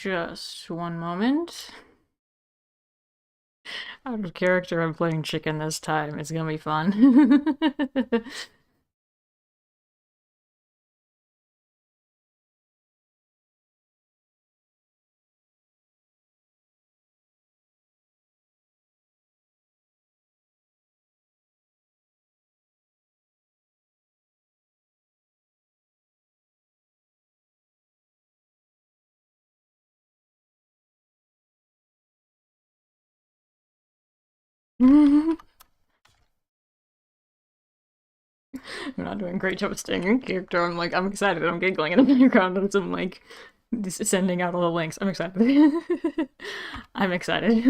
Just one moment. Out of character, I'm playing chicken this time. It's gonna be fun. I'm not doing a great job of staying in character. I'm excited. I'm giggling in the background as I'm just sending out all the links. I'm excited. I'm excited.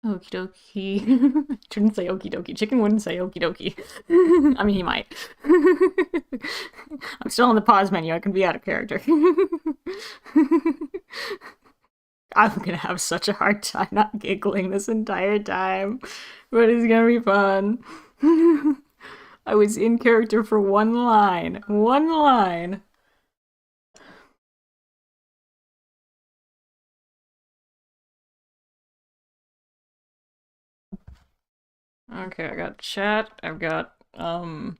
Okie dokie. Shouldn't say okie dokie. Chicken wouldn't say okie dokie. I mean, he might. I'm still on the pause menu. I can be out of character. I'm gonna have such a hard time not giggling this entire time, but it's gonna be fun. I was in character for one line. One line. Okay, I got chat. I've got, the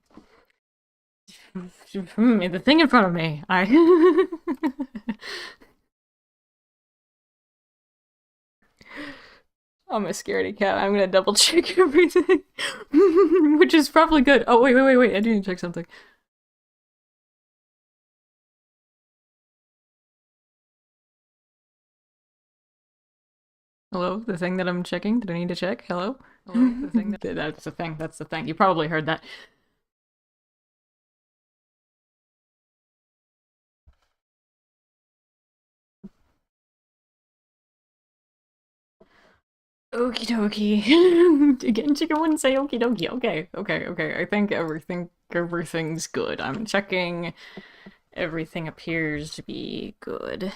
thing in front of me. I'm a scaredy cat. I'm gonna double check everything. Which is probably good. Oh, wait. I do need to check something. Hello? The thing that I'm checking? Did I need to check? Hello? Hello? The thing that... That's the thing. That's the thing. You probably heard that. Okie dokie. Again, chicken wouldn't say okie dokie. Okay. I think everything's good. I'm checking. Everything appears to be good.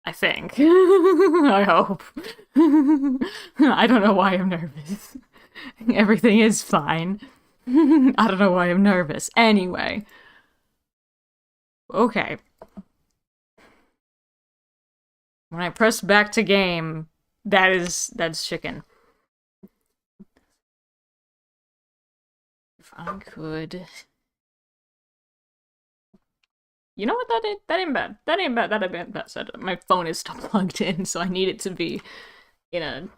I think. I hope. I don't know why I'm nervous. Everything is fine. I don't know why I'm nervous. Anyway. Okay. When I press back to game, that's chicken. If I could... You know what? That ain't bad. That ain't bad. My phone is still plugged in, so I need it to be in a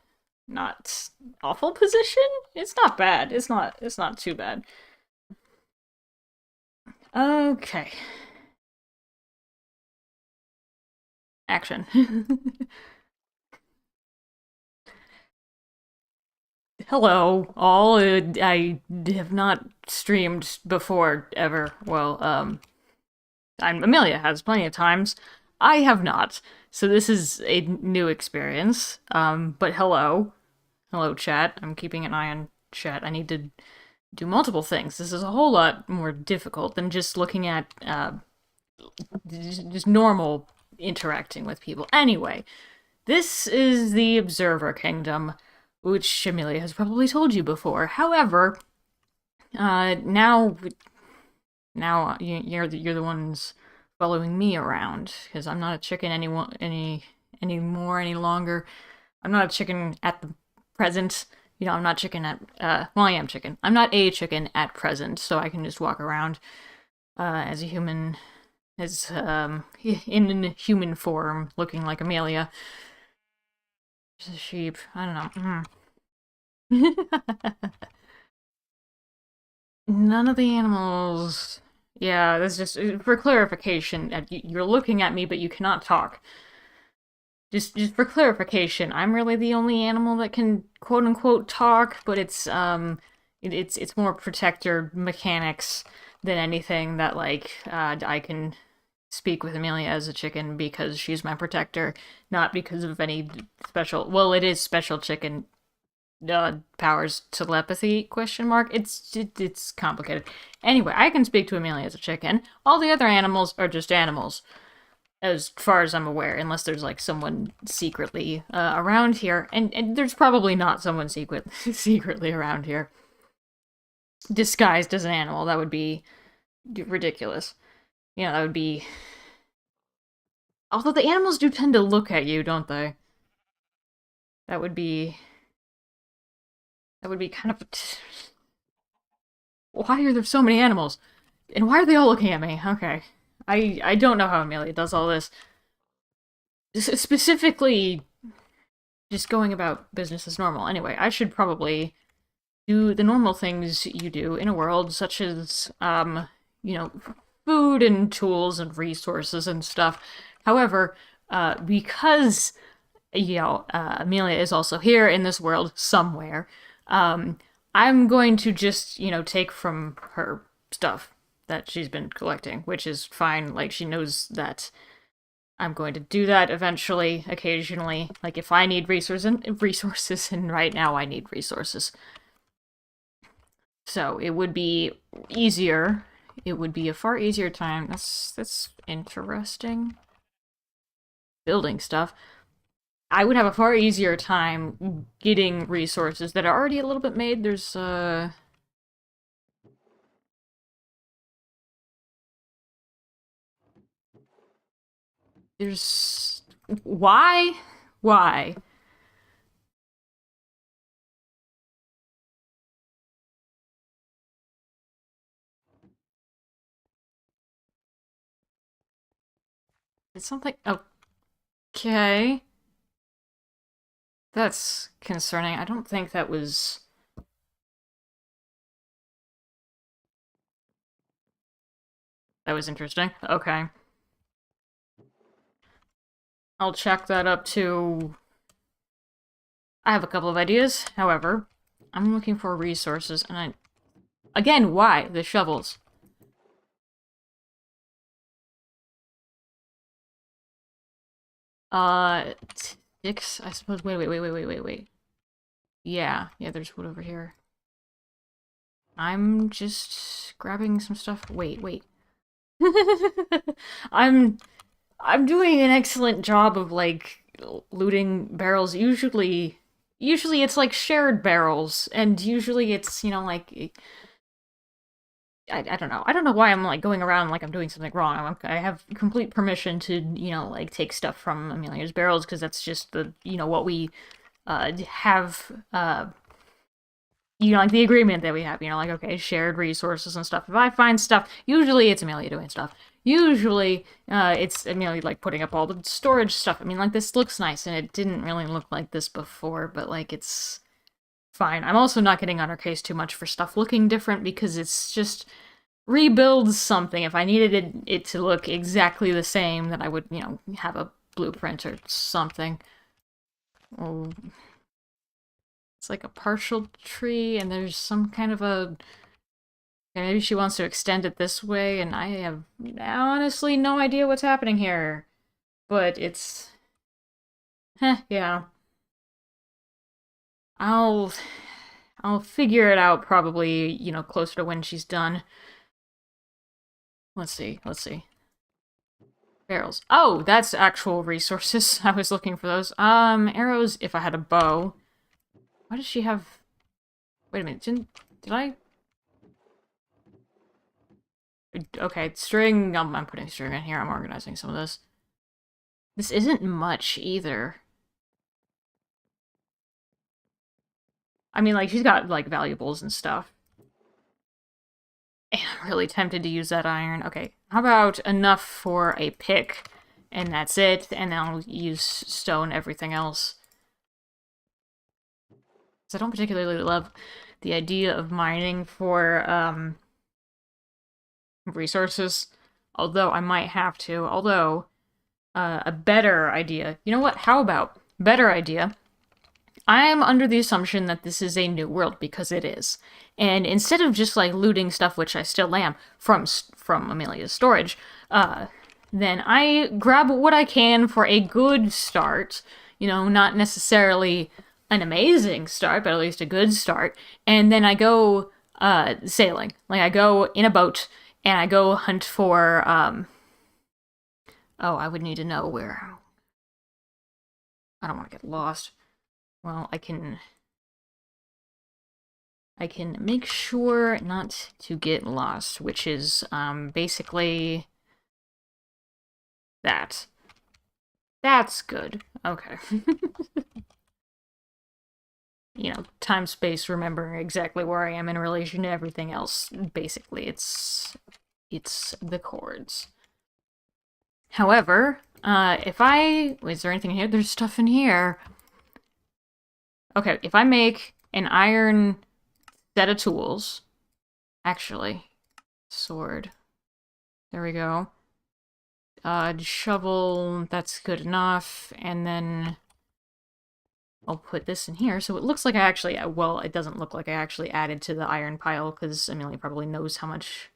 not awful position. It's not bad. It's not too bad. Okay. Action. Hello, all. I have not streamed before, ever. Well, Amelia has plenty of times. I have not. So this is a new experience. But hello. Hello, chat. I'm keeping an eye on chat. I need to do multiple things. This is a whole lot more difficult than just looking at, just normal interacting with people. Anyway, this is the Observer Kingdom, which Amelia has probably told you before. However, now you're the ones following me around, because I'm not a chicken any longer. I'm not a chicken at the present. You know, I'm not chicken at, well, I am chicken. I'm not a chicken at present, so I can just walk around, as a human, in human form, looking like Amelia. Just a sheep. I don't know. None of the animals... Yeah, that's just, for clarification, you're looking at me, but you cannot talk. Just for clarification, I'm really the only animal that can quote-unquote talk, but it's more protector mechanics than anything that, like, I can speak with Amelia as a chicken because she's my protector, not because of any special. Well, it is special chicken powers telepathy question mark. It's complicated. Anyway, I can speak to Amelia as a chicken. All the other animals are just animals, as far as I'm aware, unless there's like someone secretly around here, and there's probably not someone secretly around here disguised as an animal. That would be ridiculous. You know, that would be. Although the animals do tend to look at you, don't they? That would be kind of. Why are there so many animals? And why are they all looking at me? Okay. I don't know how Amelia does all this. Specifically, just going about business as normal. Anyway, I should probably do the normal things you do in a world, such as, you know, food and tools and resources and stuff. However, because, you know, Amelia is also here in this world somewhere, I'm going to just, you know, take from her stuff that she's been collecting, which is fine. Like, she knows that I'm going to do that eventually, occasionally. Like, if I need resources, and right now I need resources. So, it would be easier. It would be a far easier time. That's interesting. Building stuff. I would have a far easier time getting resources that are already a little bit made. There's... Why? Why? It's something... Okay. That's concerning. I don't think that was... That was interesting. Okay. I'll check that up too. I have a couple of ideas, however. I'm looking for resources, and I... Again, why? The shovels. Sticks, I suppose. Wait. Yeah, there's wood over here. I'm just grabbing some stuff. Wait. I'm doing an excellent job of, like, looting barrels. Usually it's, like, shared barrels, and usually it's, you know, like... I don't know. I don't know why I'm, like, going around like I'm doing something wrong. I have complete permission to, you know, like, take stuff from Amelia's barrels, because that's just the, you know, what we have, you know, like, the agreement that we have, you know, like, okay, shared resources and stuff. If I find stuff, usually it's Amelia doing stuff. Usually, it's Amelia, like, putting up all the storage stuff. I mean, like, this looks nice, and it didn't really look like this before, but, like, it's fine. I'm also not getting on her case too much for stuff looking different, because it's just rebuilds something. If I needed it to look exactly the same, then I would, you know, have a blueprint or something. Oh, it's like a partial tree, and there's some kind of a... Maybe she wants to extend it this way, and I have honestly no idea what's happening here. But it's... yeah. I'll figure it out probably, you know, closer to when she's done. Let's see. Barrels. Oh, that's actual resources. I was looking for those. Arrows, if I had a bow. Why does she have... Wait a minute, did I... Okay, string... I'm putting string in here. I'm organizing some of this. This isn't much, either. I mean, like, she's got, like, valuables and stuff. And I'm really tempted to use that iron. Okay, how about enough for a pick? And that's it, and then I'll use stone everything else. Because I don't particularly love the idea of mining for, resources. Although, I might have to. Although, a better idea... You know what? How about... Better idea... I'm under the assumption that this is a new world, because it is. And instead of just, like, looting stuff, which I still am, from Amelia's storage, then I grab what I can for a good start. You know, not necessarily an amazing start, but at least a good start. And then I go sailing. Like, I go in a boat and I go hunt for oh, I would need to know where. I don't want to get lost. Well, I can make sure not to get lost, which is basically that. That's good. Okay. You know, time, space, remembering exactly where I am in relation to everything else. Basically, it's the chords. However, if I... Wait, is there anything here? There's stuff in here. Okay, if I make an iron set of tools... Actually, sword. There we go. Shovel, that's good enough. And then I'll put this in here. So it looks like I actually... Well, it doesn't look like I actually added to the iron pile, because Amelia probably knows how much...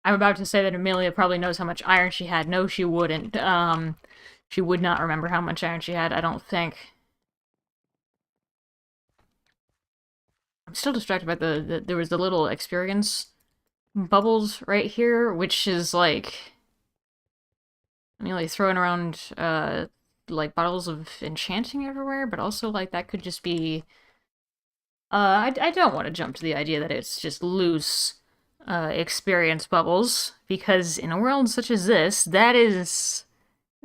I'm about to say that Amelia probably knows how much iron she had. No, she wouldn't. She would not remember how much iron she had, I don't think. I'm still distracted by there was the little experience bubbles right here, which is like... Amelia throwing around, like, bottles of enchanting everywhere, but also, like, that could just be... I don't want to jump to the idea that it's just loose experience bubbles, because in a world such as this, that is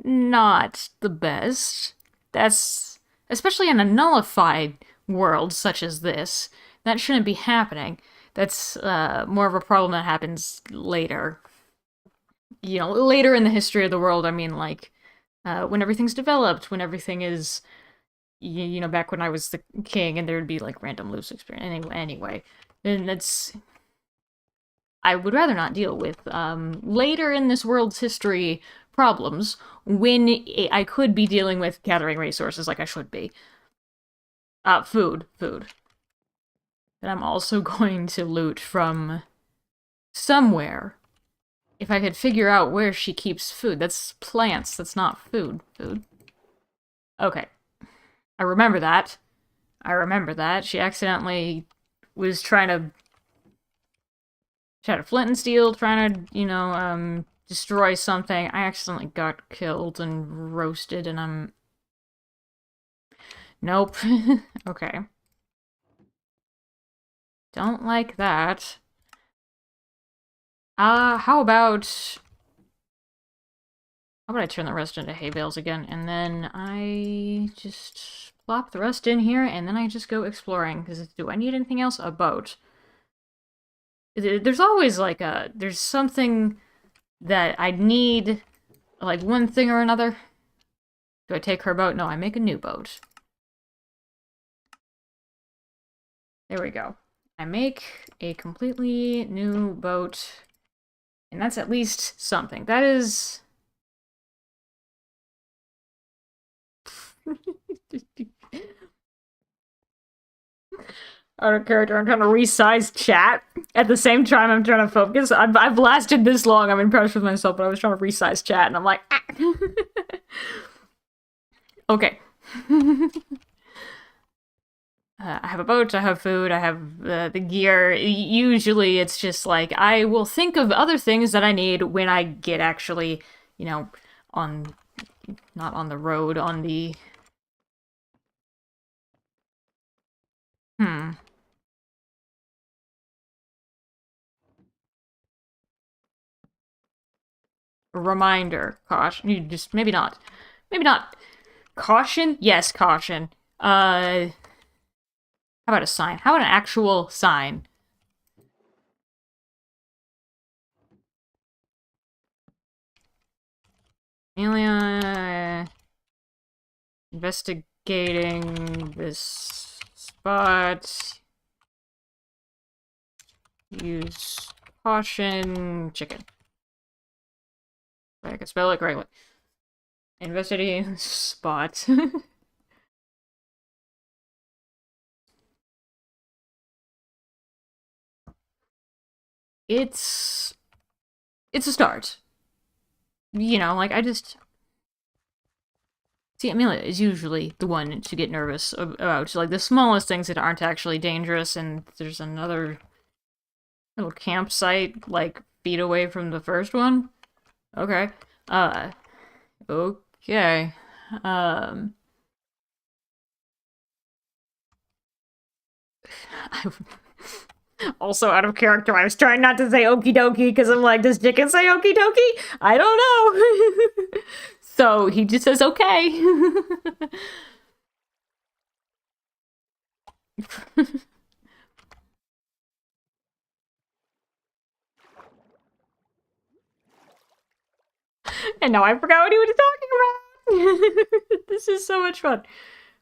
not the best. That's, especially in a nullified world such as this, that shouldn't be happening. That's more of a problem that happens later. You know, later in the history of the world, I mean, like, when everything's developed, when everything is, you know, back when I was the king, and there would be, like, random loose experience. Anyway, and that's... I would rather not deal with later in this world's history problems when I could be dealing with gathering resources like I should be. Food. But I'm also going to loot from somewhere. If I could figure out where she keeps food. That's plants, that's not food. Okay. I remember that. She accidentally was trying to... She had a flint and steel, trying to, you know, destroy something. I accidentally got killed and roasted, and I'm... Nope. Okay. Don't like that. How about... How about I turn the rest into hay bales again, and then I just plop the rest in here, and then I just go exploring, because do I need anything else? A boat. There's always, like, there's something that I need, like, one thing or another. Do I take her boat? No, I make a new boat. There we go. I make a completely new boat, and that's at least something. That is... Out of character, I'm trying to resize chat. At the same time, I'm trying to focus. I've lasted this long, I'm impressed with myself, but I was trying to resize chat, and I'm like, ah. Okay. I have a boat, I have food, I have the gear. Usually it's just like, I will think of other things that I need when I get actually, you know, on... Not on the road, on the... Reminder. Caution. You just... Maybe not. Maybe not. Caution? Yes, caution. How about a sign? How about an actual sign? Amelia... Investigating this spot. Use caution. Chicken. I can spell it correctly. Investigating spot. It's a start. you know, like, I just... See, Amelia is usually the one to get nervous about, like, the smallest things that aren't actually dangerous, and there's another little campsite, like, feet away from the first one. Okay. Uh, okay. Um... Also, out of character, I was trying not to say okie dokie because I'm like, does chicken say okie dokie? I don't know. So he just says okay. And now I forgot what he was talking about. This is so much fun.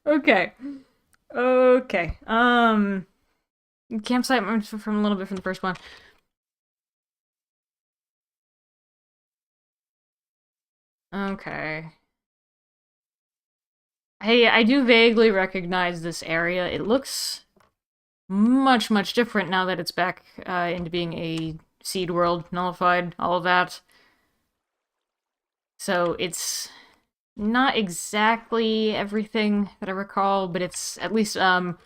Okay. Okay. Campsite from a little bit from the first one. Okay. Hey, I do vaguely recognize this area. It looks much, much different now that it's back into being a seed world, nullified, all of that. So it's not exactly everything that I recall, but it's at least the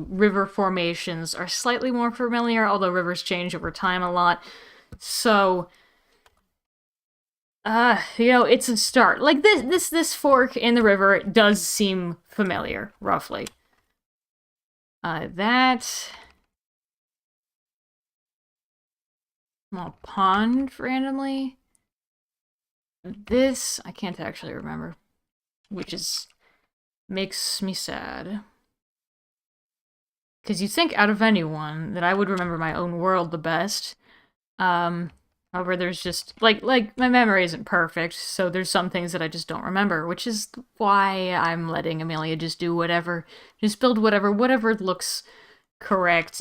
river formations are slightly more familiar, although rivers change over time a lot. So you know, it's a start. Like this fork in the river does seem familiar, roughly. That small pond randomly. This I can't actually remember, which is makes me sad. Because you think out of anyone that I would remember my own world the best. However, there's just like my memory isn't perfect, so there's some things that I just don't remember, which is why I'm letting Amelia just do whatever, just build whatever looks correct.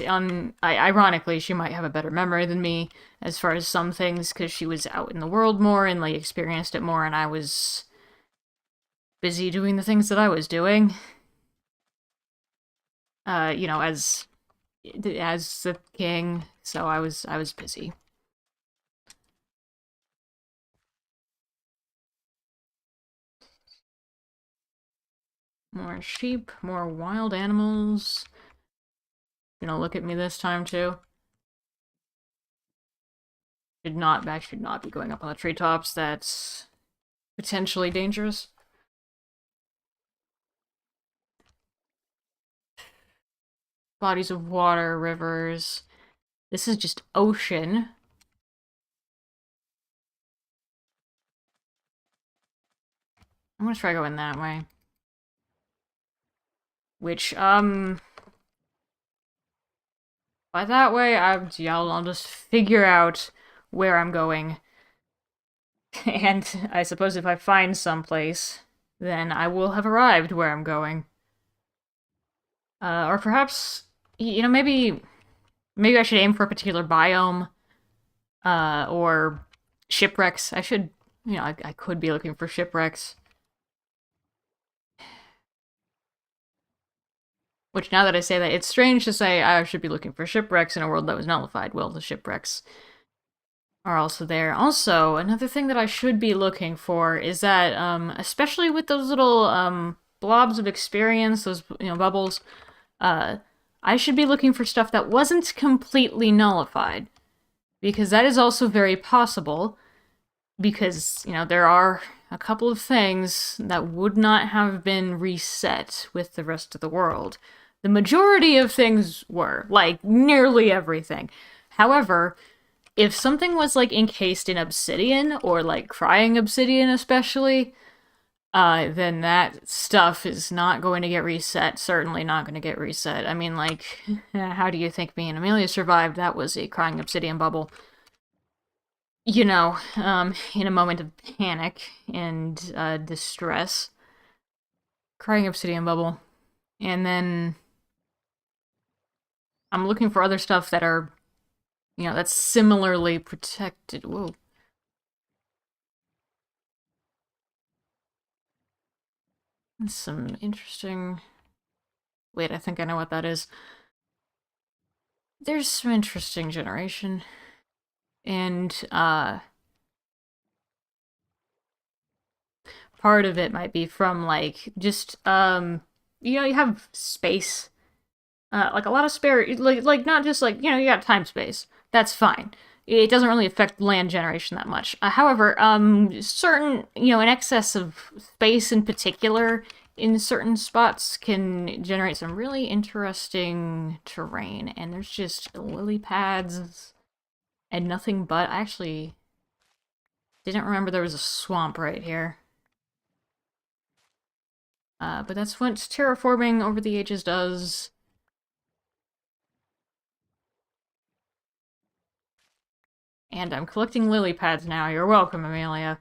Ironically, she might have a better memory than me as far as some things because she was out in the world more and like experienced it more, and I was busy doing the things that I was doing. You know, as the king, so I was busy. More sheep, more wild animals. You know, look at me this time too. Should not be going up on the treetops. That's potentially dangerous. Bodies of water, rivers. This is just ocean. I'm gonna try going that way. Which, by that way, I'll just figure out where I'm going. And I suppose if I find someplace, then I will have arrived where I'm going. Or perhaps, you know, maybe I should aim for a particular biome, or shipwrecks. I should, you know, I could be looking for shipwrecks. Which, now that I say that, it's strange to say I should be looking for shipwrecks in a world that was nullified. Well, the shipwrecks are also there. Also, another thing that I should be looking for is that, especially with those little, blobs of experience, those, you know, bubbles, I should be looking for stuff that wasn't completely nullified. Because that is also very possible. Because, you know, there are a couple of things that would not have been reset with the rest of the world. The majority of things were, like, nearly everything. However, if something was, like, encased in obsidian, or, like, crying obsidian especially, then that stuff is not going to get reset. Certainly not going to get reset. I mean, like, how do you think me and Amelia survived? That was a crying obsidian bubble. You know, in a moment of panic and distress. Crying obsidian bubble. And then I'm looking for other stuff that are, you know, that's similarly protected. Whoa. That's some interesting... Wait, I think I know what that is. There's some interesting generation. And, part of it might be from, like, just, you know, you have space. Like, a lot of spare, like, not just, like, you know, you got time space. That's fine. It doesn't really affect land generation that much. However, certain, you know, an excess of space in particular in certain spots can generate some really interesting terrain. And there's just lily pads and nothing but. I actually didn't remember there was a swamp right here. But that's what terraforming over the ages does. And I'm collecting lily pads now. You're welcome, Amelia.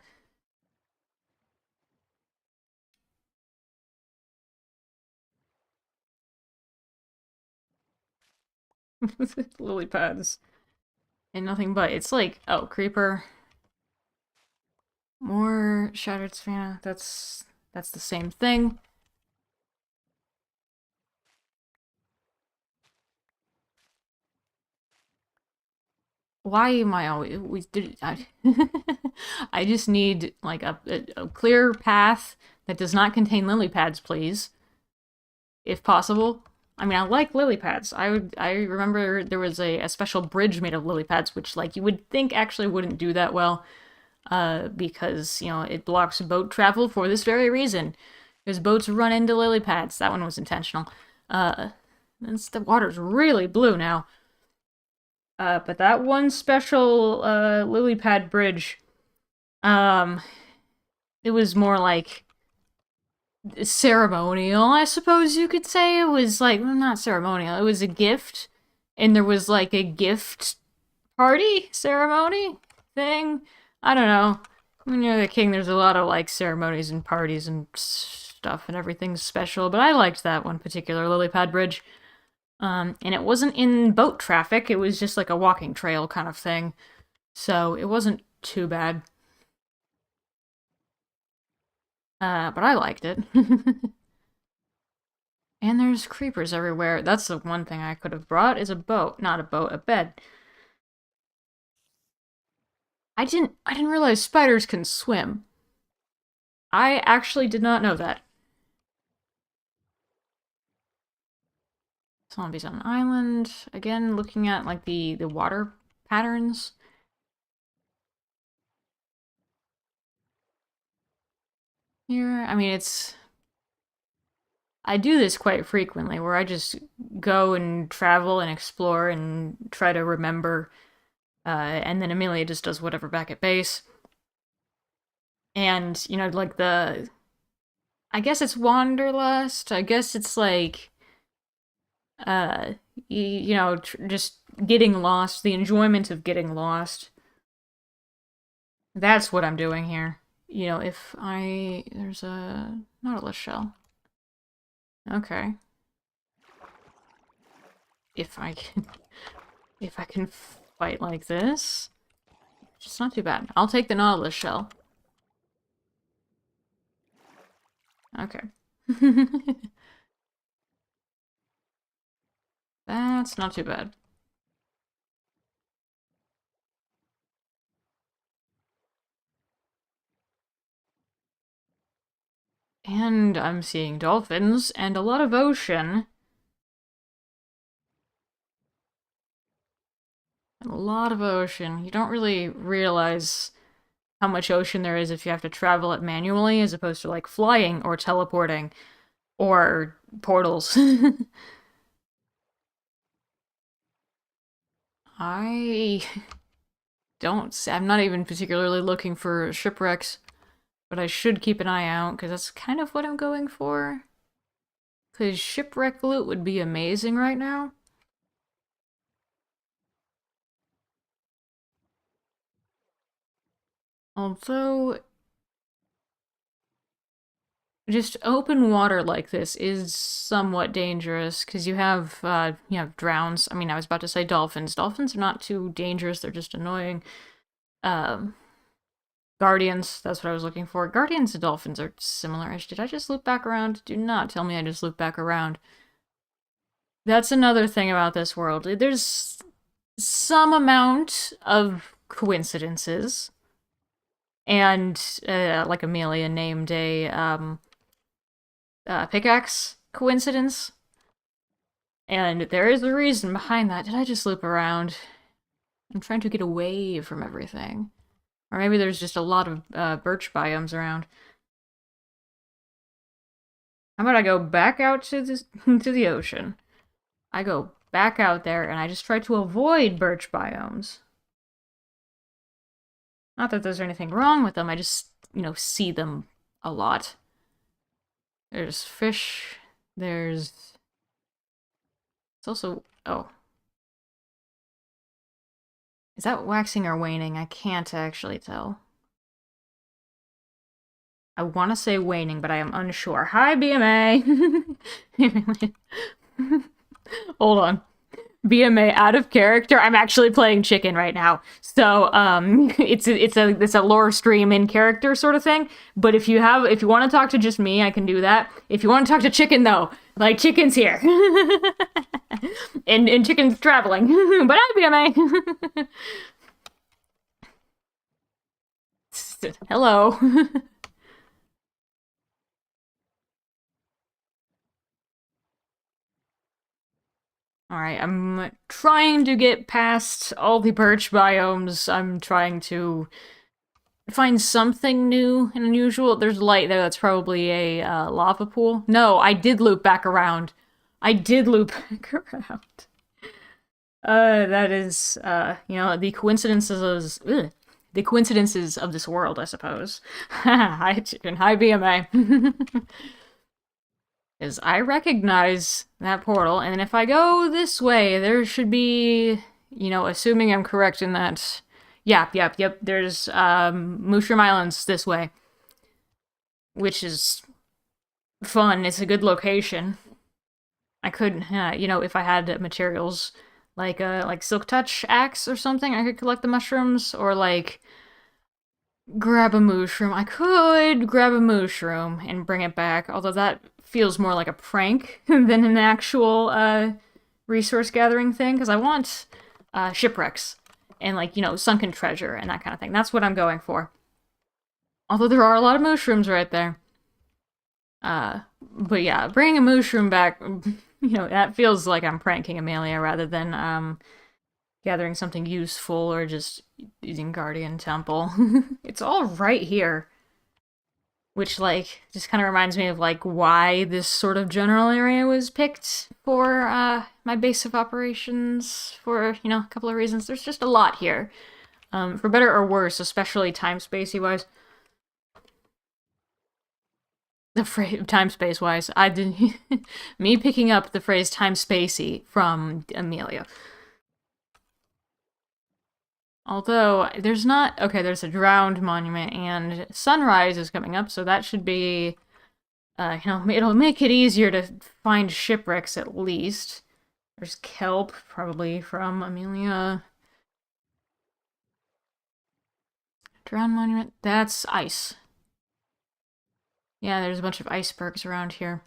Lily pads. And nothing but. It's like, oh, creeper. More shattered savannah. That's the same thing. Why am I always... We did... I just need, like, a clear path that does not contain lily pads, please. If possible. I mean, I like lily pads. I remember there was a special bridge made of lily pads, which, like, you would think actually wouldn't do that well. Because, you know, it blocks boat travel for this very reason. Because boats run into lily pads. That one was intentional. The water's really blue now. But that one special, lily pad bridge, it was more like ceremonial, I suppose you could say. It was like, well, not ceremonial, it was a gift. And there was like a gift party ceremony thing. I don't know. When you're the king, there's a lot of like ceremonies and parties and stuff, and everything's special. But I liked that one particular lily pad bridge. And it wasn't in boat traffic. It was just like a walking trail kind of thing. So it wasn't too bad. But I liked it. And there's creepers everywhere. That's the one thing I could have brought, is a boat. Not a boat, a bed. I didn't realize spiders can swim. I actually did not know that. Zombies on an island. Again, looking at like the water patterns. Here, I mean, it's... I do this quite frequently, where I just go and travel and explore and try to remember, and then Amelia just does whatever back at base. And, you know, like I guess it's Wanderlust. I guess it's like, uh, you know, just getting lost, the enjoyment of getting lost. That's what I'm doing here. You know, if I... There's a Nautilus shell. Okay. If I can... If I can fight like this... It's not too bad. I'll take the Nautilus shell. Okay. That's not too bad. And I'm seeing dolphins and a lot of ocean. A lot of ocean. You don't really realize how much ocean there is if you have to travel it manually, as opposed to like flying or teleporting or portals. I I'm not even particularly looking for shipwrecks, but I should keep an eye out, because that's kind of what I'm going for. Because shipwreck loot would be amazing right now. Although, just open water like this is somewhat dangerous, because you have drowns. I mean, I was about to say dolphins. Dolphins are not too dangerous, they're just annoying. Guardians, that's what I was looking for. Guardians and dolphins are similar-ish. Did I just loop back around? Do not tell me I just looped back around. That's another thing about this world. There's some amount of coincidences. and like Amelia named a pickaxe coincidence. And there is a reason behind that. Did I just loop around? I'm trying to get away from everything. Or maybe there's just a lot of birch biomes around. How about I go back out to the ocean? I go back out there and I just try to avoid birch biomes. Not that there's anything wrong with them, I just, see them a lot. There's fish, there's... It's also... Oh. Is that waxing or waning? I can't actually tell. I want to say waning, but I am unsure. Hi, BMA! Hold on. BMA out of character. I'm actually playing chicken right now, so it's a lore stream in character sort of thing. But if you want to talk to just me, I can do that. If you want to talk to chicken though, like chicken's here, and chicken's traveling. But hi, BMA. Hello. Alright, I'm trying to get past all the birch biomes. I'm trying to find something new and unusual. There's light there, that's probably a lava pool. No, I did loop back around. I did loop back around. That is, the coincidences of this world, I suppose. Hi, chicken. Hi, BMA. Is I recognize that portal, and if I go this way, there should be, assuming I'm correct in that... Yep, there's, Mushroom Islands this way. Which is fun, it's a good location. I could, if I had materials, like Silk Touch Axe or something, I could collect the mushrooms, or, grab a mushroom. I could grab a mushroom and bring it back, although that feels more like a prank than an actual resource gathering thing, because I want shipwrecks and sunken treasure and that kind of thing. That's what I'm going for. Although there are a lot of mushrooms right there. But yeah, bringing a mushroom back, that feels like I'm pranking Amelia rather than gathering something useful or just using Guardian Temple. It's all right here. Which, just kind of reminds me of, why this sort of general area was picked for, my base of operations for, a couple of reasons. There's just a lot here. For better or worse, especially time-spacey-wise. The phrase time-space-wise, I did me picking up the phrase time-spacey from Amelia. Although, there's not... Okay, there's a drowned monument, and sunrise is coming up, so that should be... it'll make it easier to find shipwrecks, at least. There's kelp, probably, from Amelia. Drowned monument? That's ice. Yeah, there's a bunch of icebergs around here.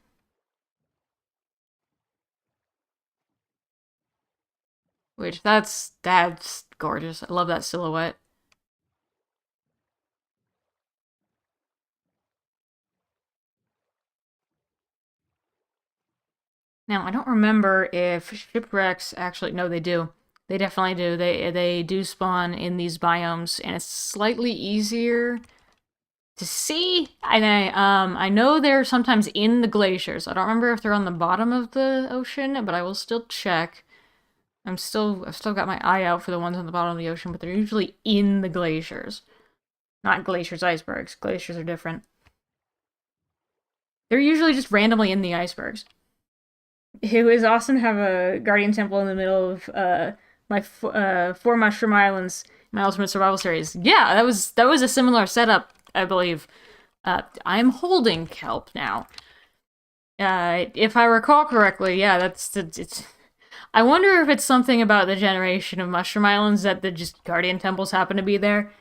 Which, that's gorgeous. I love that silhouette. Now, I don't remember if shipwrecks actually... No, they do. They definitely do. They do spawn in these biomes, and it's slightly easier to see. And I know they're sometimes in the glaciers. I don't remember if they're on the bottom of the ocean, but I will still check. I've still got my eye out for the ones on the bottom of the ocean, but they're usually in the glaciers. Not glaciers, icebergs. Glaciers are different. They're usually just randomly in the icebergs. It was awesome to have a Guardian Temple in the middle of my 4 Mushroom Islands, my Ultimate Survival Series. Yeah, that was a similar setup, I believe. I'm holding kelp now. If I recall correctly, yeah, it's... I wonder if it's something about the generation of Mushroom Islands that the just Guardian Temples happen to be there.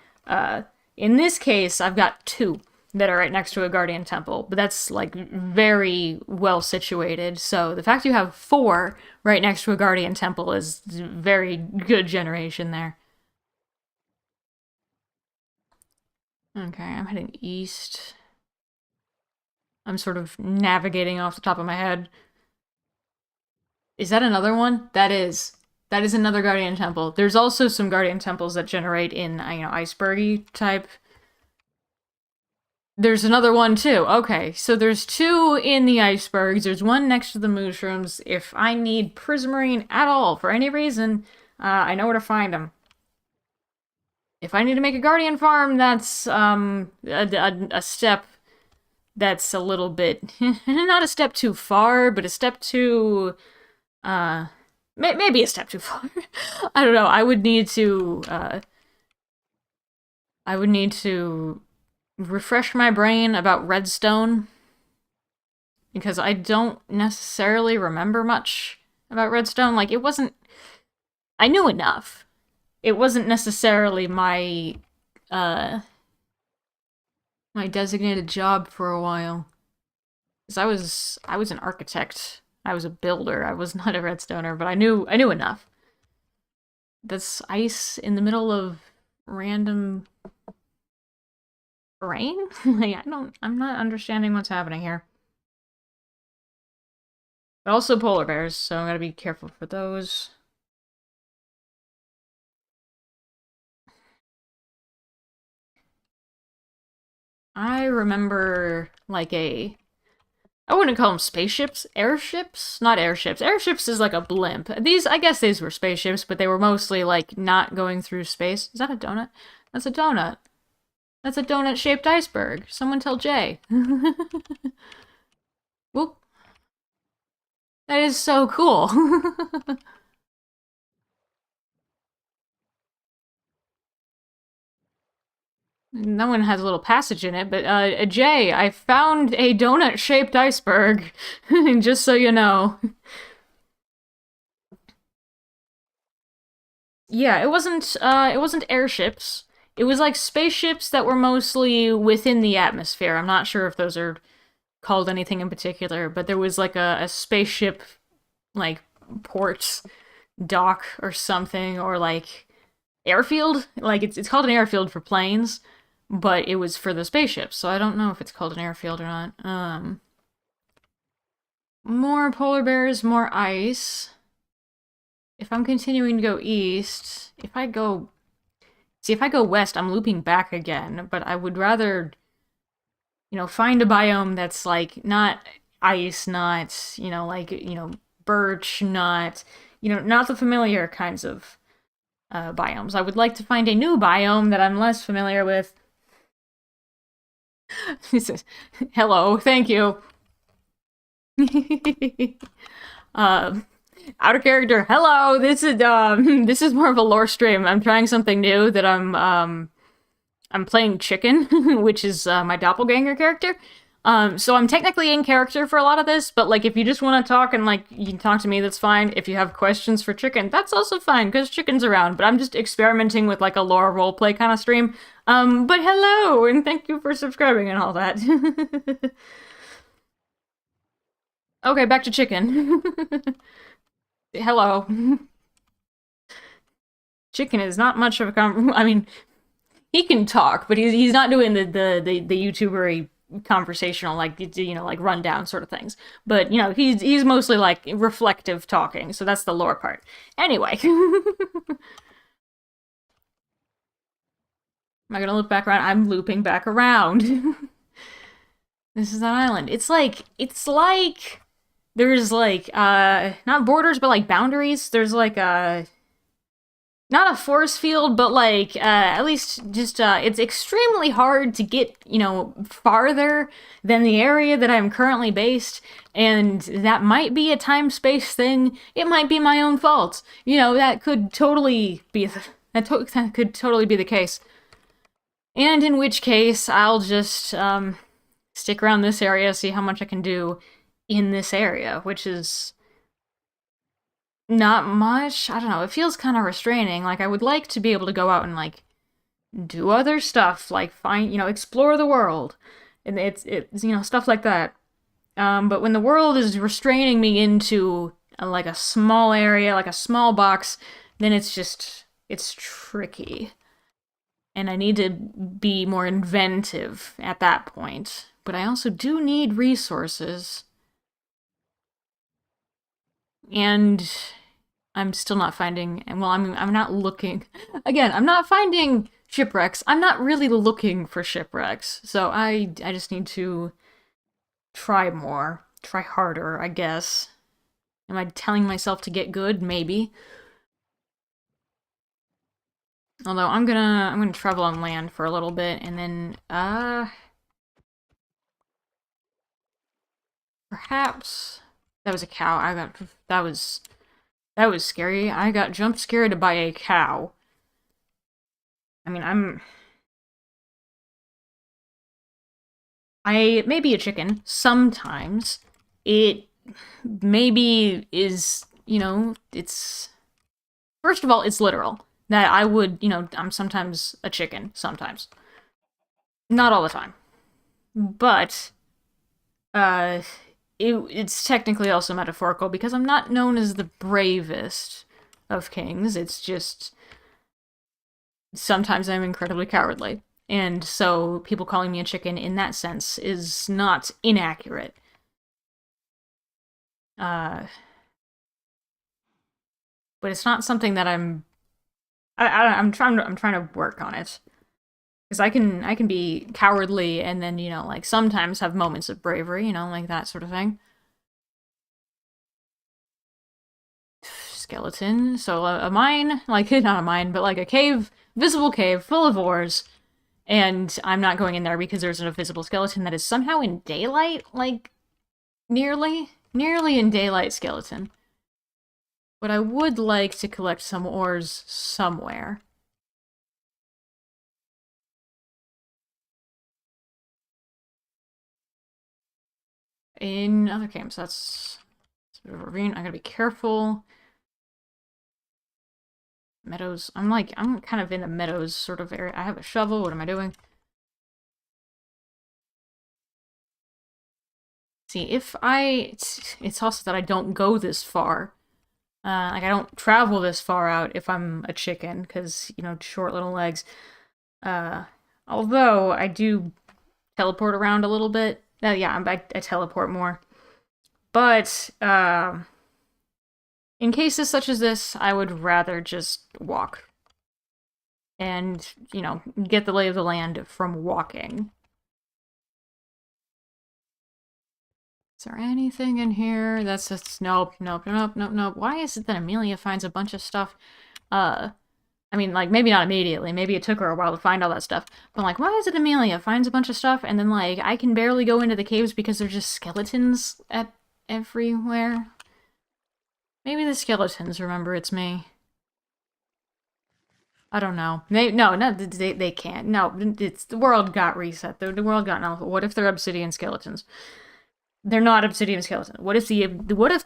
In this case, I've got 2 that are right next to a Guardian Temple, but that's, very well situated, so the fact you have 4 right next to a Guardian Temple is very good generation there. Okay, I'm heading east. I'm sort of navigating off the top of my head. Is that another one? That is. That is another Guardian Temple. There's also some Guardian Temples that generate in, icebergy type. There's another one too. Okay, so there's two in the icebergs. There's one next to the mushrooms. If I need Prismarine at all for any reason, I know where to find them. If I need to make a Guardian farm, that's a step that's a little bit not a step too far, but a step too maybe a step too far. I don't know. I would need to refresh my brain about redstone because I don't necessarily remember much about redstone. Like, it wasn't. I knew enough. It wasn't necessarily my my designated job for a while. Because I was an architect. I was a builder. I was not a redstoner, but I knew enough. That's ice in the middle of random rain? Like, I'm not understanding what's happening here. But also polar bears, so I gotta be careful for those. I remember, like, I wouldn't call them spaceships. Airships? Not airships. Airships is like a blimp. I guess these were spaceships, but they were mostly, like, not going through space. Is that a donut? That's a donut. That's a donut-shaped iceberg. Someone tell Jay. Whoop. That is so cool. No one has a little passage in it, but Jay, I found a donut-shaped iceberg. Just so you know. Yeah, it wasn't airships. It was like spaceships that were mostly within the atmosphere. I'm not sure if those are called anything in particular, but there was like a spaceship, like, port dock or something, or like airfield. Like, it's called an airfield for planes, but it was for the spaceships, so I don't know if it's called an airfield or not. More polar bears, more ice. If I'm continuing to go east, if I go west, I'm looping back again, but I would rather, find a biome that's, like, not ice, not, birch, not, not the familiar kinds of biomes. I would like to find a new biome that I'm less familiar with. Hello, thank you. Out of character. Hello, this is more of a lore stream. I'm trying something new that I'm playing Chicken, which is my doppelganger character. So I'm technically in character for a lot of this, but, like, if you just want to talk and, like, you can talk to me, that's fine. If you have questions for Chicken, that's also fine, because Chicken's around, but I'm just experimenting with, like, a lore roleplay kind of stream. But hello, and thank you for subscribing and all that. Okay, back to Chicken. Hello. Chicken is not much of a I mean, he can talk, but he's not doing the YouTubery conversational, like, like rundown sort of things. But, he's mostly, like, reflective talking, so that's the lore part. Anyway. Am I gonna loop back around? I'm looping back around. This is that island. It's like there's, like, not borders, but, like, boundaries. There's, like, not a force field, but, like, at least just, it's extremely hard to get, farther than the area that I'm currently based, and that might be a time-space thing. It might be my own fault. That could totally be, that could totally be the case. And in which case, I'll just, stick around this area, see how much I can do in this area, which is not much. I don't know, it feels kind of restraining. Like, I would like to be able to go out and, like, do other stuff, like, find, explore the world, and it's stuff like that. But when the world is restraining me into, like, a small area, like a small box, then it's tricky. And I need to be more inventive at that point. But I also do need resources. And I'm still not finding, well, I'm not looking. Again, I'm not finding shipwrecks. I'm not really looking for shipwrecks. So I just need to try more. Try harder, I guess. Am I telling myself to get good? Maybe. Although I'm gonna travel on land for a little bit and then perhaps that was a cow. That was scary. I got jump scared by a cow. I mean, I may be a chicken sometimes. It maybe is, it's first of all, it's literal. That I would, I'm sometimes a chicken, sometimes. Not all the time. But it's technically also metaphorical because I'm not known as the bravest of kings. It's just sometimes I'm incredibly cowardly. And so people calling me a chicken in that sense is not inaccurate. But it's not something that I'm trying to work on it. Because I can be cowardly and then, like sometimes have moments of bravery, like that sort of thing. Skeleton. So a mine, like not a mine, but like a cave, visible cave full of ores. And I'm not going in there because there's an invisible skeleton that is somehow in daylight, like nearly in daylight skeleton. But I would like to collect some ores somewhere. In other games, that's a bit of a ravine. I gotta be careful. Meadows. I'm kind of in the meadows sort of area. I have a shovel. What am I doing? See, it's also that I don't go this far. Like I don't travel this far out if I'm a chicken, because, short little legs. Although I do teleport around a little bit. Yeah, I teleport more. But, in cases such as this, I would rather just walk. And, get the lay of the land from walking. Is there anything in here that's just... Nope. Why is it that Amelia finds a bunch of stuff? I mean, like, maybe not immediately. Maybe it took her a while to find all that stuff. But, like, why is it Amelia finds a bunch of stuff and then, like, I can barely go into the caves because there's just skeletons everywhere? Maybe the skeletons remember it's me. I don't know. They can't. No, it's the world got reset. The world got no. What if they're obsidian skeletons? They're not obsidian skeletons. What if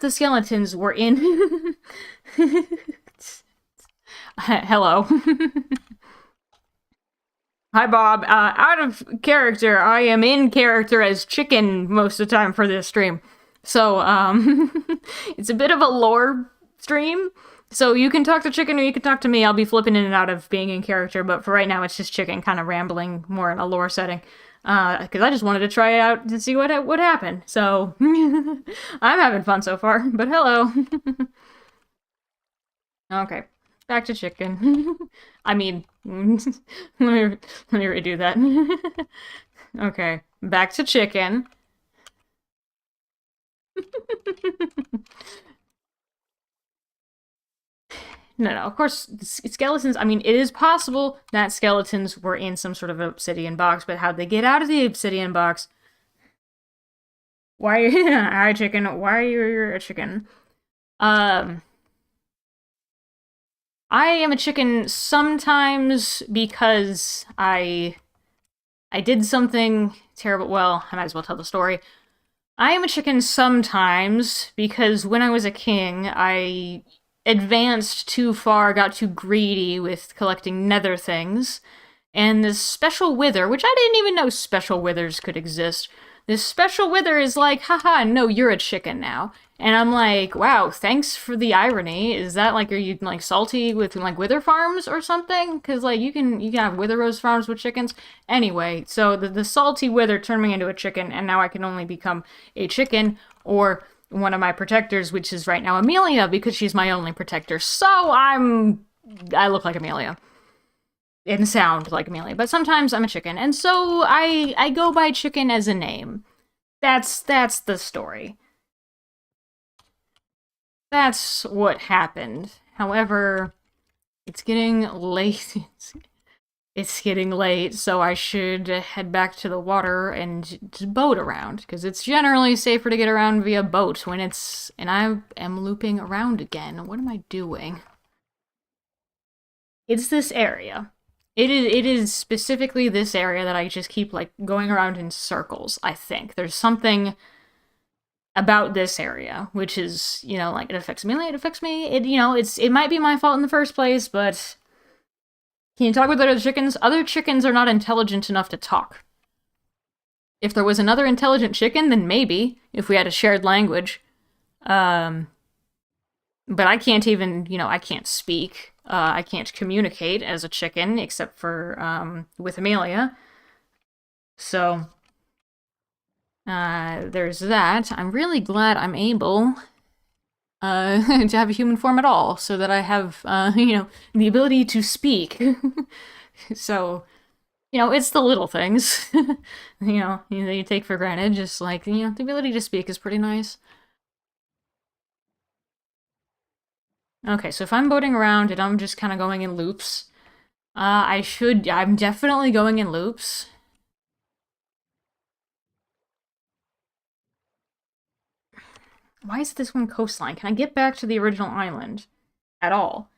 the skeletons were in? Hello. Hi, Bob. Out of character. I am in character as chicken most of the time for this stream. So, it's a bit of a lore stream. So you can talk to chicken or you can talk to me. I'll be flipping in and out of being in character, but for right now it's just chicken kind of rambling more in a lore setting. Because I just wanted to try it out to see what happened. So, I'm having fun so far, but hello. Okay, back to chicken. I mean, let me redo that. Okay, back to chicken. No, of course, skeletons, I mean, it is possible that skeletons were in some sort of obsidian box, but how'd they get out of the obsidian box? Why, hi chicken, why are you a chicken? I am a chicken sometimes because I did something terrible. Well, I might as well tell the story. I am a chicken sometimes because when I was a king, I advanced too far, got too greedy with collecting nether things, and this special wither, which I didn't even know special withers could exist, this special wither is like, haha, no, you're a chicken now. And I'm like, wow, thanks for the irony. Is that like, are you like salty with like wither farms or something? Because like you can have wither rose farms with chickens. Anyway, so the salty wither turned me into a chicken, and now I can only become a chicken or one of my protectors, which is right now Amelia, because she's my only protector. So I look like Amelia and sound like Amelia, but sometimes I'm a chicken, and so I go by chicken as a name. That's the story. That's what happened. However, it's getting late. It's getting late, so I should head back to the water and boat around, because it's generally safer to get around via boat when it's... And I am looping around again. What am I doing? It's this area. It is specifically this area that I just keep, like, going around in circles, I think. There's something about this area, which is, you know, like, it affects Amelia, it affects me. It might be my fault in the first place, but... Can you talk with other chickens? Other chickens are not intelligent enough to talk. If there was another intelligent chicken, then maybe, if we had a shared language. But I can't even, I can't speak. I can't communicate as a chicken, except for with Amelia. So, there's that. I'm really glad I'm able to have a human form at all, so that I have, the ability to speak. So, it's the little things, you take for granted, just like, the ability to speak is pretty nice. Okay, so if I'm boating around and I'm just kind of going in loops, I'm definitely going in loops. Why is this one coastline? Can I get back to the original island at all?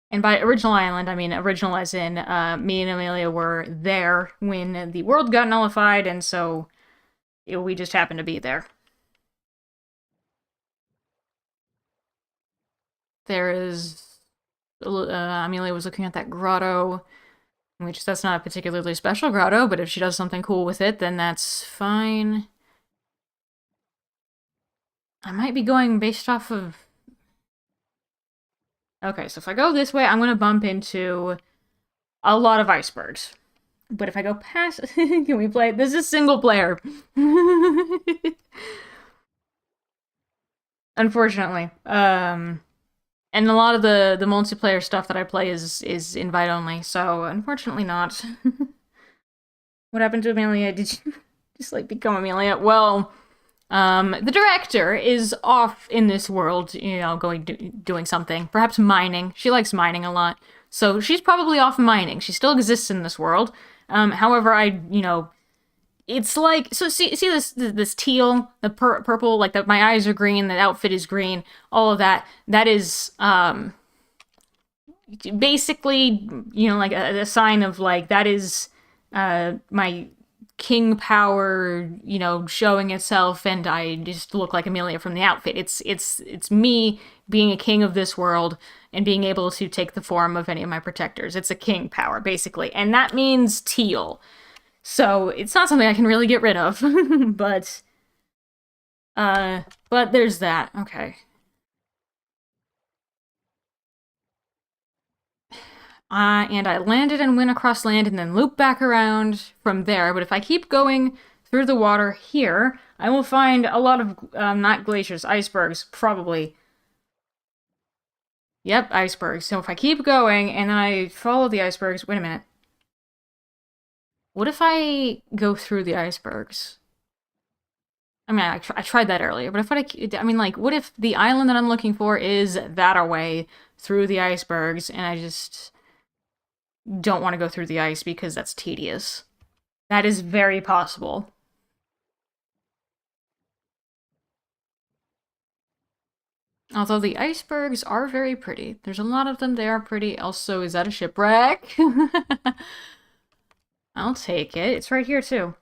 And by original island, I mean original as in me and Amelia were there when the world got nullified, and so we just happened to be there. There is... Amelia was looking at that grotto, which that's not a particularly special grotto, but if she does something cool with it, then that's fine. I might be going based off of... Okay, so if I go this way, I'm going to bump into a lot of icebergs. But if I go past... Can we play? This is single player. Unfortunately. And a lot of the multiplayer stuff that I play is invite only, so unfortunately not. What happened to Amelia? Did you just, like, become Amelia? Well... the director is off in this world, doing something. Perhaps mining. She likes mining a lot. So she's probably off mining. She still exists in this world. However, it's like... So see this teal, the purple, like my eyes are green, the outfit is green, all of that. That is, basically, like a sign of, like, that is, my... king power, showing itself, and I just look like Amelia from the outfit. It's me being a king of this world and being able to take the form of any of my protectors. It's a king power, basically, and that means teal. So it's not something I can really get rid of, but there's that. Okay. And I landed and went across land and then looped back around from there. But if I keep going through the water here, I will find a lot of, not glaciers, icebergs, probably. Yep, icebergs. So if I keep going and then I follow the icebergs... Wait a minute. What if I go through the icebergs? I mean, I tried that earlier, but what if the island that I'm looking for is that away through the icebergs, and I just... don't want to go through the ice because that's tedious. That is very possible. Although the icebergs are very pretty. There's a lot of them, they are pretty. Also, is that a shipwreck? I'll take it. It's right here, too.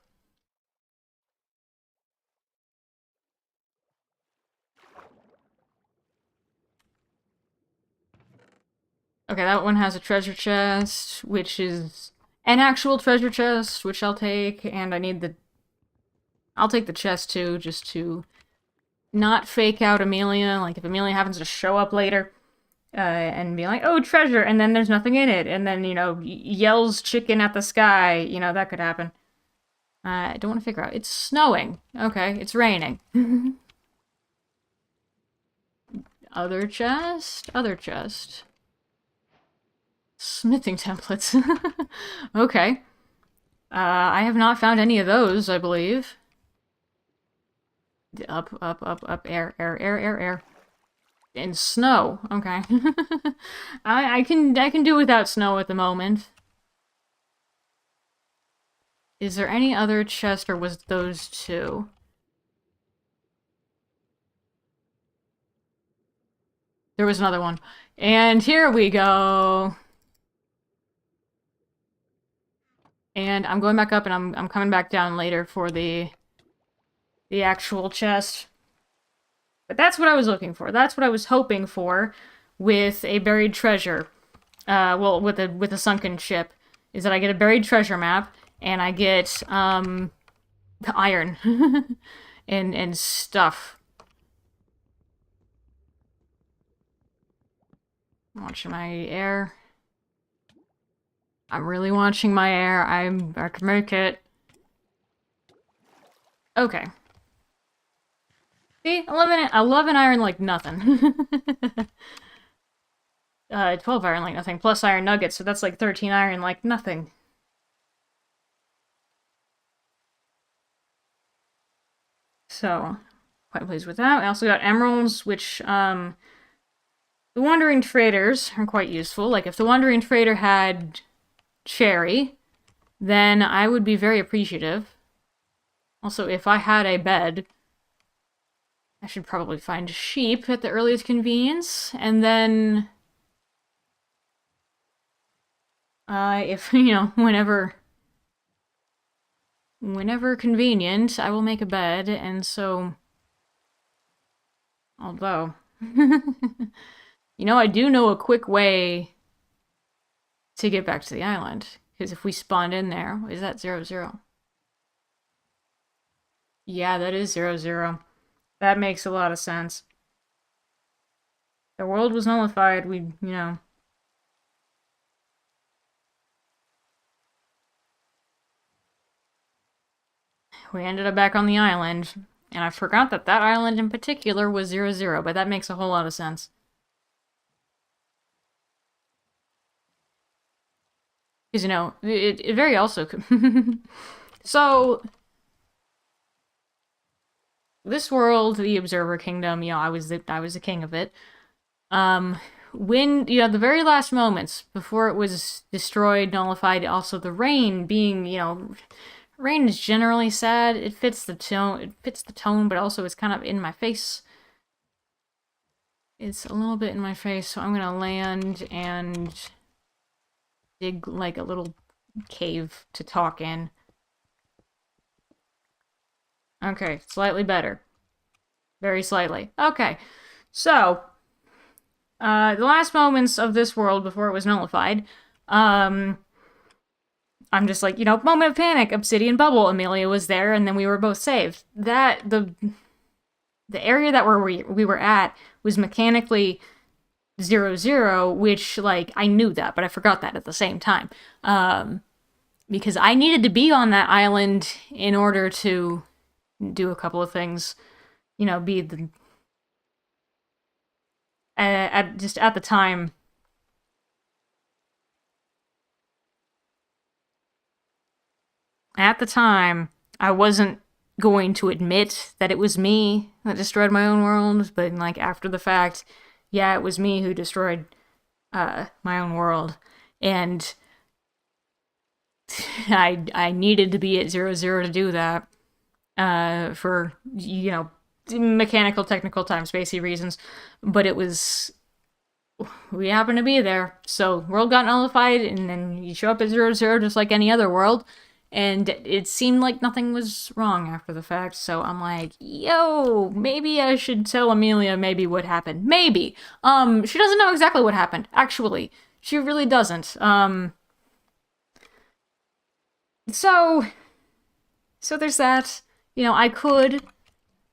Okay, that one has a treasure chest, which is an actual treasure chest, which I'll take, and I need the I'll take the chest too, just to not fake out Amelia. Like, if Amelia happens to show up later, and be like, oh, treasure, and then there's nothing in it, and then, you know, yells chicken at the sky, you know, that could happen. I don't want to figure out. It's snowing. Okay, it's raining. Other chest? Other chest. Smithing templates. Okay. I have not found any of those, I believe. Up, air, air, air, air, air. And snow. Okay. I can do without snow at the moment. Is there any other chest, or was those two? There was another one. And here we go. And I'm going back up, and I'm coming back down later for the actual chest. But that's what I was looking for. That's what I was hoping for with a buried treasure. Well, with a sunken ship, is that I get a buried treasure map, and I get the iron and stuff. Watching my air. I'm really watching my air. I can make it. Okay. See, 11 iron like nothing. 12 iron like nothing, plus iron nuggets, so that's like 13 iron like nothing. So, quite pleased with that. I also got emeralds, which, the wandering traders are quite useful. Like, if the wandering trader had cherry, then I would be very appreciative. Also, if I had a bed, I should probably find sheep at the earliest convenience, and then if, you know, whenever convenient, I will make a bed, and so, although, you know, I do know a quick way to get back to the island, because if we spawned in there, is that 00? Yeah, that is 00. That makes a lot of sense. The world was nullified, you know. We ended up back on the island, and I forgot that that island in particular was 00, but that makes a whole lot of sense. Because, you know, it very also could. So, this world, the Observer Kingdom, you know, I was the king of it. When, you know, the very last moments before it was destroyed, nullified, also the rain being, you know, rain is generally sad. It fits the tone, but also it's kind of in my face. It's a little bit in my face, so I'm gonna land and dig like a little cave to talk in. Okay, slightly better. Very slightly. Okay, so, the last moments of this world before it was nullified, I'm just like, you know, moment of panic, obsidian bubble, Amelia was there, and then we were both saved. The area that we were at was mechanically 00, which, like, I knew that, but I forgot that at the same time. Because I needed to be on that island in order to do a couple of things, you know, be the... just at the time... At the time, I wasn't going to admit that it was me that destroyed my own world, but, like, after the fact, yeah, it was me who destroyed my own world, and I needed to be at 00 to do that, for, you know, mechanical, technical, time-spacey reasons, but it was... we happened to be there, so world got nullified, and then you show up at 00 just like any other world, and it seemed like nothing was wrong after the fact, so I'm like, yo, maybe I should tell Amelia maybe what happened. Maybe. She doesn't know exactly what happened, actually. She really doesn't. So there's that. You know, I could...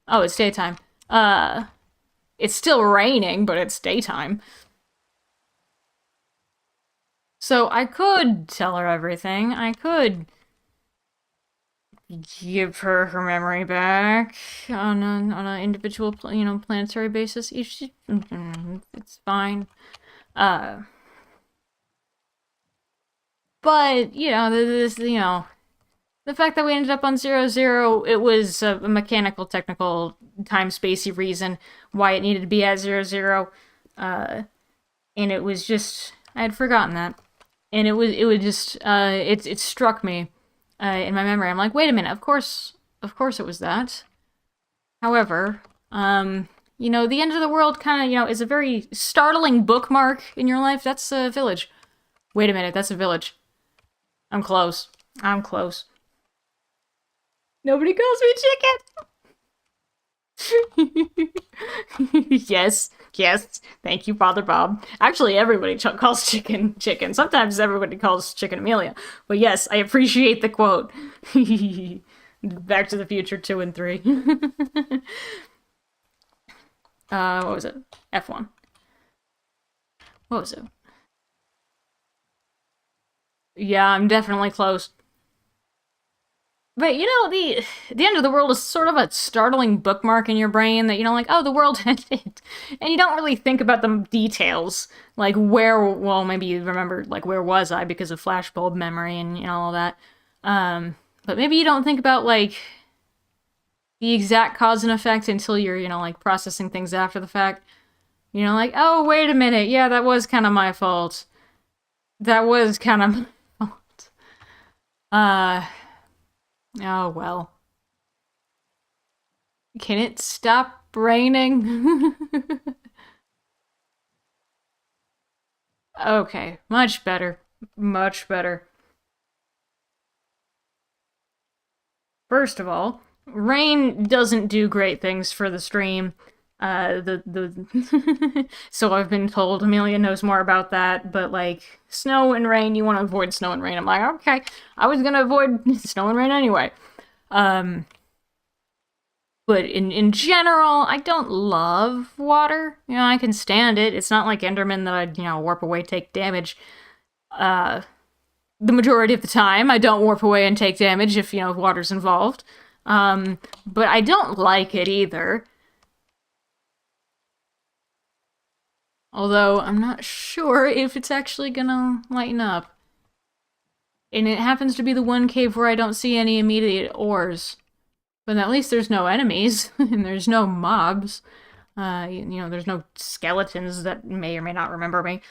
Oh, it's daytime. It's still raining, but it's daytime. So I could tell her everything. I could give her her memory back on an individual, planetary basis. It's fine. But the fact that we ended up on 0, it was a mechanical, technical, time-spacey reason why it needed to be at 0. And it was just I had forgotten that, and it struck me in my memory. I'm like, wait a minute, of course it was that. However, the end of the world kind of, is a very startling bookmark in your life. That's a village. Wait a minute, that's a village. I'm close. Nobody calls me chicken! Yes. Thank you, Father Bob. Actually, everybody calls chicken. Sometimes everybody calls chicken Amelia. But yes, I appreciate the quote. Back to the Future 2 and 3. What was it? F1. What was it? Yeah, I'm definitely close. But the end of the world is sort of a startling bookmark in your brain that like, oh, the world ended, and you don't really think about the details, like well, maybe you remember like where was I because of flashbulb memory and all that. But maybe you don't think about like the exact cause and effect until you're like processing things after the fact. Like, oh, wait a minute, yeah, that was kind of my fault. That was kind of my fault. Oh, well. Can it stop raining? Okay, much better. First of all, rain doesn't do great things for the stream. So I've been told. Amelia knows more about that, but like snow and rain, you want to avoid snow and rain. I'm like, okay, I was gonna avoid snow and rain anyway. But in general, I don't love water. I can stand it. It's not like Enderman that I'd warp away, take damage. The majority of the time, I don't warp away and take damage if water's involved. But I don't like it either. Although, I'm not sure if it's actually gonna lighten up. And it happens to be the one cave where I don't see any immediate ores. But at least there's no enemies, and there's no mobs. There's no skeletons that may or may not remember me.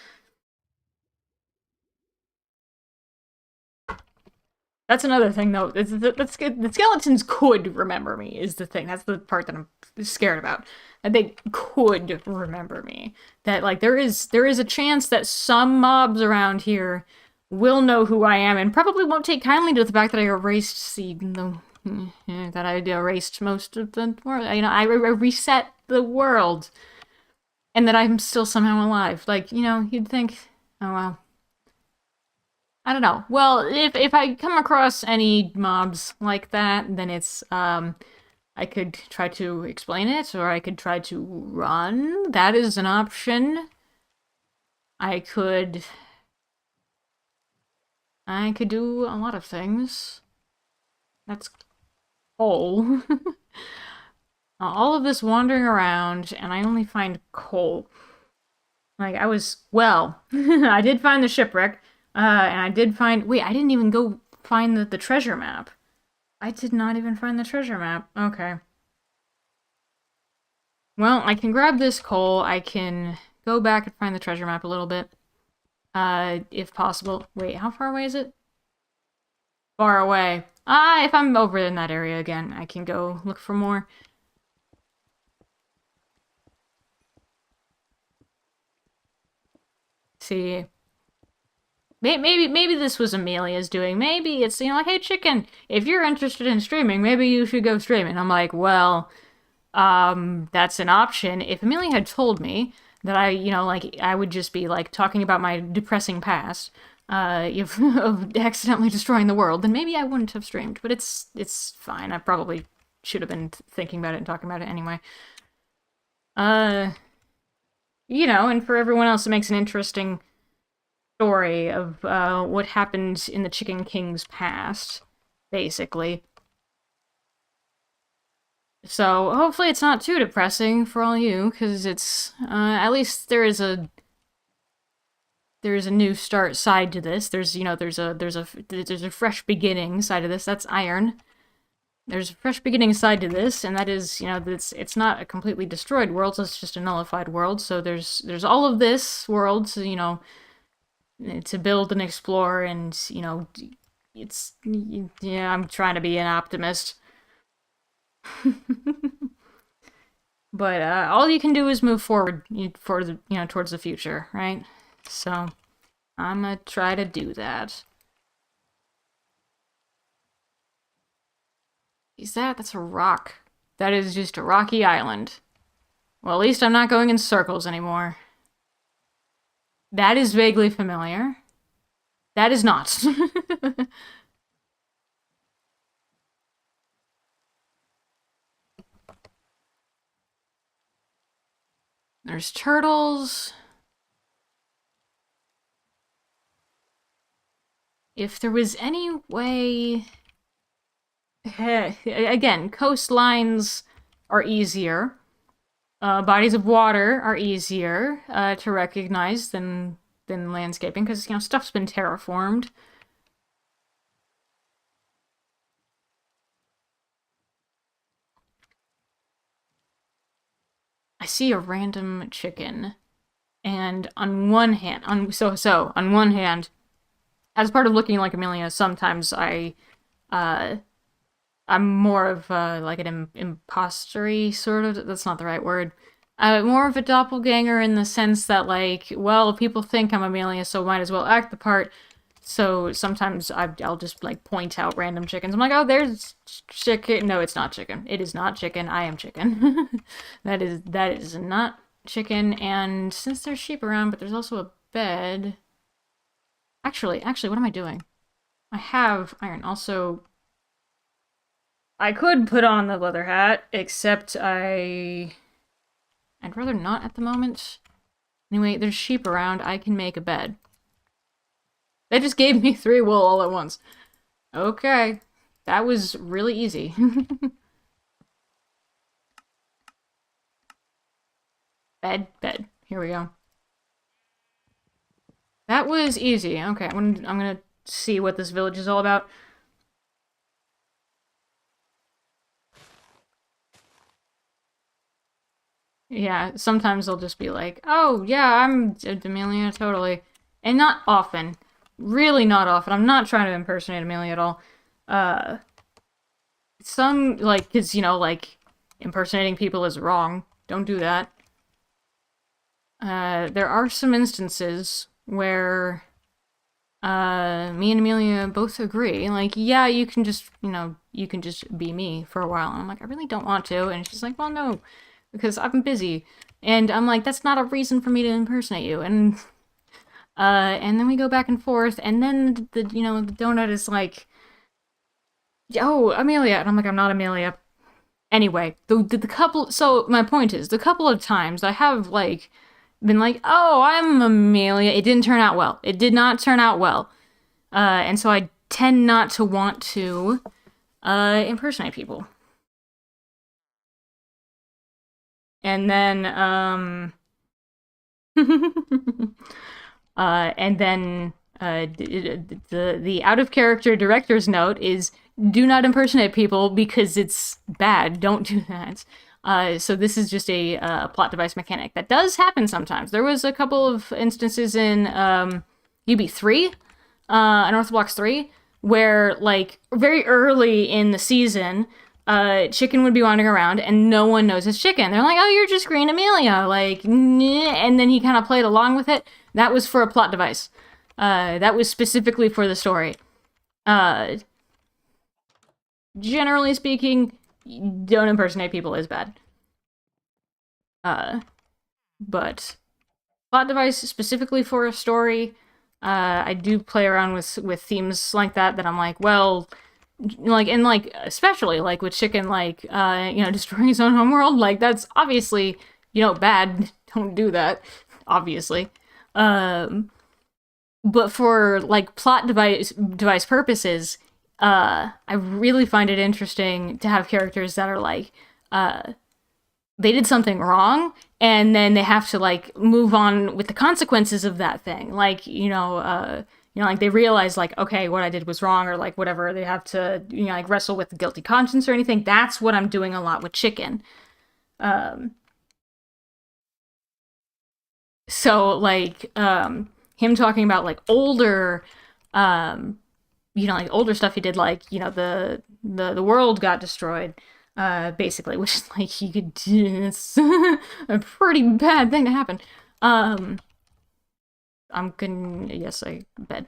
That's another thing, though. The skeletons could remember me, is the thing. That's the part that I'm scared about. That they could remember me. That, like, there is a chance that some mobs around here will know who I am and probably won't take kindly to the fact that I erased that I erased most of the world. I reset the world. And that I'm still somehow alive. Like, you'd think, oh well. I don't know. Well, if I come across any mobs like that, then it's, I could try to explain it, or I could try to run. That is an option. I could do a lot of things. That's coal. All of this wandering around, and I only find coal. Like, I did find the shipwreck. And I did find... Wait, I didn't even go find the treasure map. I did not even find the treasure map. Okay. Well, I can grab this coal. I can go back and find the treasure map a little bit. If possible. Wait, how far away is it? Far away. If I'm over in that area again, I can go look for more. See... Maybe this was Amelia's doing. Maybe it's, like, hey, chicken, if you're interested in streaming, maybe you should go stream. And I'm like, well, that's an option. If Amelia had told me that I would just be, like, talking about my depressing past, of accidentally destroying the world, then maybe I wouldn't have streamed. But it's fine. I probably should have been thinking about it and talking about it anyway. You know, and for everyone else, it makes an interesting story of what happened in the Chicken King's past, basically. So hopefully it's not too depressing for all you, because it's at least there is a new start side to this. There's a fresh beginning side to this. That's iron. There's a fresh beginning side to this, and that is, it's not a completely destroyed world, it's just a nullified world. So there's all of this world to, to build and explore, and, it's, yeah, I'm trying to be an optimist. But all you can do is move forward towards the future, right? So I'm gonna try to do that. Is that's a rock. That is just a rocky island. Well, at least I'm not going in circles anymore. That is vaguely familiar. That is not. There's turtles. If there was any way... Again, coastlines are easier. Bodies of water are easier to recognize than landscaping, because, stuff's been terraformed. I see a random chicken, and on one hand, on one hand, as part of looking like Amelia, sometimes I'm more of like an impostery sort of. That's not the right word. More of a doppelganger in the sense that, like, well, people think I'm Amelia, so might as well act the part. So sometimes I'll just, like, point out random chickens. I'm like, oh, there's chicken. No, it's not chicken. It is not chicken. I am chicken. that is not chicken. And since there's sheep around, but there's also a bed. Actually, what am I doing? I have iron. Also, I could put on the leather hat, except I'd rather not at the moment. Anyway, there's sheep around. I can make a bed. They just gave me 3 wool all at once. Okay. That was really easy. Bed. Here we go. That was easy. Okay, I'm gonna see what this village is all about. Yeah, sometimes they'll just be like, oh, yeah, I'm Amelia, totally. And not often. Really not often. I'm not trying to impersonate Amelia at all. Some, like, because, like, impersonating people is wrong. Don't do that. There are some instances where, me and Amelia both agree. Like, yeah, you can just, you can just be me for a while. And I'm like, I really don't want to. And she's like, well, no, because I'm busy. And I'm like, that's not a reason for me to impersonate you. And then we go back and forth, and then the donut is like, oh, Amelia. And I'm like, I'm not Amelia. Anyway, the couple, so my point is, the couple of times I have, like, been like, oh, I'm Amelia, it didn't turn out well. It did not turn out well. And so I tend not to want to, impersonate people. And then, the out-of-character director's note is, do not impersonate people because it's bad. Don't do that. So this is just a plot device mechanic that does happen sometimes. There was a couple of instances in UB3, Unorthodox 3, where, like, very early in the season, chicken would be wandering around and no one knows it's chicken. They're like, oh, you're just Green Amelia, like, and then he kind of played along with it. That was for a plot device. That was specifically for the story. Generally speaking, don't impersonate people is bad. But plot device specifically for a story, I do play around with themes like that I'm like, well, like, and like, especially like with Chicken, like, destroying his own homeworld, like, that's obviously, bad. Don't do that, obviously. But for like plot device purposes, I really find it interesting to have characters that are like, they did something wrong, and then they have to like move on with the consequences of that thing. Like, like they realize like, okay, what I did was wrong, or like whatever. They have to, like wrestle with the guilty conscience or anything. That's what I'm doing a lot with Chicken. So like, him talking about like older, like older stuff he did, like, the world got destroyed, basically, which is like, you could, it's a pretty bad thing to happen. I'm gonna, yes, I bet.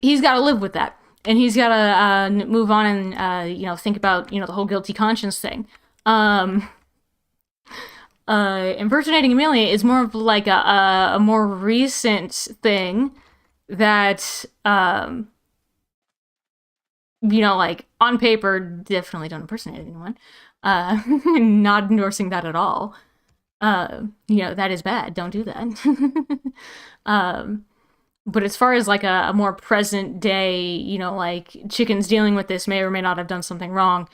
He's got to live with that, and he's got to move on and think about the whole guilty conscience thing. Impersonating Amelia is more of like a more recent thing that like on paper, definitely don't impersonate anyone. Not endorsing that at all. That is bad. Don't do that. But as far as like a more present day, like Chicken's dealing with this, may or may not have done something wrong.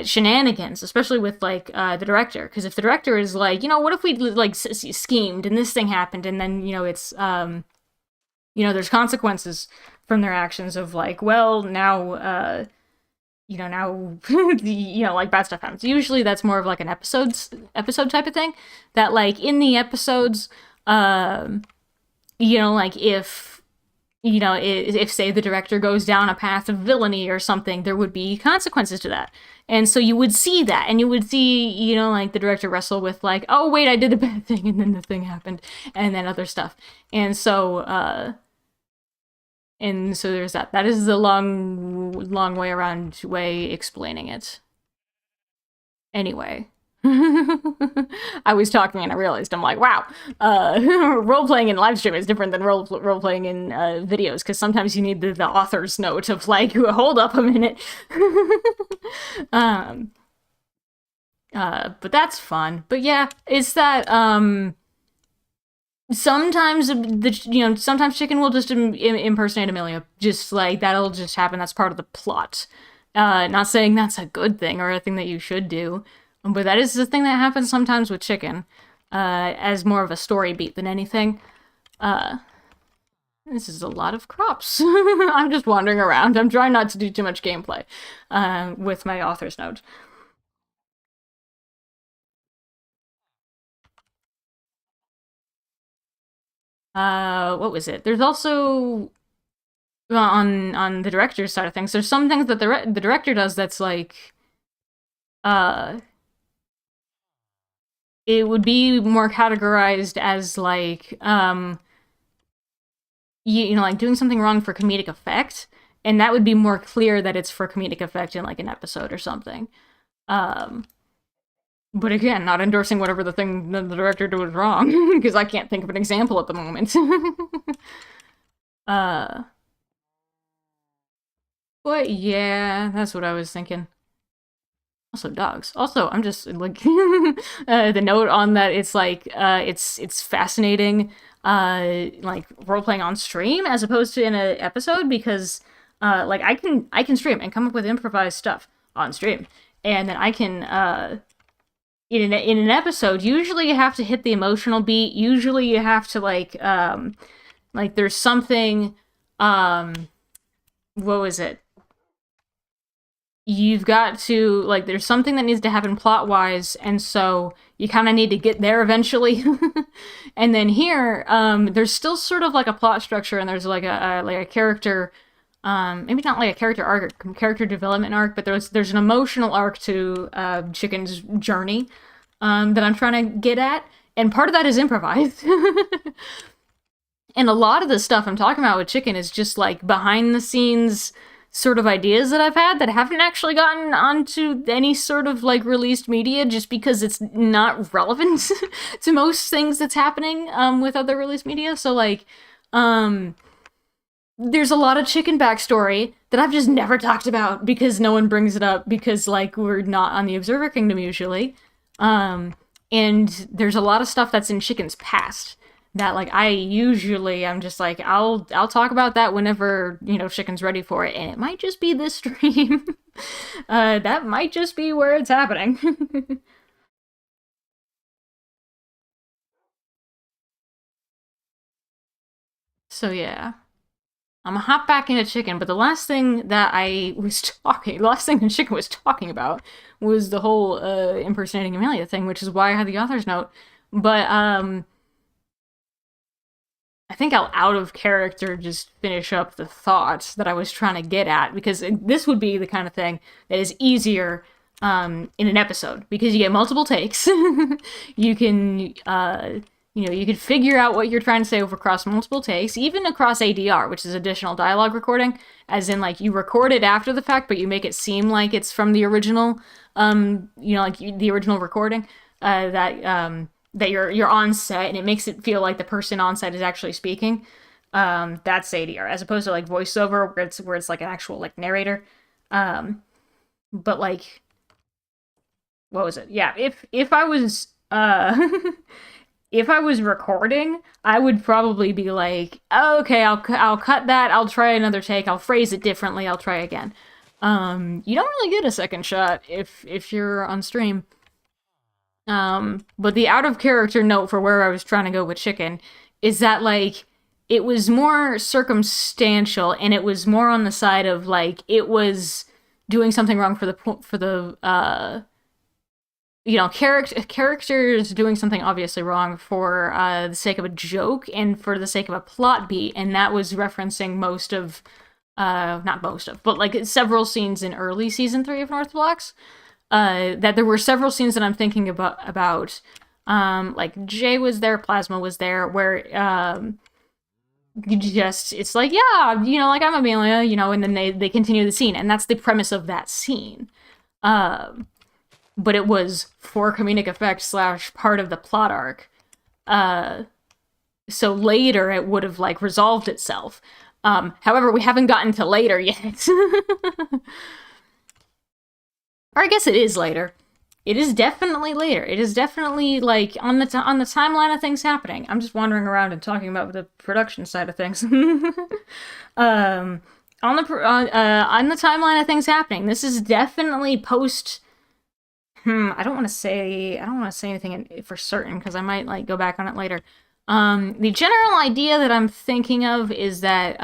Shenanigans, especially with like the director, because if the director is like, what if we like schemed and this thing happened, and then it's there's consequences from their actions of like, well, now now like bad stuff happens. Usually that's more of like an episode type of thing, that like in the episodes, like if say the director goes down a path of villainy or something, there would be consequences to that. And so you would see that, and you would see, like the director wrestle with like, oh wait, I did a bad thing, and then the thing happened, and then other stuff. And so there's that. That is the long way around way explaining it. Anyway. I was talking and I realized, I'm like, wow, role-playing in live stream is different than role-playing in videos, because sometimes you need the author's note of like, hold up a minute. But that's fun. But yeah, it's that sometimes sometimes Chicken will just impersonate Amelia, just like that'll just happen. That's part of the plot. Not saying that's a good thing or a thing that you should do, but that is the thing that happens sometimes with Chicken, as more of a story beat than anything. This is a lot of crops. I'm just wandering around. I'm trying not to do too much gameplay with my author's note. What was it? There's also on the director's side of things, there's some things that the director does that's like, it would be more categorized as like, like doing something wrong for comedic effect, and that would be more clear that it's for comedic effect in like an episode or something. But again, not endorsing whatever the thing the director did was wrong, because I can't think of an example at the moment. But yeah, that's what I was thinking. Also dogs. Also, I'm just like the note on that, it's like it's fascinating like role-playing on stream as opposed to in an episode, because like I can stream and come up with improvised stuff on stream, and then I can in an episode, usually you have to hit the emotional beat. Usually you have to like there's something, what was it? You've got to, like, there's something that needs to happen plot-wise, and so you kind of need to get there eventually. And then here, there's still sort of like a plot structure, and there's like a character, maybe not like a character arc, character development arc, but there's an emotional arc to Chicken's journey that I'm trying to get at, and part of that is improvised. And a lot of the stuff I'm talking about with Chicken is just like behind the scenes sort of ideas that I've had that haven't actually gotten onto any sort of like released media, just because it's not relevant to most things that's happening with other released media. So like there's a lot of chicken backstory that I've just never talked about because no one brings it up because, like, we're not on the Observer Kingdom usually. And there's a lot of stuff that's in Chicken's past that, like, I'm just like, I'll talk about that whenever, Chicken's ready for it, and it might just be this stream. That might just be where it's happening. So yeah. I'm gonna hop back into Chicken, but the last thing that the last thing that Chicken was talking about was the whole impersonating Amelia thing, which is why I had the author's note. But I think I'll out of character just finish up the thought that I was trying to get at, because this would be the kind of thing that is easier in an episode, because you get multiple takes. You can you could figure out what you're trying to say across multiple takes, even across ADR, which is additional dialogue recording, as in, like, you record it after the fact, but you make it seem like it's from the original, the original recording, that you're on set, and it makes it feel like the person on set is actually speaking. That's ADR, as opposed to, like, voiceover, where it's like an actual, like, narrator. But, like, what was it? Yeah, if I was if I was recording, I would probably be like, oh, okay, I'll cut that, I'll try another take, I'll phrase it differently, I'll try again. You don't really get a second shot if you're on stream. But the out of character note for where I was trying to go with Chicken is that, like, it was more circumstantial, and it was more on the side of, like, it was doing something wrong for the characters doing something obviously wrong for the sake of a joke and for the sake of a plot beat, and that was referencing not most of, but, like, several scenes in early season 3 of North Blocks. That there were several scenes that I'm thinking about, like, Jay was there, Plasma was there, where it's like, yeah, like, I'm Amelia, and then they continue the scene, and that's the premise of that scene. But it was for comedic effect / part of the plot arc. So later it would have, like, resolved itself. However, we haven't gotten to later yet. Or I guess it is later. It is definitely later. It is definitely, like, on the timeline of things happening. I'm just wandering around and talking about the production side of things. On the timeline of things happening, this is definitely post. I don't want to say anything for certain, because I might, like, go back on it later. The general idea that I'm thinking of is that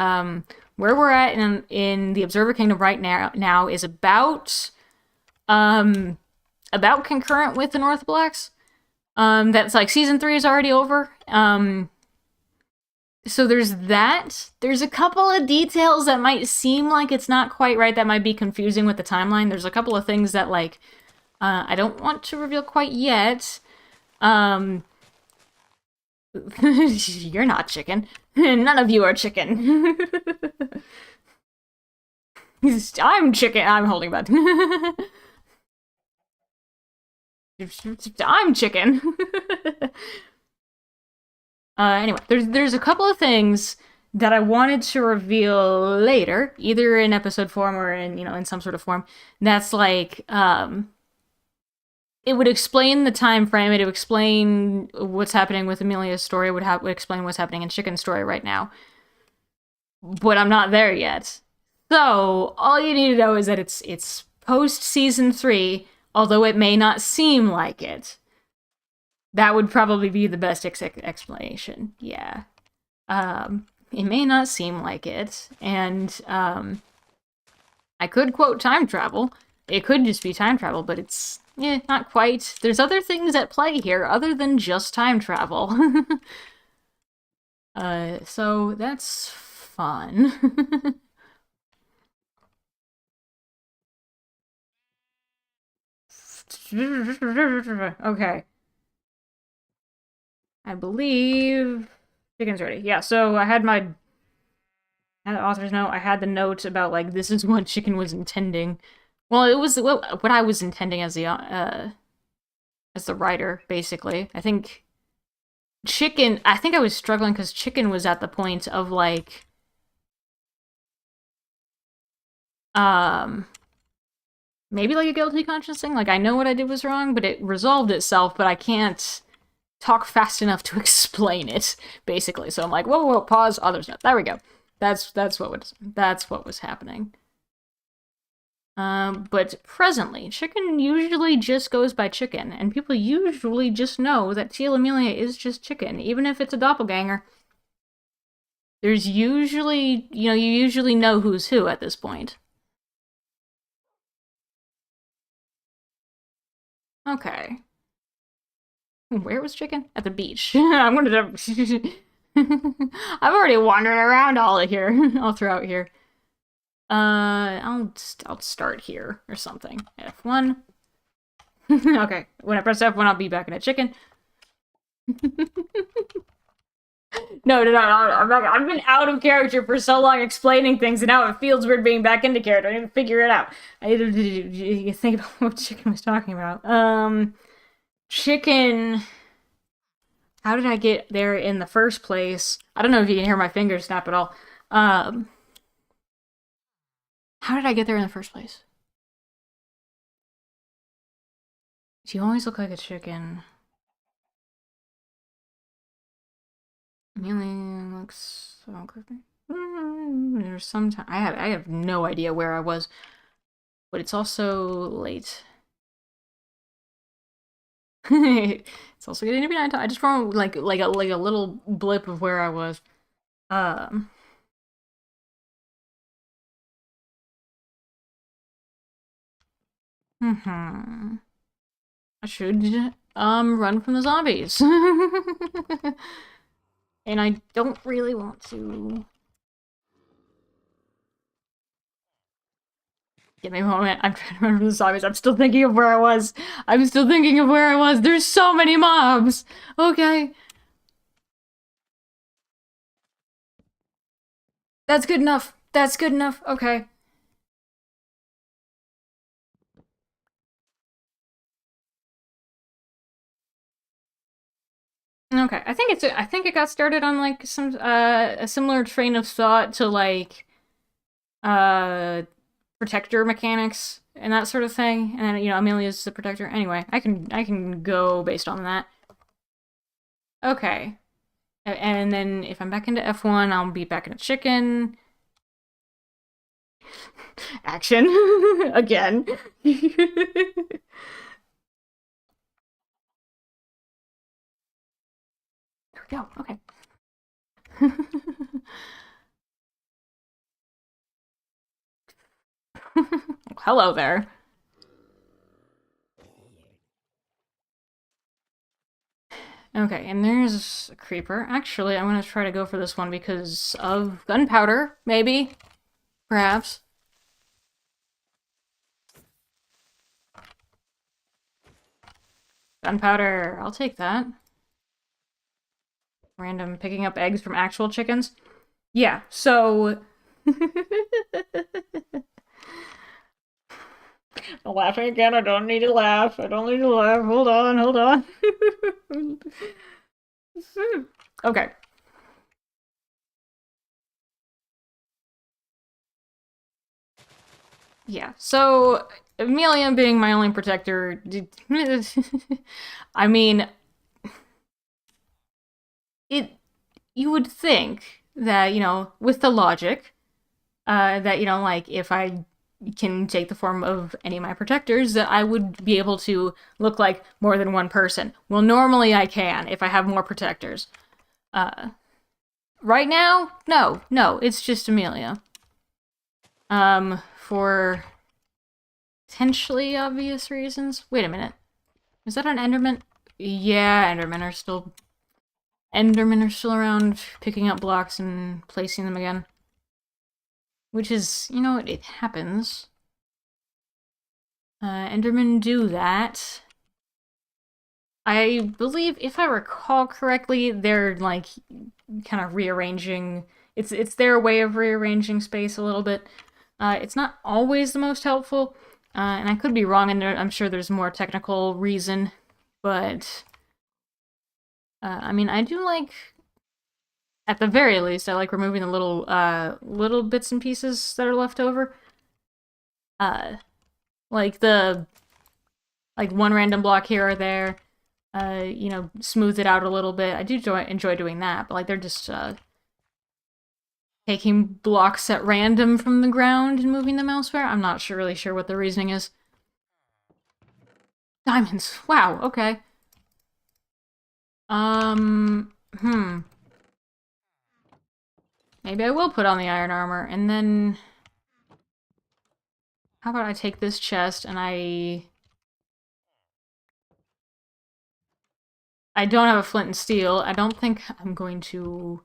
where we're at in the Observer Kingdom right now is about concurrent with the North Blocks. That's, like, season 3 is already over. So there's that. There's a couple of details that might seem like it's not quite right, that might be confusing with the timeline. There's a couple of things that, like, I don't want to reveal quite yet. You're not Chicken. None of you are Chicken. I'm Chicken. I'm holding back. I'm Chicken. Anyway, there's a couple of things that I wanted to reveal later, either in episode form or in some sort of form. That's, like, it would explain the time frame. It would explain what's happening with Amelia's story. It would explain what's happening in Chicken's story right now. But I'm not there yet. So all you need to know is that it's post season 3, although it may not seem like it. That would probably be the best explanation. Yeah. It may not seem like it, and I could quote time travel. It could just be time travel, but it's not quite. There's other things at play here other than just time travel. So that's fun. Okay. I believe Chicken's ready. Yeah, so I had the author's note. I had the note about, like, this is what Chicken was intending. Well, it was what I was intending as the writer, basically. I think I was struggling because Chicken was at the point of, like, Maybe like a guilty conscience thing. Like I know what I did was wrong, but it resolved itself, but I can't talk fast enough to explain it, basically. So I'm like, whoa, whoa, pause, others note. There we go. That's what was happening. But presently, chicken usually just goes by chicken, and people usually just know that Teal Amelia is just chicken, even if it's a doppelganger. There's usually, you usually know who's who at this point. Okay. Where was chicken? At the beach. I'm gonna. I'm already wandering around all here, all throughout here. I'll start here or something. F1. Okay, when I press F1, I'll be back in a chicken. No, I've been out of character for so long explaining things, and now it feels weird being back into character. I need to figure it out. I need to think about what chicken was talking about. Chicken. How did I get there in the first place? I don't know if you can hear my fingers snap at all. How did I get there in the first place? Do you always look like a chicken? Amelia looks so creepy. There's some time I have no idea where I was, but it's also late. It's also getting to be nighttime. I just found like a little blip of where I was. I should run from the zombies. And I don't really want to. Give me a moment. I'm trying to remember the zombies. I'm still thinking of where I was. There's so many mobs. Okay. That's good enough. Okay. Okay. I think it got started on like some a similar train of thought to like uh protector mechanics and that sort of thing. And then, Amelia's the protector. Anyway, I can go based on that. Okay. And then if I'm back into F1, I'll be back in a chicken. Action. Again. There we go. Okay. Hello there. Okay, and there's a creeper. Actually, I'm gonna try to go for this one because of gunpowder, maybe. Perhaps. Gunpowder, I'll take that. Random picking up eggs from actual chickens. Yeah, so... I'm laughing again. I don't need to laugh. Hold on. Okay. Yeah, so Amelia being my only protector, I mean, you would think that, with the logic, that, like, if I can take the form of any of my protectors, that I would be able to look like more than one person. Well, normally I can if I have more protectors. Right now, no, it's just Amelia. For potentially obvious reasons. Wait a minute. Is that an Enderman? Yeah, Endermen are still around, picking up blocks and placing them again. Which is, it happens. Endermen do that. I believe, if I recall correctly, they're, like, kind of rearranging... It's their way of rearranging space a little bit. It's not always the most helpful, and I could be wrong, and I'm sure there's more technical reason, but... I mean, I do like... At the very least, I like removing the little bits and pieces that are left over. Uh, like the one random block here or there. You know, smooth it out a little bit. I do enjoy doing that, but like they're just taking blocks at random from the ground and moving them elsewhere. I'm not really sure what the reasoning is. Diamonds. Wow, okay. Hmm. Maybe I will put on the iron armor, and then... How about I take this chest and I don't have a flint and steel. I don't think I'm going to...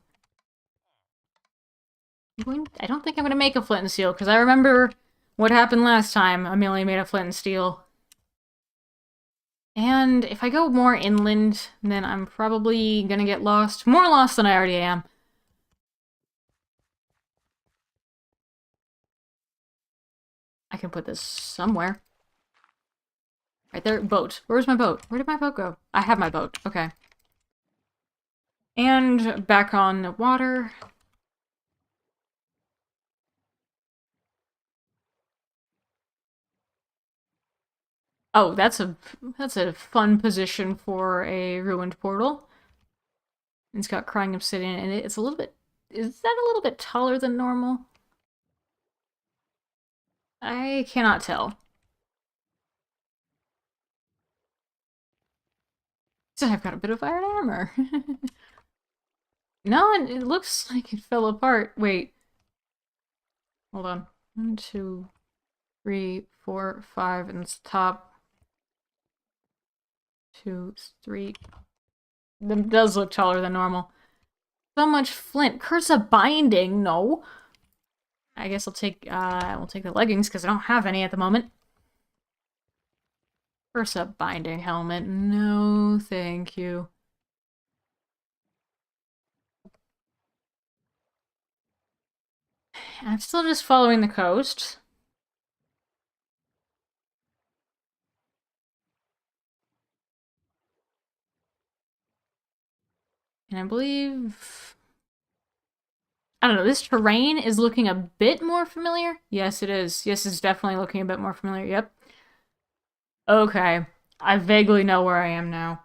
I don't think I'm going to make a flint and steel, because I remember what happened last time Amelia made a flint and steel. And if I go more inland, then I'm probably gonna get lost. More lost than I already am. I can put this somewhere. Right there, boat. Where's my boat? Where did my boat go? I have my boat, okay. And back on the water. Oh, that's a fun position for a ruined portal. It's got crying obsidian in it. It's a little bit... Is that a little bit taller than normal? I cannot tell. So I've got a bit of iron armor. No, it looks like it fell apart. Wait. Hold on. 1, 2, 3, 4, 5, and it's top. 2, 3. That does look taller than normal. So much flint. Curse of binding. No. I guess I'll take the leggings because I don't have any at the moment. Curse of binding helmet. No, thank you. I'm still just following the coast. And I believe... I don't know, this terrain is looking a bit more familiar. Yes, it is. Yes, it's definitely looking a bit more familiar. Yep. Okay. I vaguely know where I am now.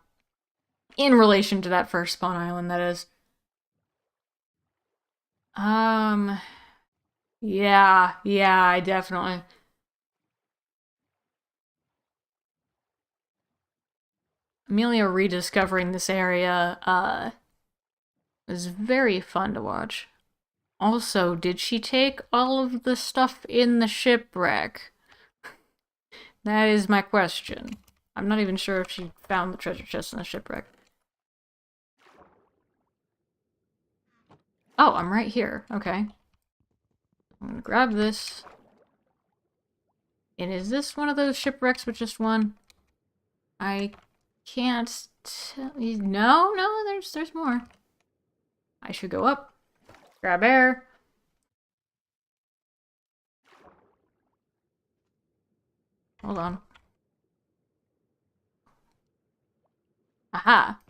In relation to that first spawn island, that is. Yeah, I definitely... Amelia rediscovering this area, was very fun to watch. Also, did she take all of the stuff in the shipwreck? That is my question. I'm not even sure if she found the treasure chest in the shipwreck. Oh, I'm right here. Okay. I'm gonna grab this. And is this one of those shipwrecks with just one? I can't tell you. No, there's more. I should go up. Grab air. Hold on. Aha.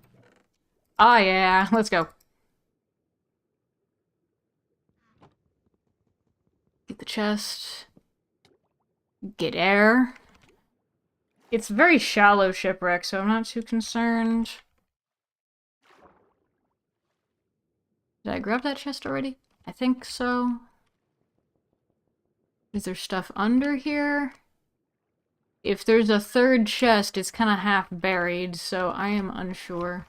Oh yeah, let's go. Get the chest. Get air. It's a very shallow shipwreck, so I'm not too concerned. Did I grab that chest already? I think so. Is there stuff under here? If there's a third chest, it's kind of half buried, so I am unsure.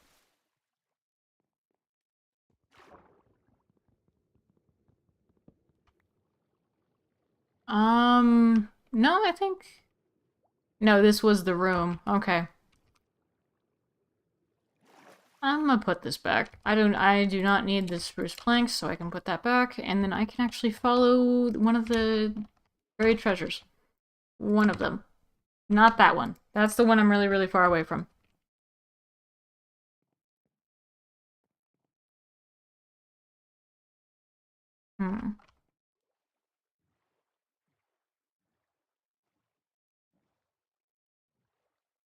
No, I think... No, this was the room. Okay. I'm gonna put this back. I do not need the spruce planks, so I can put that back, and then I can actually follow one of the buried treasures. One of them. Not that one. That's the one I'm really, really far away from. Hmm.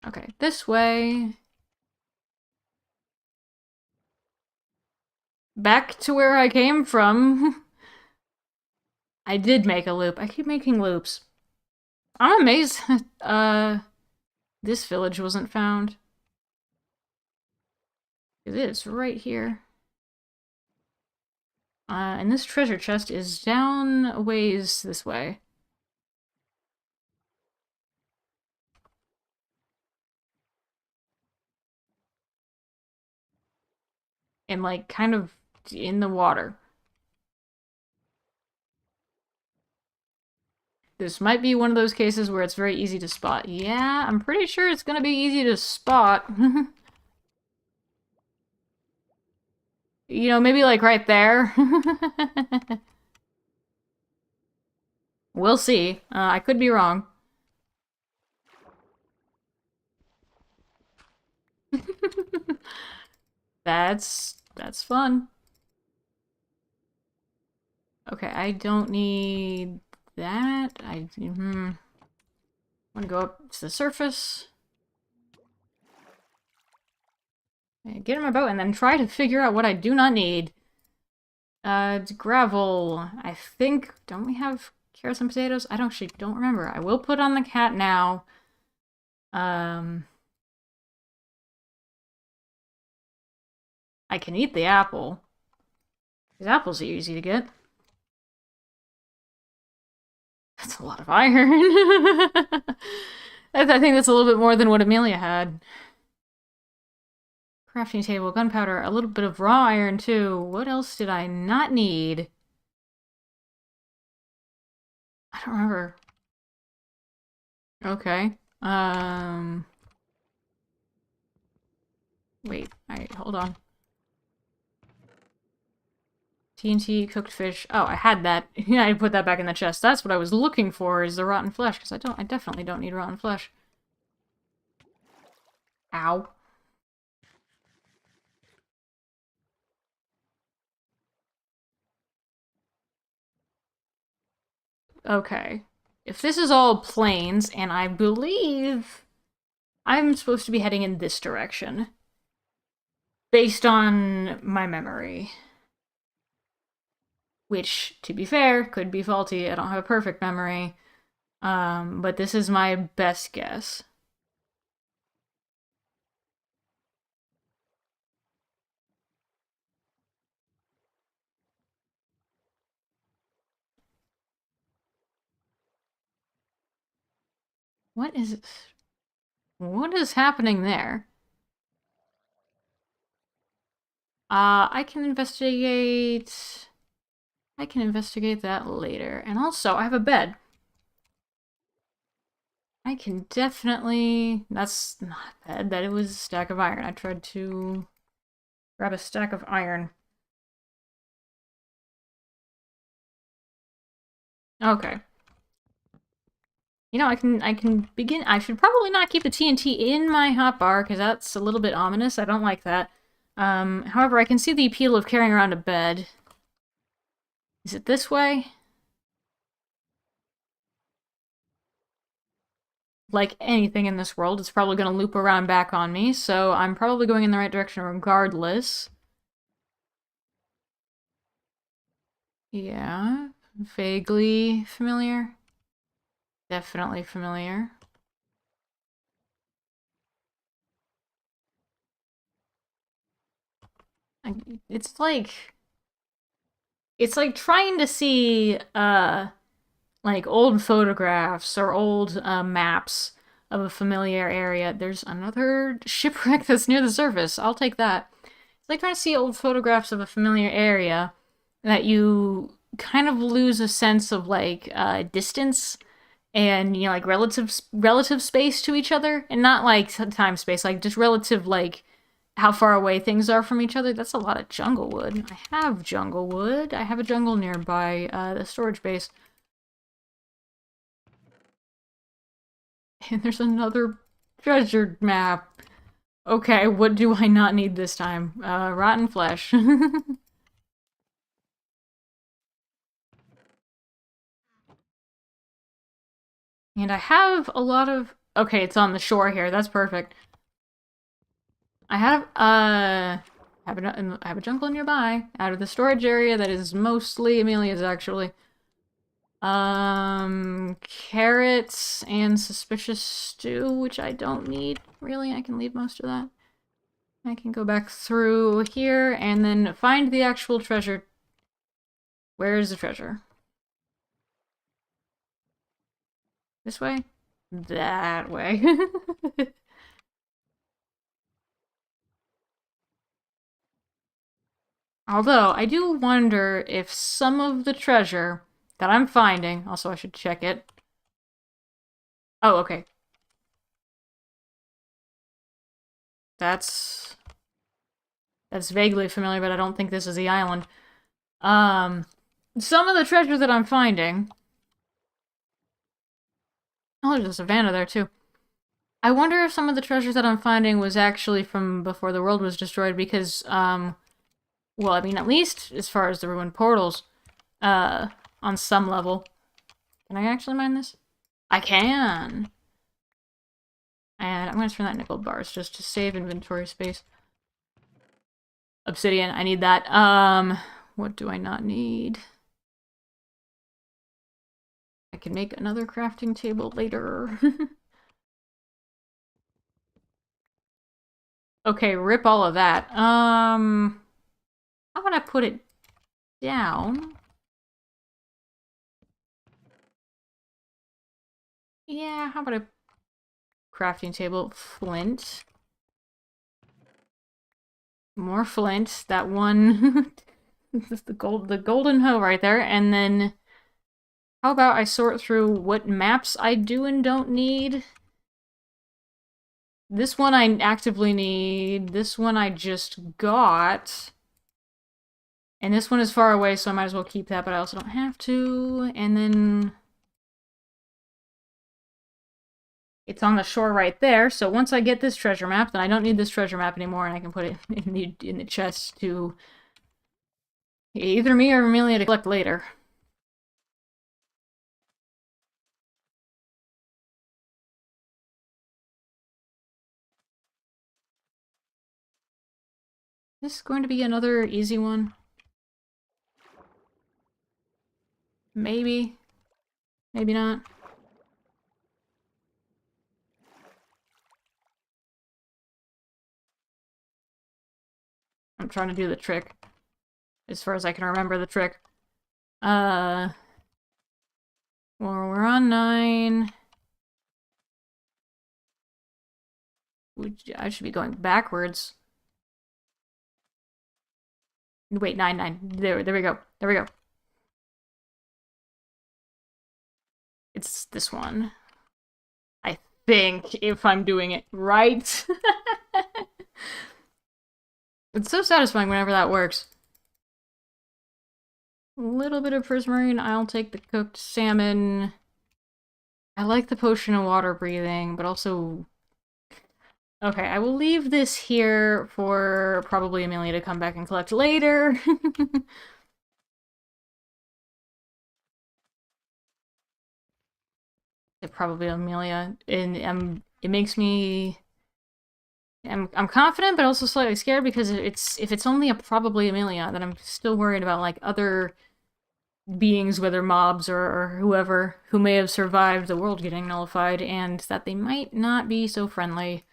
Okay, this way. Back to where I came from. I did make a loop. I keep making loops. I'm amazed this village wasn't found. It is right here. And this treasure chest is down a ways this way. And, like, kind of in the water. This might be one of those cases where it's very easy to spot. Yeah, I'm pretty sure it's gonna be easy to spot. You know, maybe, like, right there. We'll see. I could be wrong. That's fun. Okay, I don't need that. I'm gonna go up to the surface. Get in my boat and then try to figure out what I do not need. It's gravel. I think, don't we have carrots and potatoes? I actually don't remember. I will put on the cat now. I can eat the apple. These apples are easy to get. That's a lot of iron. I think that's a little bit more than what Amelia had. Crafting table, gunpowder, a little bit of raw iron too. What else did I not need? I don't remember. Okay. Wait, alright, hold on. TNT, cooked fish. Oh, I had that. Yeah, I put that back in the chest. That's what I was looking for, is the rotten flesh, because I definitely don't need rotten flesh. Ow. Okay. If this is all plains, and I believe I'm supposed to be heading in this direction, based on my memory. Which, to be fair, could be faulty. I don't have a perfect memory. But this is my best guess. What is happening there? I can investigate that later. And also, I have a bed. I can definitely... That's not a bed, that it was a stack of iron. I tried to grab a stack of iron. Okay. You know, I can begin... I should probably not keep the TNT in my hotbar, because that's a little bit ominous. I don't like that. However, I can see the appeal of carrying around a bed. Is it this way? Like anything in this world, it's probably going to loop around back on me, so I'm probably going in the right direction regardless. Yeah, vaguely familiar. Definitely familiar. It's like... It's like trying to see, like old photographs or old maps of a familiar area. There's another shipwreck that's near the surface. I'll take that. It's like trying to see old photographs of a familiar area that you kind of lose a sense of like distance and you know like relative space to each other, and not like time space, like just relative like how far away things are from each other. That's a lot of jungle wood. I have jungle wood. I have a jungle nearby the storage base. And there's another treasure map. Okay, what do I not need this time? Rotten flesh. And I have a lot of... Okay, it's on the shore here. That's perfect. I have a jungle nearby, out of the storage area that is mostly Amelia's, actually. Carrots and suspicious stew, which I don't need, really. I can leave most of that. I can go back through here and then find the actual treasure. Where is the treasure? This way? That way. Although, I do wonder if some of the treasure that I'm finding, also I should check it. Oh, okay. That's vaguely familiar, but I don't think this is the island. Some of the treasure that I'm finding... Oh, there's a savannah there, too. I wonder if some of the treasure that I'm finding was actually from before the world was destroyed, because, well, I mean, at least as far as the ruined portals, on some level. Can I actually mine this? I can! And I'm gonna turn that into gold bars, just to save inventory space. Obsidian, I need that. What do I not need? I can make another crafting table later. Okay, rip all of that. How about I put it down? Yeah, how about a crafting table? Flint. More flint. That one. the golden hoe right there. And then how about I sort through what maps I do and don't need? This one I actively need. This one I just got. And this one is far away, so I might as well keep that, but I also don't have to. And then... it's on the shore right there, so once I get this treasure map, then I don't need this treasure map anymore, and I can put it in the chest to either me or Amelia to collect later. This is going to be another easy one. Maybe. Maybe not. I'm trying to do the trick. As far as I can remember the trick. Well, we're on 9. I should be going backwards. Wait, 9, 9. There we go. There we go. It's this one. I think, if I'm doing it right. It's so satisfying whenever that works. A little bit of prismarine. I'll take the cooked salmon. I like the potion of water breathing, but also... okay, I will leave this here for probably Amelia to come back and collect later. Probably Amelia. And it makes me... I'm confident, but also slightly scared, because if it's only a probably Amelia, then I'm still worried about, like, other beings, whether mobs or whoever, who may have survived the world getting nullified, and that they might not be so friendly.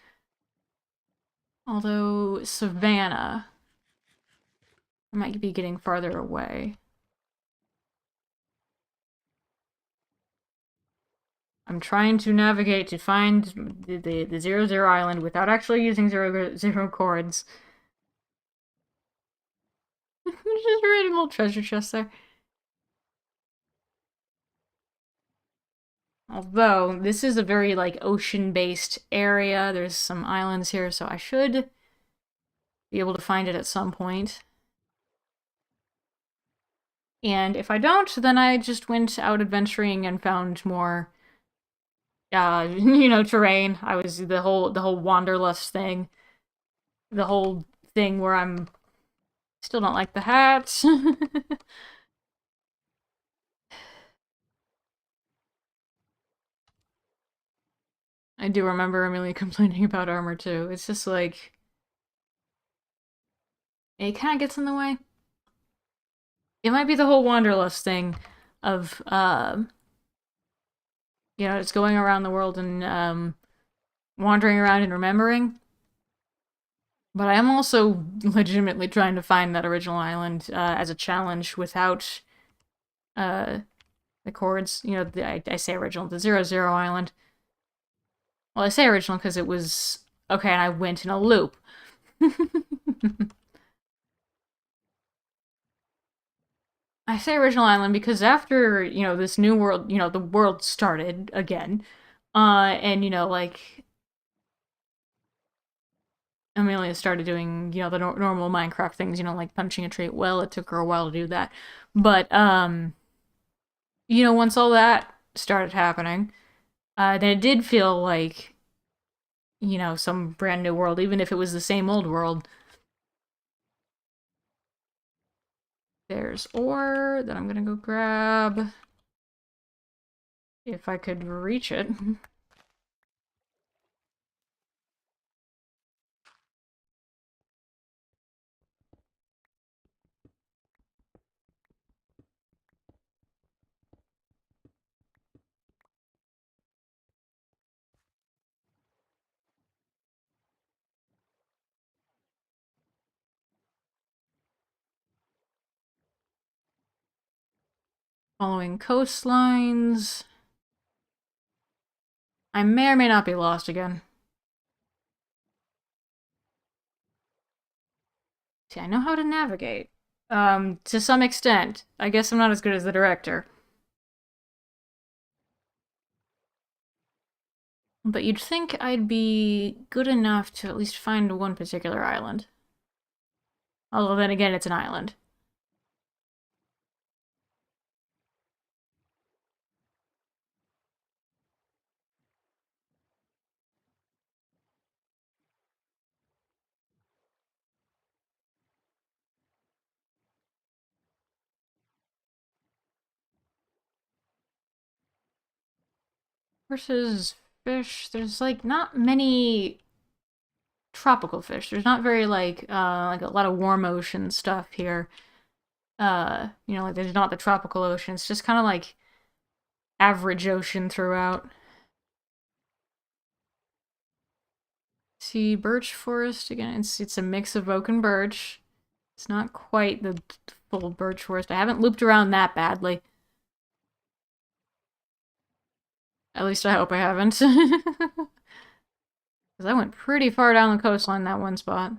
Although, Savannah... I might be getting farther away. I'm trying to navigate to find the 0-0 island without actually using zero chords. There's just a random little treasure chest there. Although, this is a very, like, ocean-based area. There's some islands here, so I should be able to find it at some point. And if I don't, then I just went out adventuring and found more, you know, terrain. I was the whole wanderlust thing. The whole thing where I'm... still don't like the hat. I do remember Amelia complaining about armor, too. It's just like... it kind of gets in the way. It might be the whole wanderlust thing, of just going around the world and wandering around and remembering. But I am also legitimately trying to find that original island as a challenge without the chords. I say original, the 00 island. Well, I say original because it was okay, and I went in a loop. I say original island because after, this new world, the world started again. And, like, Amelia started doing, the normal Minecraft things, like punching a tree. Well, it took her a while to do that. But, once all that started happening, then it did feel like, some brand new world, even if it was the same old world. There's ore that I'm gonna go grab. If I could reach it. Following coastlines. I may or may not be lost again. See, I know how to navigate. To some extent. I guess I'm not as good as the director. But you'd think I'd be good enough to at least find one particular island. Although then again, it's an island. Versus fish, there's like not many tropical fish. There's not very like a lot of warm ocean stuff here. Like there's not the tropical ocean. It's just kind of like average ocean throughout. See, birch forest again. It's a mix of oak and birch. It's not quite the full birch forest. I haven't looped around that badly. At least I hope I haven't. Because I went pretty far down the coastline that one spot.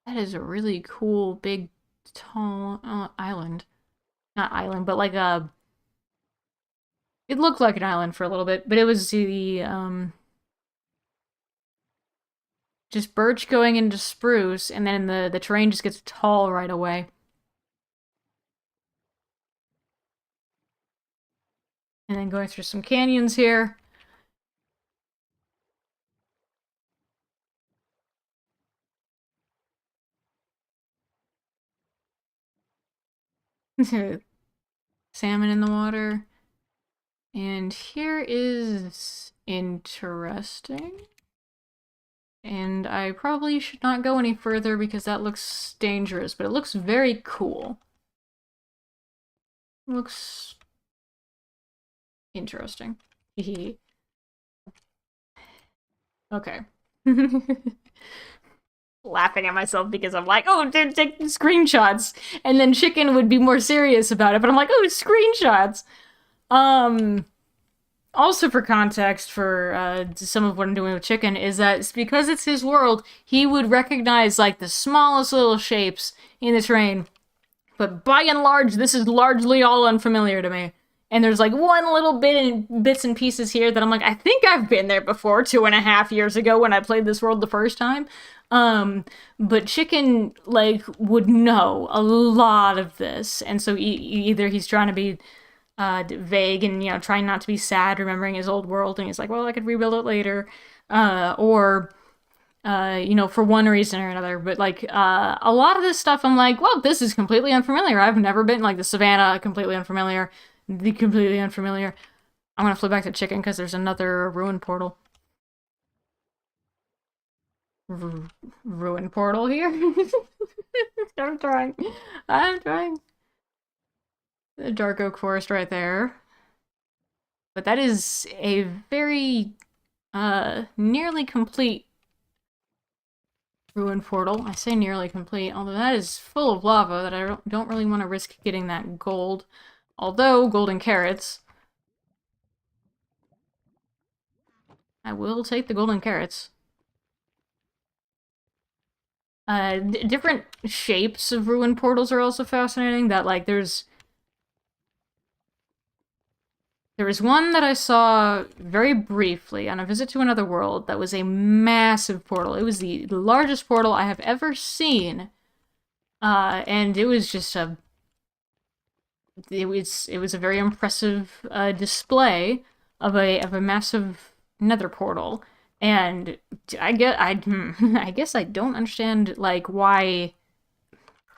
That is a really cool, big, tall island. Not island, but like a... It looked like an island for a little bit, but it was just birch going into spruce, and then the terrain just gets tall right away. And then going through some canyons here. Salmon in the water. And here is interesting. And I probably should not go any further because that looks dangerous, but it looks very cool. Looks interesting. Okay. Laughing at myself because I'm like, oh, they're taking screenshots. And then Chicken would be more serious about it, but I'm like, oh, screenshots. Also for context for some of what I'm doing with Chicken is that it's because it's his world, he would recognize like the smallest little shapes in the terrain. But by and large, this is largely all unfamiliar to me. And there's like one little bits and pieces here that I'm like, I think I've been there before 2.5 years ago when I played this world the first time. But Chicken like would know a lot of this, and so either he's trying to be vague and trying not to be sad, remembering his old world, and he's like, well, I could rebuild it later, or for one reason or another. But like a lot of this stuff, I'm like, well, this is completely unfamiliar. I've never been like the savannah, completely unfamiliar. the completely unfamiliar. I'm gonna flip back to chicken because there's another ruin portal. Ruin portal here? I'm trying. I'm trying. The dark oak forest right there. But that is a very nearly complete ruin portal. I say nearly complete, although that is full of lava that I don't really want to risk getting that gold. Although, golden carrots. I will take the golden carrots. Different shapes of ruin portals are also fascinating. That, like, there was one that I saw very briefly on a visit to another world that was a massive portal. It was the largest portal I have ever seen. And it was just it was a very impressive display of a massive nether portal. And I guess I don't understand, like, why.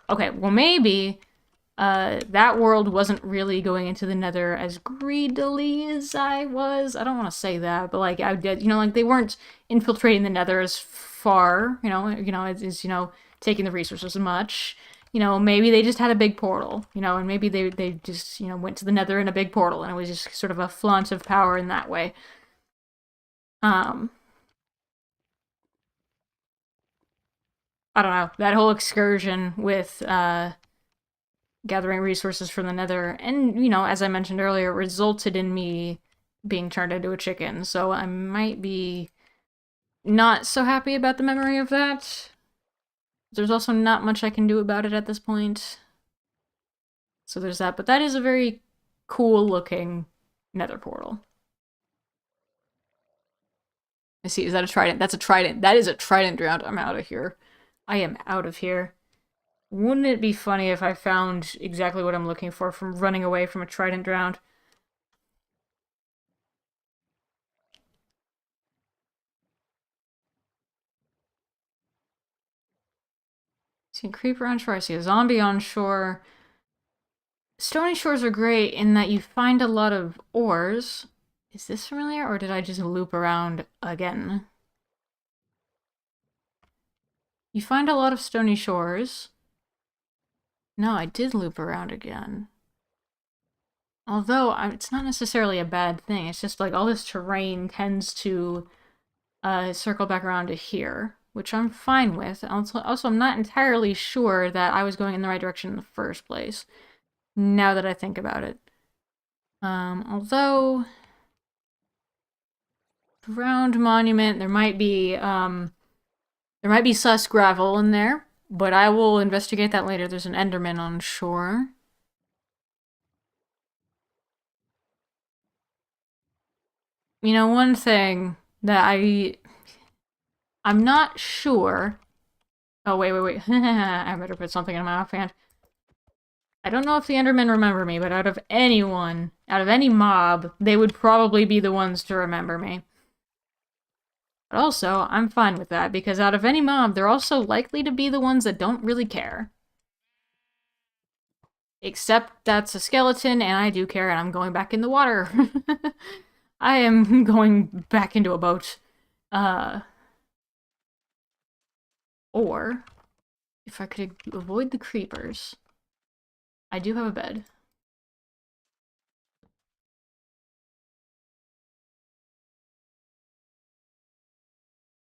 Okay, well, maybe that world wasn't really going into the nether as greedily as I was. I don't want to say that, but, like, I did, like, they weren't infiltrating the nether as far, as taking the resources as much. Maybe they just had a big portal, and maybe they just, went to the nether in a big portal, and it was just sort of a flaunt of power in that way. I don't know, that whole excursion with gathering resources from the nether, and, as I mentioned earlier, resulted in me being turned into a chicken, so I might be not so happy about the memory of that. There's also not much I can do about it at this point. So there's that, but that is a very cool looking nether portal. I see, is that a trident? That's a trident. That is a trident drowned. I'm out of here. I am out of here. Wouldn't it be funny if I found exactly what I'm looking for from running away from a trident drowned? See a creeper on shore, I see a zombie on shore. Stony shores are great in that you find a lot of ores. Is this familiar, or did I just loop around again? You find a lot of stony shores. No, I did loop around again. Although, it's not necessarily a bad thing. It's just, like, all this terrain tends to circle back around to here, which I'm fine with. Also, I'm not entirely sure that I was going in the right direction in the first place, now that I think about it. Although, drowned monument, there might be sus gravel in there, but I will investigate that later. There's an enderman on shore. One thing that I'm not sure. Oh, wait. I better put something in my offhand. I don't know if the Endermen remember me, but out of any mob, they would probably be the ones to remember me. But also, I'm fine with that, because out of any mob, they're also likely to be the ones that don't really care. Except that's a skeleton, and I do care, and I'm going back in the water. I am going back into a boat. Or, if I could avoid the creepers, I do have a bed.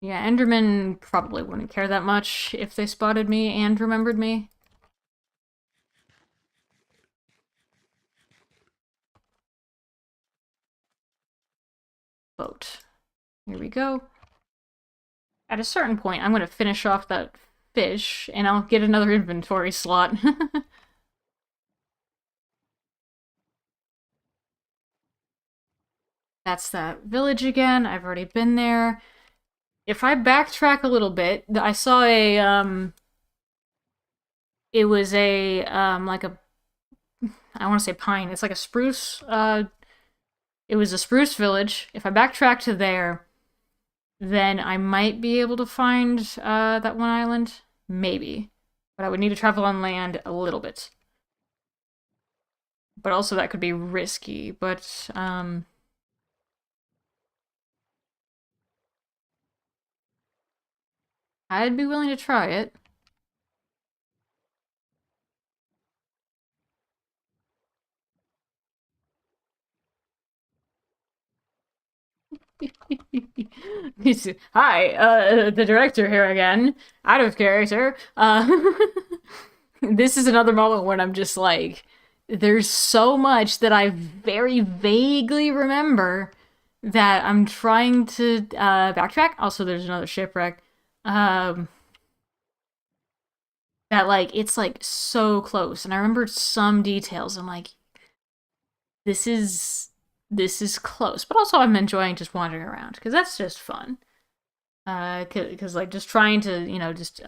Yeah, Endermen probably wouldn't care that much if they spotted me and remembered me. Boat. Here we go. At a certain point, I'm going to finish off that fish, and I'll get another inventory slot. That's that village again. I've already been there. If I backtrack a little bit, I saw it was like a, I want to say pine. It's like a spruce, it was a spruce village. If I backtrack to there, then I might be able to find, that one island. Maybe. But I would need to travel on land a little bit. But also that could be risky, but, I'd be willing to try it. Hi, the director here again. Out of character. This is another moment when I'm just like, there's so much that I very vaguely remember that I'm trying to backtrack. Also, there's another shipwreck. Um, that like it's like so close, and I remembered some details. I'm like, this is this is close, but also I'm enjoying just wandering around because that's just fun. Because like just trying to just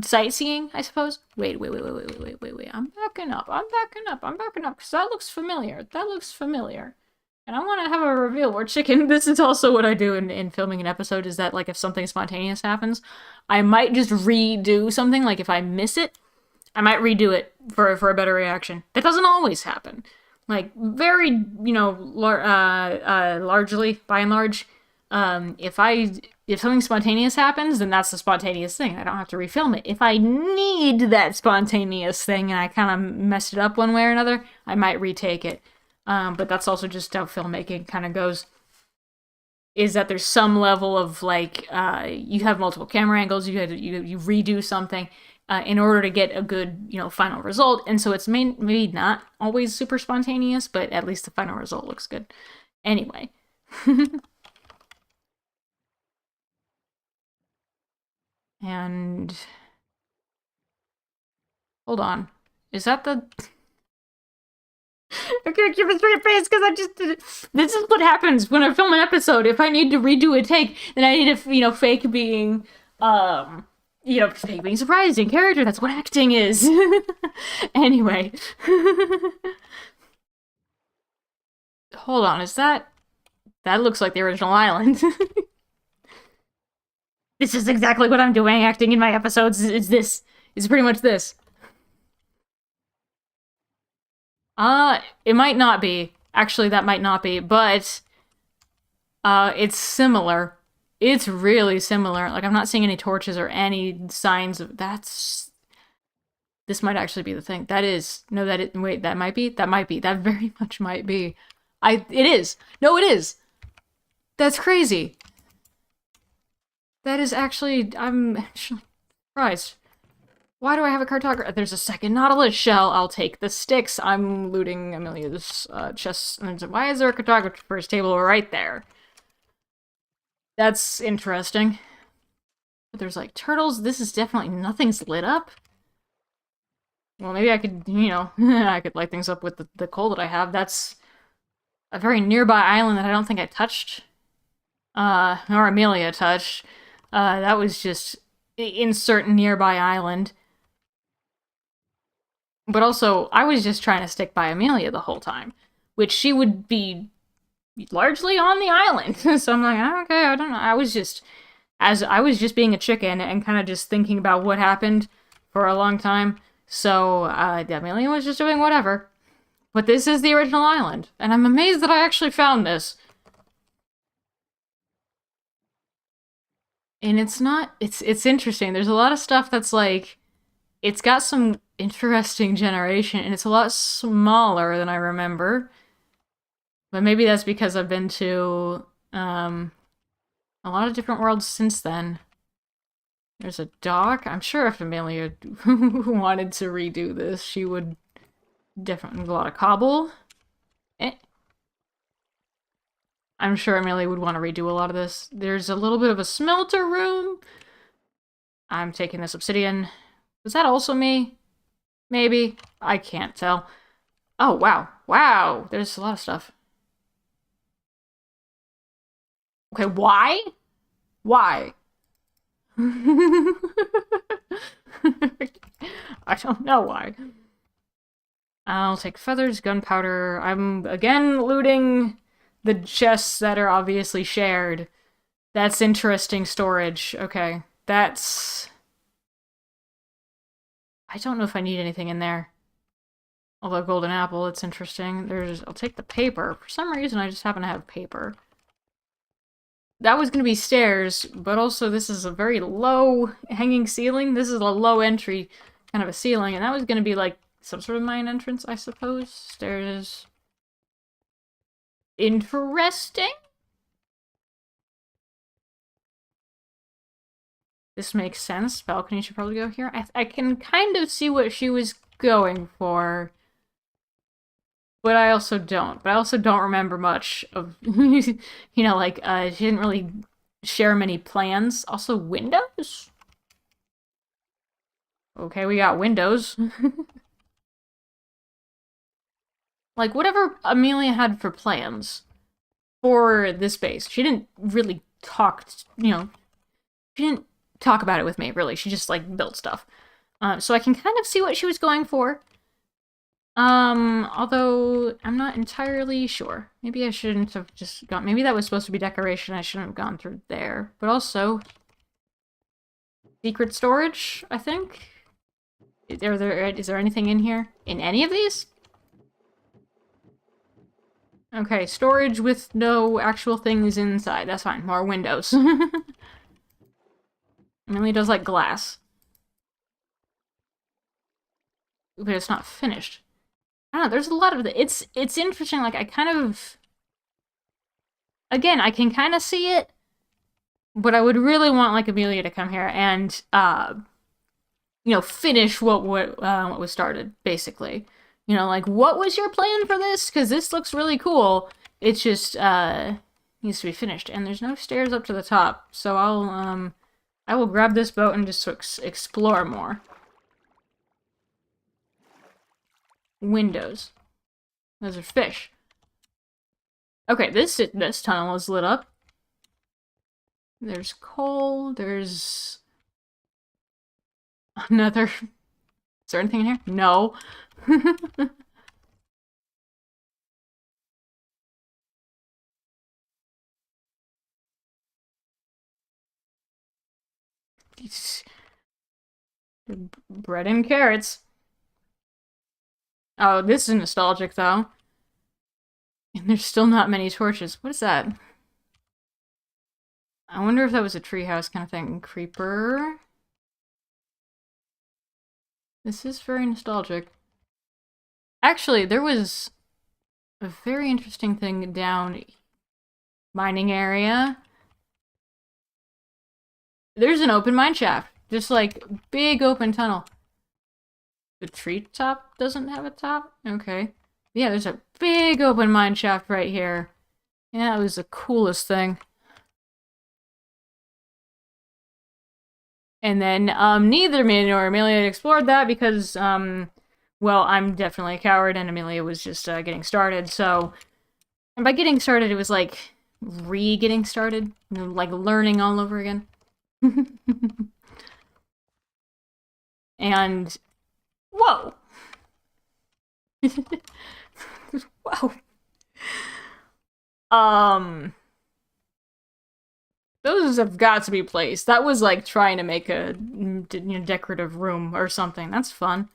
sightseeing, I suppose. Wait. I'm backing up. I'm backing up because that looks familiar. That looks familiar. And I want to have a reveal where chicken. This is also what I do in filming an episode. Is that like if something spontaneous happens, I might just redo something. Like if I miss it, I might redo it for a better reaction. That doesn't always happen. Like very largely by and large, if something spontaneous happens, then that's the spontaneous thing. I don't have to refilm it. If I need that spontaneous thing and I kind of messed it up one way or another, I might retake it. But that's also just how filmmaking kind of goes. Is that there's some level of like you have multiple camera angles, you redo something in order to get a good final result, and so it's maybe not always super spontaneous, but at least the final result looks good. Anyway. And hold on, is that the? I can't keep a straight face because I just did it. This is what happens when I film an episode. If I need to redo a take, then I need to fake being fake being surprised in character. That's what acting is. Anyway. Hold on, is that looks like the original island. This is exactly what I'm doing acting in my episodes. It's pretty much this. It might not be. Actually, that might not be, but it's similar. It's really similar. Like I'm not seeing any torches or any signs of that's this might actually be the thing. That is. No, that it wait, that might be. That might be. That very much might be. It is. No, it is. That's crazy. That is actually I'm actually surprised. Why do I have a cartographer? There's a second Nautilus shell. I'll take the sticks. I'm looting Amelia's chest. Why is there a cartographer's table right there? That's interesting. But there's like turtles. This is definitely nothing's lit up. Well, maybe I could, I could light things up with the coal that I have. That's a very nearby island that I don't think I touched. Nor Amelia touched. That was just insert nearby island. But also, I was just trying to stick by Amelia the whole time, which she would be largely on the island. So I'm like, oh, okay, I don't know. I was just being a chicken and kind of just thinking about what happened for a long time. So Amelia was just doing whatever. But this is the original island, and I'm amazed that I actually found this. And it's interesting. There's a lot of stuff that's like, it's got some interesting generation, and it's a lot smaller than I remember. But maybe that's because I've been to a lot of different worlds since then. There's a dock. I'm sure if Amelia wanted to redo this, she would definitely a lot of cobble. I'm sure Amelia would want to redo a lot of this. There's a little bit of a smelter room. I'm taking this obsidian. Was that also me? Maybe. I can't tell. Oh, wow. Wow. There's a lot of stuff. Okay, why? Why? I don't know why. I'll take feathers, gunpowder. I'm again looting the chests that are obviously shared. That's interesting storage. Okay, that's... I don't know if I need anything in there. Although golden apple, it's interesting. I'll take the paper. For some reason, I just happen to have paper. That was going to be stairs, but also this is a very low hanging ceiling. This is a low entry kind of a ceiling, and that was going to be like some sort of main entrance, I suppose. Stairs. Interesting. This makes sense. Balcony should probably go here. I can kind of see what she was going for. But I also don't. But I also don't remember much of, you know, like, she didn't really share many plans. Also, windows? Okay, we got windows. Like, whatever Amelia had for plans for this base, she didn't really talk, you know, she didn't talk about it with me, really. She just, like, built stuff. So I can kind of see what she was going for. Although I'm not entirely sure. Maybe I shouldn't have just gone. Maybe that was supposed to be decoration. I shouldn't have gone through there. But also, secret storage, I think? Is there anything in here? In any of these? Okay, storage with no actual things inside. That's fine. More windows. Emily does like glass. But it's not finished. I don't know, there's a lot of it's interesting, like I kind of again, I can kind of see it, but I would really want like Amelia to come here and you know, finish what was started, basically. You know, like, what was your plan for this? Because this looks really cool. It's just needs to be finished, and there's no stairs up to the top, so I will grab this boat and just explore more. Windows. Those are fish. Okay, this tunnel is lit up. There's coal. There's another. Is there anything in here? No. Bread and carrots. Oh, this is nostalgic, though. And there's still not many torches. What is that? I wonder if that was a treehouse kind of thing. Creeper. This is very nostalgic. Actually, there was a very interesting thing down mining area. There's an open mine shaft. Just like big open tunnel. The treetop doesn't have a top? Okay. Yeah, there's a big open mine shaft right here. Yeah, it was the coolest thing. And then, neither me nor Amelia explored that because, well, I'm definitely a coward and Amelia was just, getting started, so... And by getting started, it was like, re-getting started. You know, like, learning all over again. And... Whoa! Whoa. Those have got to be placed. That was like trying to make a decorative room or something. That's fun.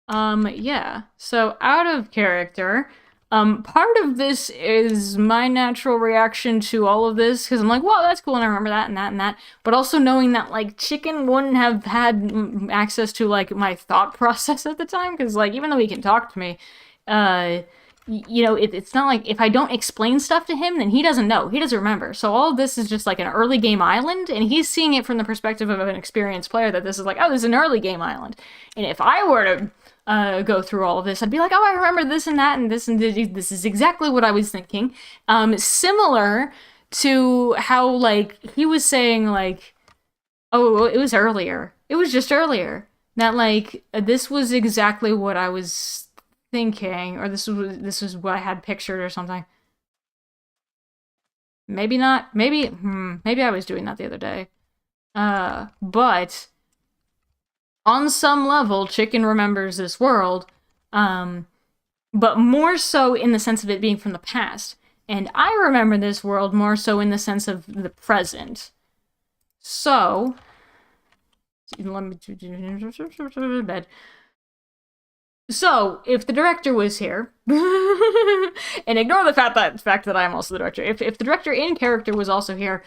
Yeah. So out of character, part of this is my natural reaction to all of this, because I'm like, whoa, that's cool, and I remember that and that and that. But also knowing that, like, Chicken wouldn't have had access to, like, my thought process at the time, because, like, even though he can talk to me, you know, it's not like if I don't explain stuff to him, then he doesn't know. He doesn't remember. So all of this is just like an early game island, and he's seeing it from the perspective of an experienced player, that this is like, oh, this is an early game island. And if I were to go through all of this, I'd be like, oh, I remember this and that, and this is exactly what I was thinking. Similar to how, like, he was saying, like, oh, it was earlier. It was just earlier. That, like, this was exactly what I was thinking, or this was what I had pictured or something. Maybe not. Maybe I was doing that the other day. But on some level, Chicken remembers this world, but more so in the sense of it being from the past. And I remember this world more so in the sense of the present. So, let me bed. So, if the director was here, and ignore the fact that I'm also the director, if the director in character was also here,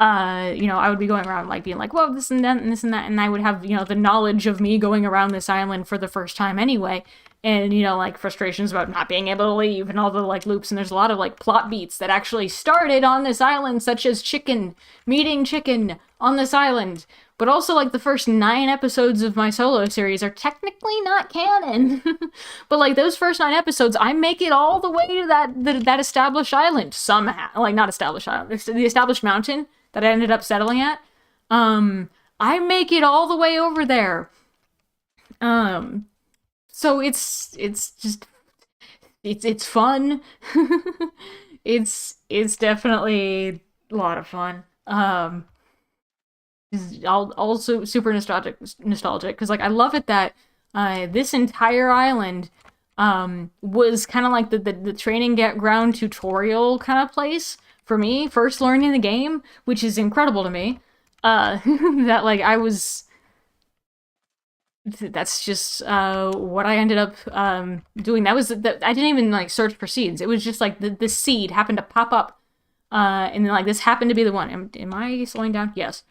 you know, I would be going around like being like, well, this and that and this and that, and I would have, you know, the knowledge of me going around this island for the first time anyway, and, you know, like frustrations about not being able to leave and all the like loops, and there's a lot of like plot beats that actually started on this island, such as meeting Chicken on this island. But also, like, the first 9 episodes of my solo series are technically not canon. But, like, those first 9 episodes, I make it all the way to that established island somehow. Like, not established island, it's the established mountain that I ended up settling at. I make it all the way over there. So it's just, it's fun. It's definitely a lot of fun. Also super nostalgic because like I love it that this entire island was kind of like the training ground tutorial kind of place for me first learning the game, which is incredible to me. That like that's just what I ended up doing. That was I didn't even like search for seeds. It was just like the seed happened to pop up, and then like this happened to be the one. Am I slowing down? Yes.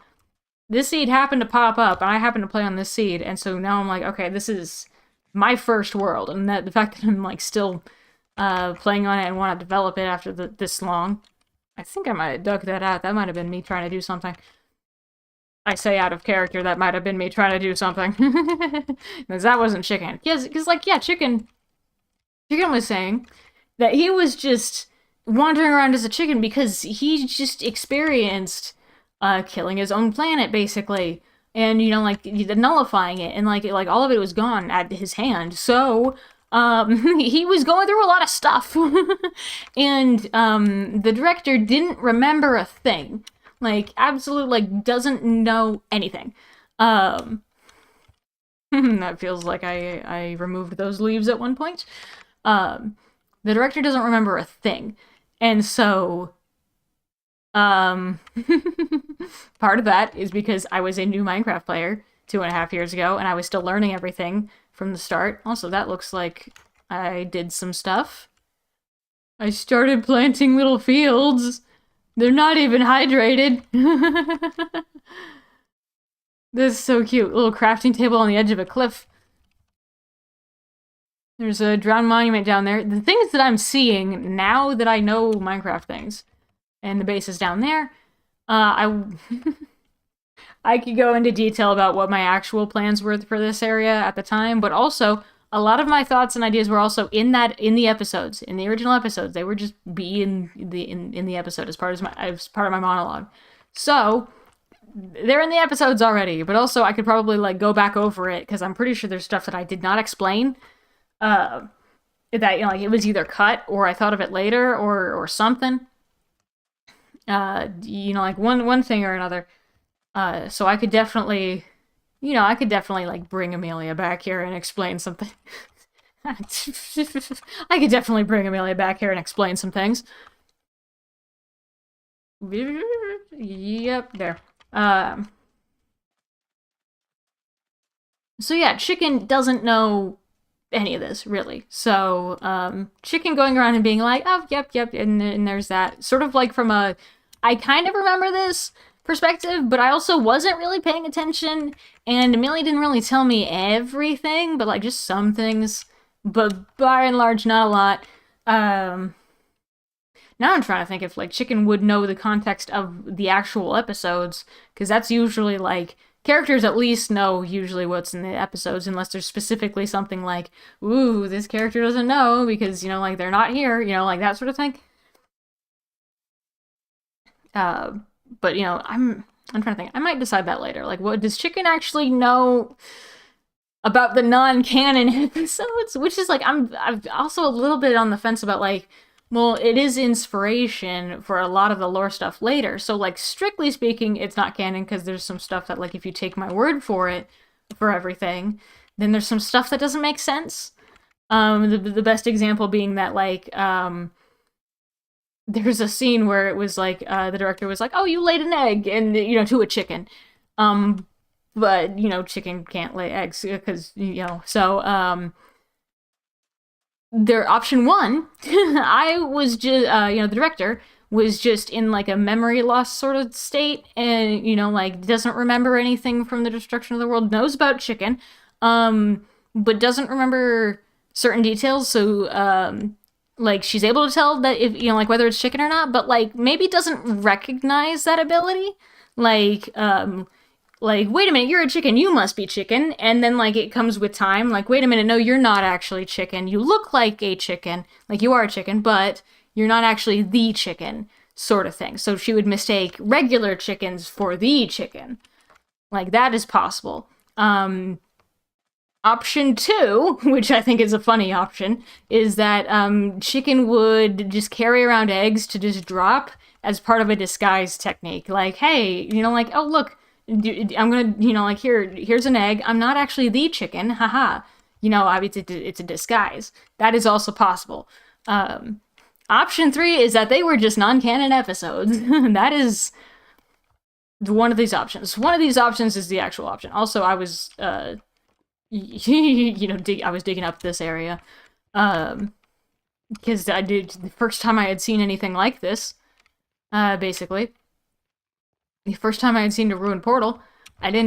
This seed happened to pop up, and I happened to play on this seed, and so now I'm like, okay, this is my first world, and that the fact that I'm like still playing on it and want to develop it after this long, I think I might have dug that out. That might have been me trying to do something. I say out of character, that might have been me trying to do something. Because that wasn't Chicken. Yes, because like, yeah, Chicken was saying that he was just wandering around as a chicken because he just experienced killing his own planet, basically. And, you know, like, nullifying it. And, like all of it was gone at his hand. So, he was going through a lot of stuff. And, the director didn't remember a thing. Like, absolutely, like, doesn't know anything. That feels like I removed those leaves at one point. The director doesn't remember a thing. And so, part of that is because I was a new Minecraft player 2.5 years ago, and I was still learning everything from the start. Also, that looks like I did some stuff. I started planting little fields. They're not even hydrated. This is so cute. Little crafting table on the edge of a cliff. There's a drowned monument down there. The things that I'm seeing now that I know Minecraft things, and the base is down there, I could go into detail about what my actual plans were for this area at the time, but also a lot of my thoughts and ideas were also in the episodes, in the original episodes. They were just in the episode as part of my monologue. So they're in the episodes already, but also I could probably like go back over it because I'm pretty sure there's stuff that I did not explain. That, you know, like it was either cut or I thought of it later or something. You know, like one thing or another. So I could definitely, you know, like bring Amelia back here and explain something. I could definitely bring Amelia back here and explain some things. Yep, there. So yeah, Chicken doesn't know any of this, really. So, Chicken going around and being like, oh, yep, and there's that. Sort of like from a, I kind of remember this perspective, but I also wasn't really paying attention, and Amelia didn't really tell me everything, but like just some things, but by and large, not a lot. Now I'm trying to think if like Chicken would know the context of the actual episodes, because that's usually like, characters at least know usually what's in the episodes, unless there's specifically something like, ooh, this character doesn't know because, you know, like they're not here, you know, like that sort of thing. But, you know, I'm trying to think. I might decide that later. Like, what does Chicken actually know about the non-canon episodes? Which is like, I'm also a little bit on the fence about like, well, it is inspiration for a lot of the lore stuff later. So, like, strictly speaking, it's not canon because there's some stuff that, like, if you take my word for it, for everything, then there's some stuff that doesn't make sense. The best example being that, like, there's a scene where it was like, the director was like, oh, you laid an egg, and, you know, to a chicken. but, you know, chicken can't lay eggs because, you know, so, their option one, I was just, you know, the director was just in like a memory loss sort of state and, you know, like doesn't remember anything from the destruction of the world, knows about chicken, but doesn't remember certain details. So, like she's able to tell that if, you know, like whether it's chicken or not, but like maybe doesn't recognize that ability. Like, wait a minute, you're a chicken, you must be chicken. And then, like, it comes with time. Like, wait a minute, no, you're not actually chicken. You look like a chicken. Like, you are a chicken, but you're not actually the chicken, sort of thing. So she would mistake regular chickens for the chicken. Like, that is possible. Option two, which I think is a funny option, is that chicken would just carry around eggs to just drop as part of a disguise technique. Like, hey, you know, like, oh, look, I'm gonna, you know, like here's an egg. I'm not actually the chicken, haha. You know, it's a disguise. That is also possible. Option three is that they were just non-canon episodes. That is one of these options. One of these options is the actual option. Also, I was, you know, I was digging up this area, because I did the first time I had seen anything like this. Basically. The first time I had seen a ruined portal, I did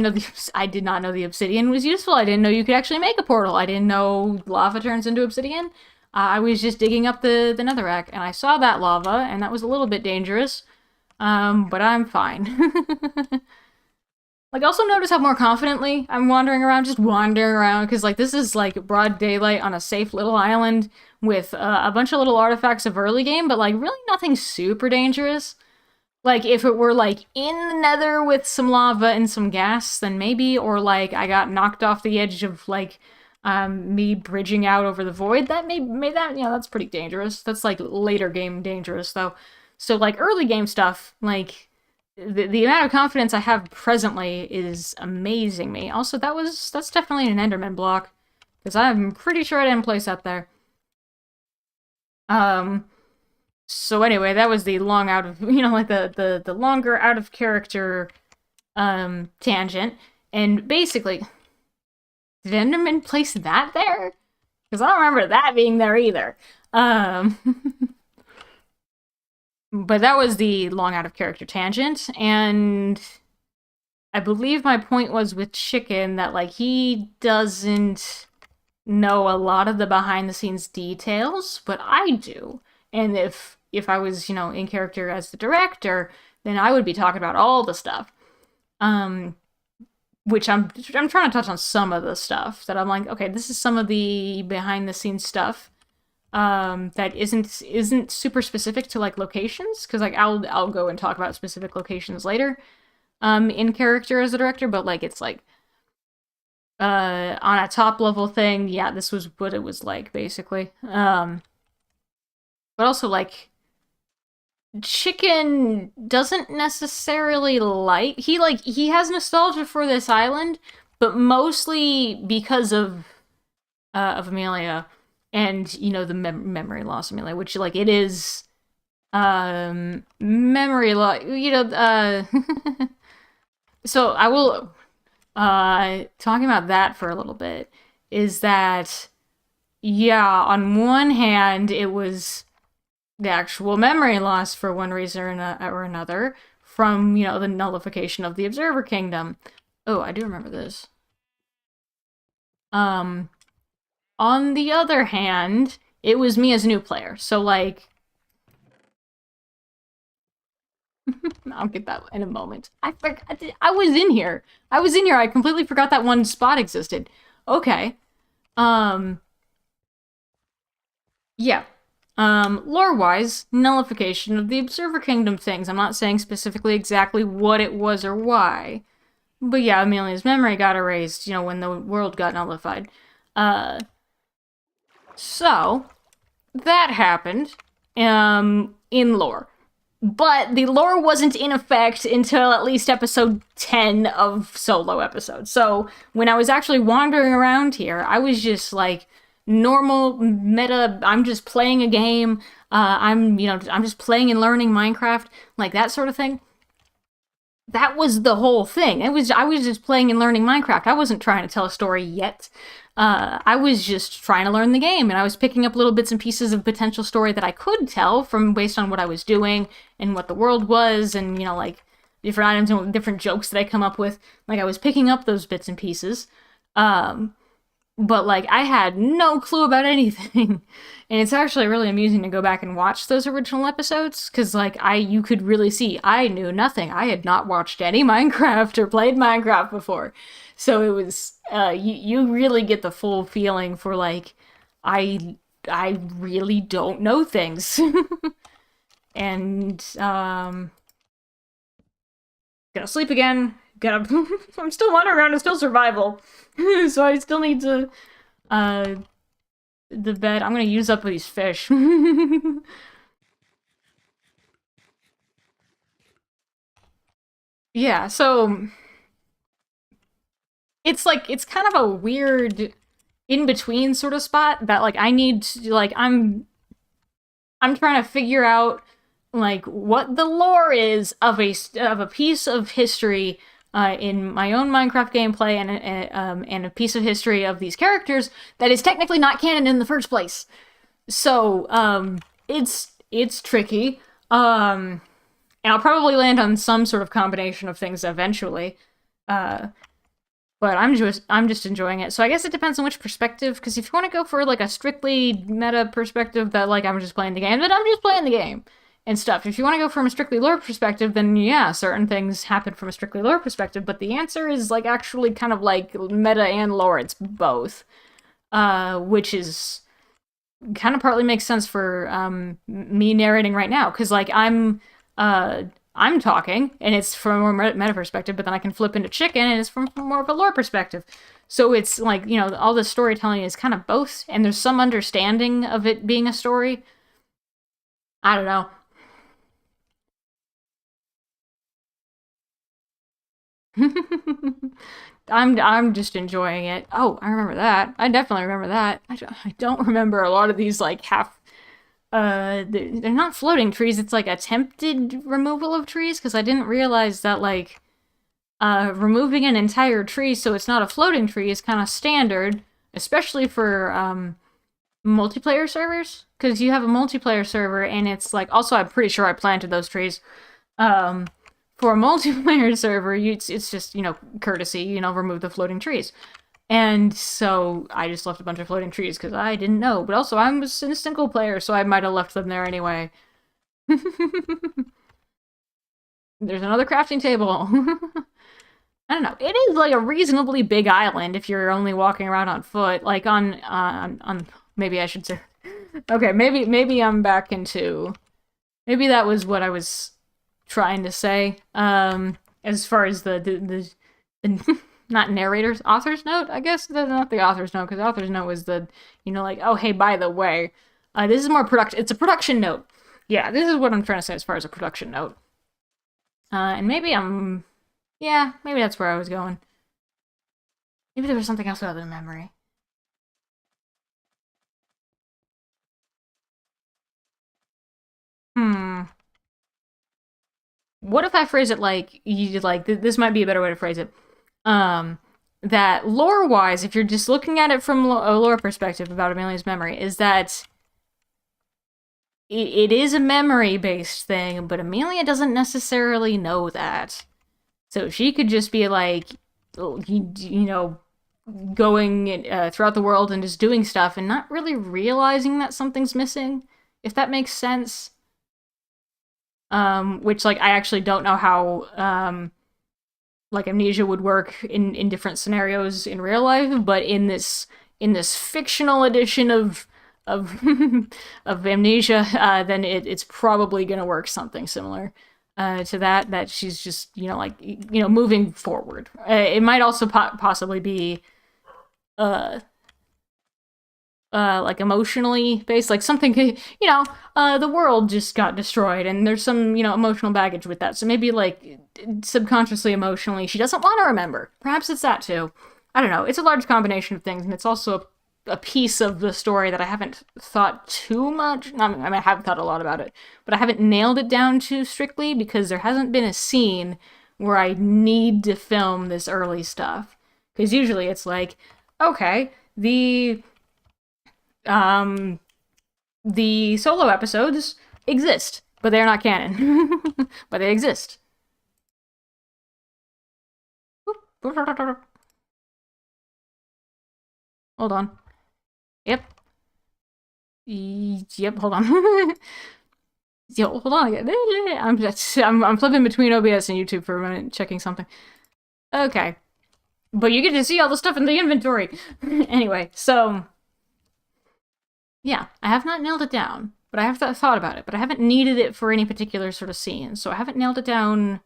not know the obsidian was useful. I didn't know you could actually make a portal. I didn't know lava turns into obsidian. I was just digging up the netherrack, and I saw that lava, and that was a little bit dangerous. But I'm fine. Like, also notice how more confidently I'm wandering around, because, like, this is, like, broad daylight on a safe little island with a bunch of little artifacts of early game, but, like, really nothing super dangerous. Like, if it were, like, in the nether with some lava and some gas, then maybe, or, like, I got knocked off the edge of, like, me bridging out over the void, that made that, you know, that's pretty dangerous. That's, like, later game dangerous, though. So, like, early game stuff, like, the amount of confidence I have presently is amazing me. Also, that's definitely an Enderman block, because I'm pretty sure I didn't place that there. So anyway, that was the long out of, you know, like the longer out of character tangent. And basically, did Enderman place that there? Because I don't remember that being there either. But that was the long out of character tangent, and I believe my point was with Chicken that, like, he doesn't know a lot of the behind the scenes details, but I do. And if I was, you know, in character as the director, then I would be talking about all the stuff. Which I'm trying to touch on some of the stuff that I'm like, okay, this is some of the behind the scenes stuff that isn't super specific to, like, locations, because, like, I'll go and talk about specific locations later in character as a director, but, like, it's like on a top level thing, yeah, this was what it was like, basically. But also, like, Chicken doesn't necessarily he has nostalgia for this island, but mostly because of Amelia and, you know, the memory loss Amelia, which, like, it is memory loss, you know. So I will talking about that for a little bit is that, yeah, on one hand it was the actual memory loss for one reason or another from, you know, the nullification of the Observer Kingdom. Oh, I do remember this. On the other hand, it was me as a new player. So, like, I'll get that in a moment. I was in here. I completely forgot that one spot existed. Okay. Yeah. Lore-wise, nullification of the Observer Kingdom things. I'm not saying specifically exactly what it was or why. But yeah, Amelia's memory got erased, you know, when the world got nullified. So, that happened, in lore. But the lore wasn't in effect until at least episode 10 of solo episodes. So, when I was actually wandering around here, I was just, like, normal meta, I'm just playing a game, I'm just playing and learning Minecraft, like that sort of thing. that was the whole thing. I was just playing and learning Minecraft. I wasn't trying to tell a story yet. I was just trying to learn the game, and I was picking up little bits and pieces of potential story that I could tell from based on what I was doing and what the world was, and like different items and different jokes that I come up with. Like I was picking up those bits and pieces. But like I had no clue about anything. And it's actually really amusing to go back and watch those original episodes because like you could really see I knew nothing. I had not watched any Minecraft or played Minecraft before. So it was you really get the full feeling for like I really don't know things. And gonna sleep again. I'm still wandering around. It's still survival. So I still need to the bed. I'm gonna use up these fish. Yeah, so it's like it's kind of a weird in between sort of spot that like I need to like I'm trying to figure out like what the lore is of a piece of history in my own Minecraft gameplay and a piece of history of these characters that is technically not canon in the first place. So it's tricky. And I'll probably land on some sort of combination of things eventually. But I'm just enjoying it. So I guess it depends on which perspective. Because if you want to go for like a strictly meta perspective that like I'm just playing the game, then I'm just playing the game and stuff. If you want to go from a strictly lore perspective, then yeah, certain things happen from a strictly lore perspective. But the answer is like actually kind of like meta and lore. It's both, which is kind of partly makes sense for me narrating right now because like I'm talking, and it's from a more meta perspective, but then I can flip into chicken, and it's from more of a lore perspective. So it's like, all this storytelling is kind of both, and there's some understanding of it being a story. I don't know. I'm just enjoying it. Oh, I remember that. I definitely remember that. I don't remember a lot of these, like, half they're not floating trees, it's like attempted removal of trees, because I didn't realize that like removing an entire tree so it's not a floating tree is kind of standard, especially for multiplayer servers, because you have a multiplayer server and it's like, also I'm pretty sure I planted those trees. For a multiplayer server, it's just, courtesy, remove the floating trees. And so I just left a bunch of floating trees because I didn't know. But also, I was in a single player, so I might have left them there anyway. There's another crafting table. I don't know. It is like a reasonably big island if you're only walking around on foot. Like on maybe I should say. Okay, maybe I'm back into. Maybe that was what I was trying to say. As far as the not narrator's, author's note, I guess. Not the author's note, because the author's note was the, like, oh, hey, by the way, this is more production. It's a production note. Yeah, this is what I'm trying to say as far as a production note. And maybe maybe that's where I was going. Maybe there was something else other than memory. What if I phrase it like, this might be a better way to phrase it. That lore-wise, if you're just looking at it from a lore perspective about Amelia's memory, is that it is a memory-based thing, but Amelia doesn't necessarily know that. So she could just be like, going throughout the world and just doing stuff and not really realizing that something's missing, if that makes sense. Which, like, I actually don't know how, like amnesia would work in different scenarios in real life, but in this fictional edition of of amnesia, then it's probably gonna work something similar to that she's just moving forward. It might also possibly be like emotionally based, like something, the world just got destroyed and there's some, emotional baggage with that. So maybe like subconsciously, emotionally, she doesn't want to remember. Perhaps it's that too. I don't know. It's a large combination of things, and it's also a piece of the story that I haven't thought too much. I mean, I have thought a lot about it, but I haven't nailed it down too strictly because there hasn't been a scene where I need to film this early stuff. Because usually it's like, okay, um, the solo episodes exist, but they're not canon. But they exist. Hold on. Yep. Yep, hold on. Yo, hold on again. I'm flipping between OBS and YouTube for a minute, checking something. Okay. But you get to see all the stuff in the inventory. Anyway, so yeah, I have not nailed it down, but I have thought about it, but I haven't needed it for any particular sort of scene, so I haven't nailed it down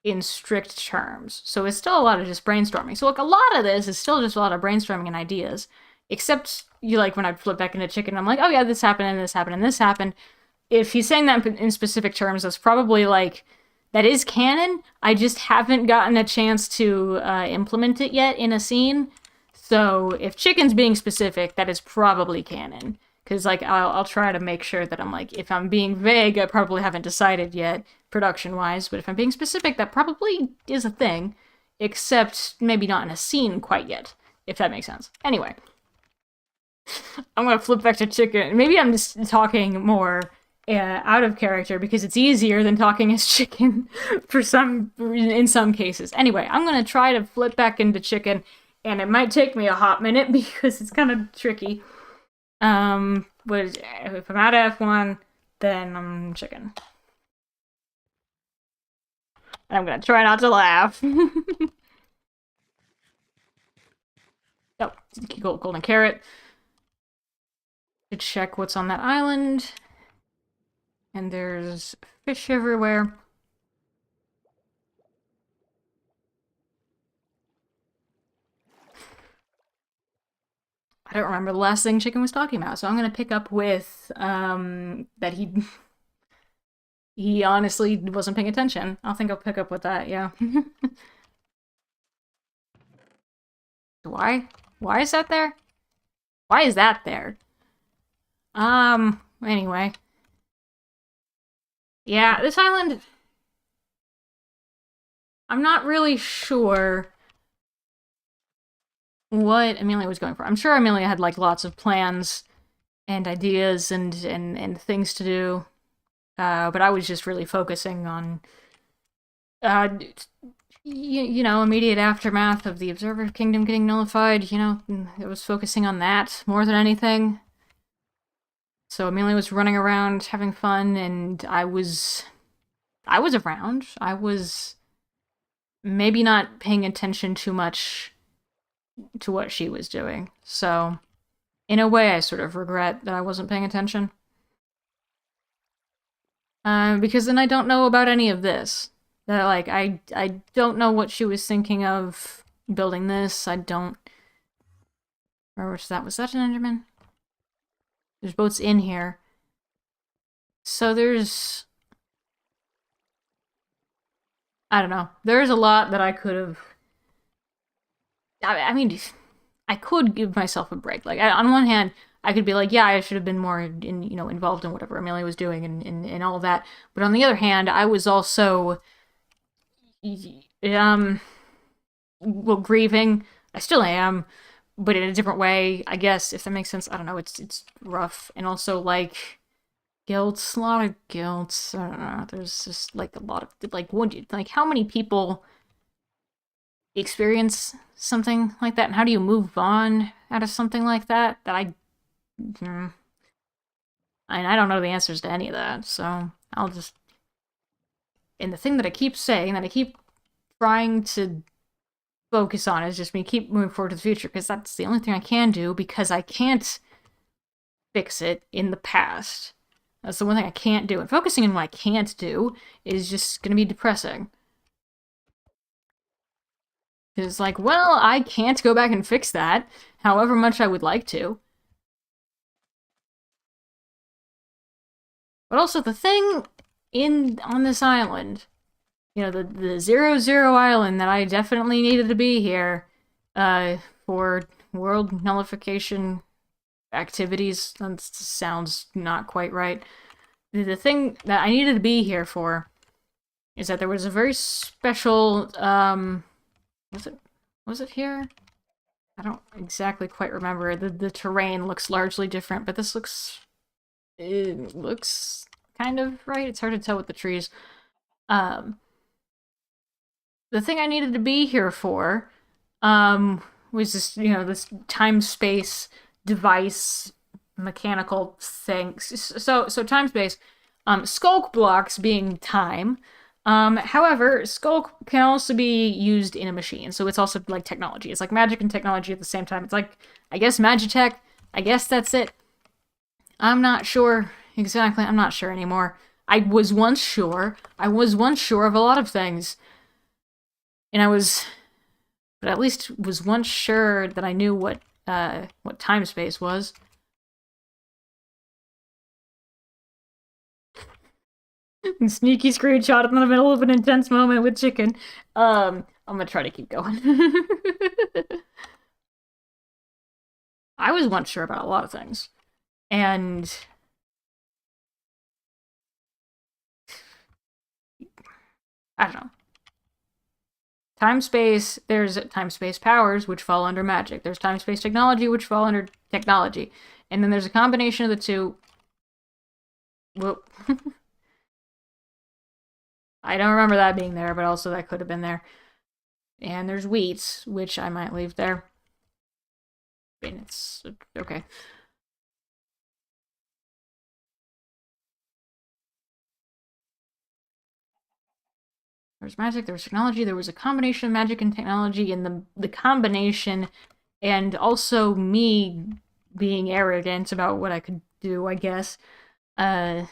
in strict terms. So it's still a lot of just brainstorming. So like a lot of this is still just a lot of brainstorming and ideas, except you like when I flip back into chicken, I'm like, oh yeah, this happened and this happened and this happened. If he's saying that in specific terms, that's probably like, that is canon. I just haven't gotten a chance to implement it yet in a scene. So if chicken's being specific, that is probably canon. Because like I'll try to make sure that I'm like, if I'm being vague, I probably haven't decided yet, production-wise. But if I'm being specific, that probably is a thing. Except maybe not in a scene quite yet, if that makes sense. Anyway. I'm gonna flip back to chicken. Maybe I'm just talking more out of character because it's easier than talking as chicken in some cases. Anyway, I'm gonna try to flip back into chicken, and it might take me a hot minute because it's kind of tricky. But if I'm at F1, then I'm chicken. And I'm gonna try not to laugh. Oh, golden carrot. To check what's on that island. And there's fish everywhere. I don't remember the last thing Chicken was talking about, so I'm gonna pick up with that he honestly wasn't paying attention. I think I'll pick up with that, yeah. Why? Why is that there? Why is that there? Anyway. Yeah, this island... I'm not really sure what Amelia was going for. I'm sure Amelia had, like, lots of plans and ideas and things to do. But I was just really focusing on, you know, immediate aftermath of the Observer Kingdom getting nullified, you know, I was focusing on that more than anything. So Amelia was running around having fun, and I was around. I was maybe not paying attention too much to what she was doing. So, in a way, I sort of regret that I wasn't paying attention. Because then I don't know about any of this. That, like, I don't know what she was thinking of building this. I don't... Or was that an Enderman? There's boats in here. So there's... I don't know. There's a lot that I could have... I mean, I could give myself a break. Like, on one hand, I could be like, yeah, I should have been more involved in whatever Amelia was doing and all of that. But on the other hand, I was also, well, grieving. I still am, but in a different way, I guess, if that makes sense. I don't know, it's rough. And also, like, guilt, a lot of guilt. I don't know, there's just, like, a lot of, like, how many people experience something like that, and how do you move on out of something like that? I don't know the answers to any of that, so I'll just... And the thing that I keep saying, that I keep trying to focus on, is just me keep moving forward to the future, because that's the only thing I can do, because I can't fix it in the past. That's the one thing I can't do, and focusing on what I can't do is just gonna be depressing. It's like, well, I can't go back and fix that, however much I would like to. But also, the thing on this island, you know, the 0-0 island that I definitely needed to be here, for world nullification activities, that sounds not quite right. The thing that I needed to be here for is that there was a very special, was it here? I don't exactly quite remember. The terrain looks largely different, but this it looks kind of right. It's hard to tell with the trees. The thing I needed to be here for, was this, this time-space device mechanical thing. So time-space, skulk blocks being time. However, skulk can also be used in a machine, so it's also like technology. It's like magic and technology at the same time. It's like, I guess, magitech. I guess that's it. I'm not sure exactly. I'm not sure anymore. I was once sure. I was once sure of a lot of things. And but at least was once sure that I knew what time space was. Sneaky screenshot in the middle of an intense moment with chicken. I'm gonna try to keep going. I was once sure about a lot of things. And I don't know. Time-space, there's time-space powers, which fall under magic. There's time-space technology, which fall under technology. And then there's a combination of the two. Whoop. I don't remember that being there, but also that could have been there. And there's wheat, which I might leave there. I mean, it's okay. There was magic, there was technology, there was a combination of magic and technology, and the combination, and also me being arrogant about what I could do, I guess. I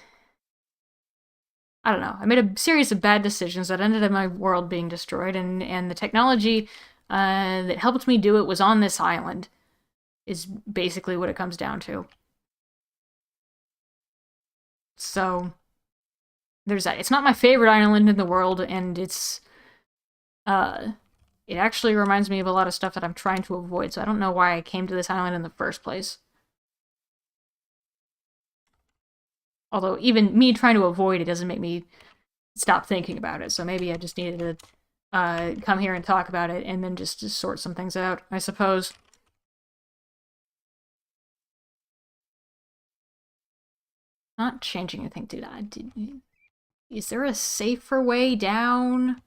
don't know. I made a series of bad decisions that ended in my world being destroyed, and the technology that helped me do it was on this island, is basically what it comes down to. So there's that. It's not my favorite island in the world, and it actually reminds me of a lot of stuff that I'm trying to avoid, so I don't know why I came to this island in the first place. Although, even me trying to avoid it doesn't make me stop thinking about it, so maybe I just needed to come here and talk about it, and then just sort some things out, I suppose. Not changing anything, is there a safer way down?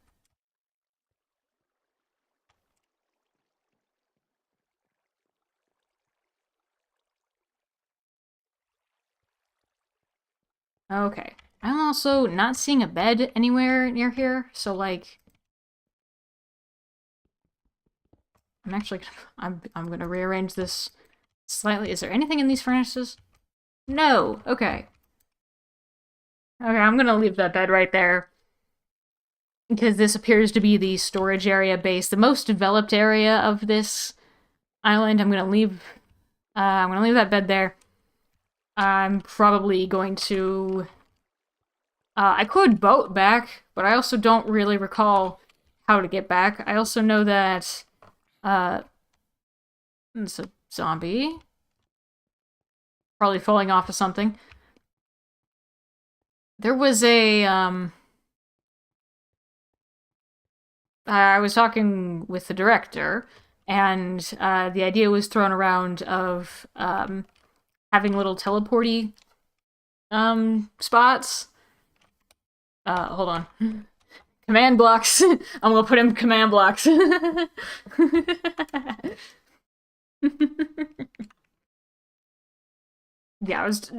Okay. I'm also not seeing a bed anywhere near here, so like I'm gonna rearrange this slightly. Is there anything in these furnaces? No. Okay. Okay, I'm gonna leave that bed right there. Because this appears to be the storage area base, the most developed area of this island. I'm gonna leave that bed there. I'm probably going to I could boat back, but I also don't really recall how to get back. I also know that it's a zombie. Probably falling off of something. There was a I was talking with the director, and the idea was thrown around of having little teleporty spots. Hold on. Command blocks. I'm gonna put in command blocks. Yeah, I was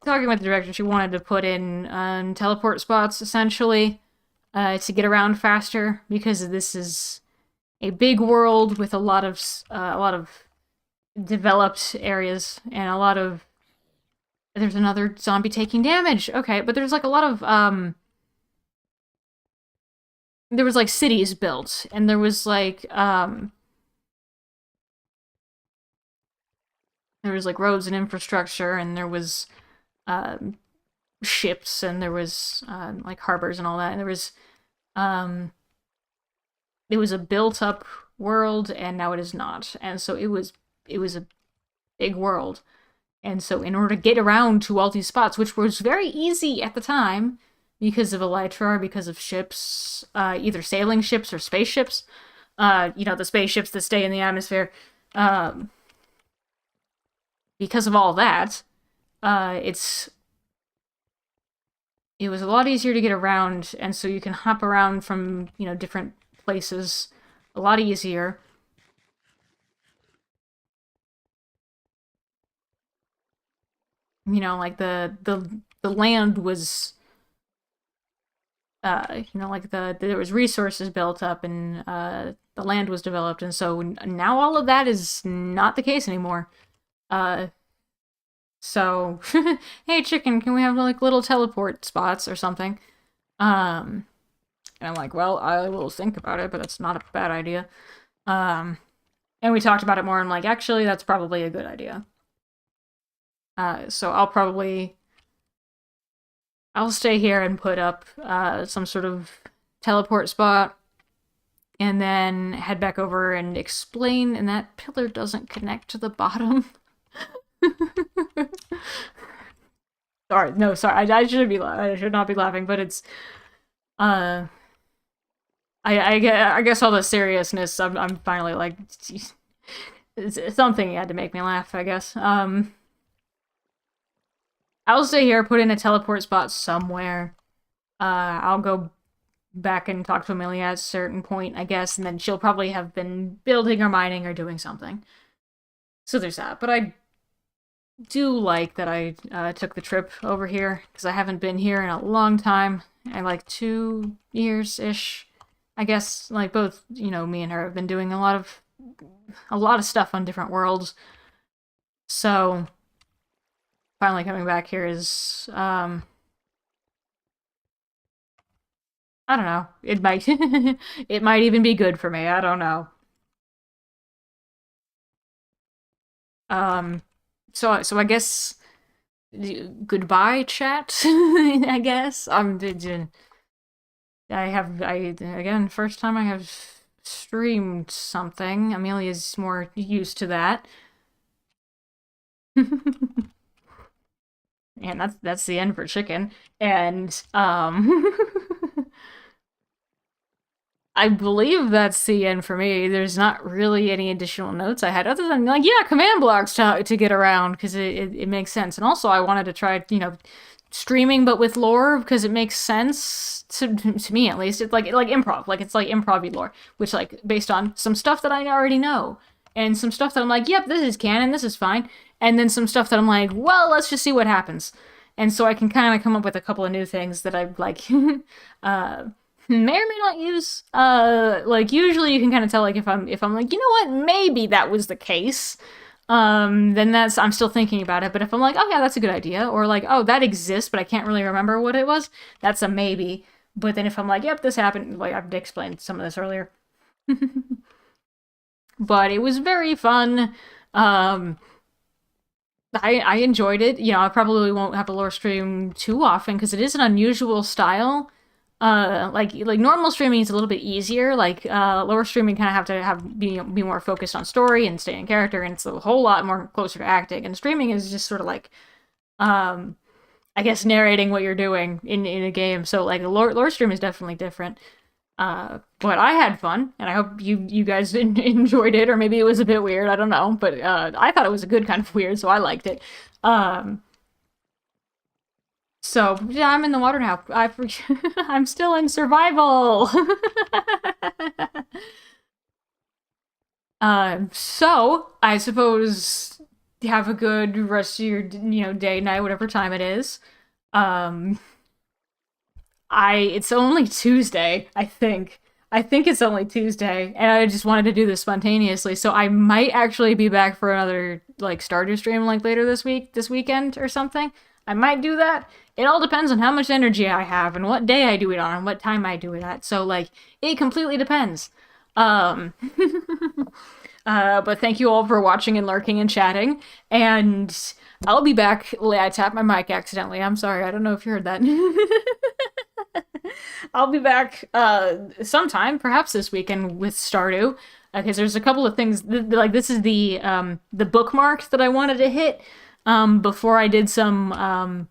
talking with the director. She wanted to put in teleport spots, essentially, to get around faster, because this is a big world with a lot of developed areas, and a lot of... There's another zombie taking damage. Okay, but there's like a lot of there was like cities built, and there was like roads and infrastructure, and there was ships, and there was like harbors and all that, and there was it was a built up world, and now it is not. And so it was a big world. And so in order to get around to all these spots, which was very easy at the time, because of Elytra, because of ships, either sailing ships or spaceships. The spaceships that stay in the atmosphere. Um, because of all that, it was a lot easier to get around, and so you can hop around from, different places a lot easier. Like the land was, like there was resources built up, and the land was developed, and so now all of that is not the case anymore. So hey chicken, can we have like little teleport spots or something? And I'm like, well, I will think about it, but that's not a bad idea. And we talked about it more, and I'm like, actually, that's probably a good idea. So I'll stay here and put up some sort of teleport spot, and then head back over and explain, and that pillar doesn't connect to the bottom. Sorry, no, sorry, I should not be laughing, but it's, I guess all the seriousness, I'm finally like, something had to make me laugh, I guess. I'll stay here, put in a teleport spot somewhere. I'll go back and talk to Amelia at a certain point, I guess, and then she'll probably have been building or mining or doing something. So there's that. But I do like that I took the trip over here, because I haven't been here in a long time. In like 2 years-ish. I guess, like, both, me and her have been doing a lot of stuff on different worlds. So finally coming back here is, I don't know. It might it might even be good for me. I don't know. So I guess goodbye, chat. I guess again, first time I have streamed something. Amelia's more used to that. And that's the end for chicken. And I believe that's the end for me. There's not really any additional notes I had other than, like, yeah, command blocks to get around, because it makes sense. And also I wanted to try, streaming but with lore, because it makes sense to me, at least. It's like improv, like it's like improv-y lore, which, like, based on some stuff that I already know, and some stuff that I'm like, yep, this is canon, this is fine, and then some stuff that I'm like, well, let's just see what happens. And so I can kind of come up with a couple of new things that I like may or may not use. Like, usually you can kind of tell, like, if I'm like, you know what, maybe that was the case, then I'm still thinking about it. But if I'm like, oh yeah, that's a good idea, or like, oh, that exists, but I can't really remember what it was, that's a maybe. But then if I'm like, yep, this happened, like, I've explained some of this earlier. But it was very fun. I enjoyed it. I probably won't have a lore stream too often, because it is an unusual style. Like normal streaming is a little bit easier. Like, lower streaming kind of have to be more focused on story and stay in character, and it's a whole lot more closer to acting. And streaming is just sort of like, I guess, narrating what you're doing in a game. So, like, lore stream is definitely different. But I had fun, and I hope you guys enjoyed it, or maybe it was a bit weird, I don't know, but I thought it was a good kind of weird, so I liked it. So yeah, I'm in the water now. I'm still in survival. So I suppose have a good rest of your day, night, whatever time it is. It's only Tuesday, I think. I think it's only Tuesday, and I just wanted to do this spontaneously, so I might actually be back for another, like, Stardew stream, like, later this weekend or something. I might do that. It all depends on how much energy I have, and what day I do it on, and what time I do it at, so, like, it completely depends. But thank you all for watching and lurking and chatting, and I'll be back. I tapped my mic accidentally, I'm sorry, I don't know if you heard that. I'll be back sometime, perhaps this weekend, with Stardew, because there's a couple of things, like, this is the bookmark that I wanted to hit before I did some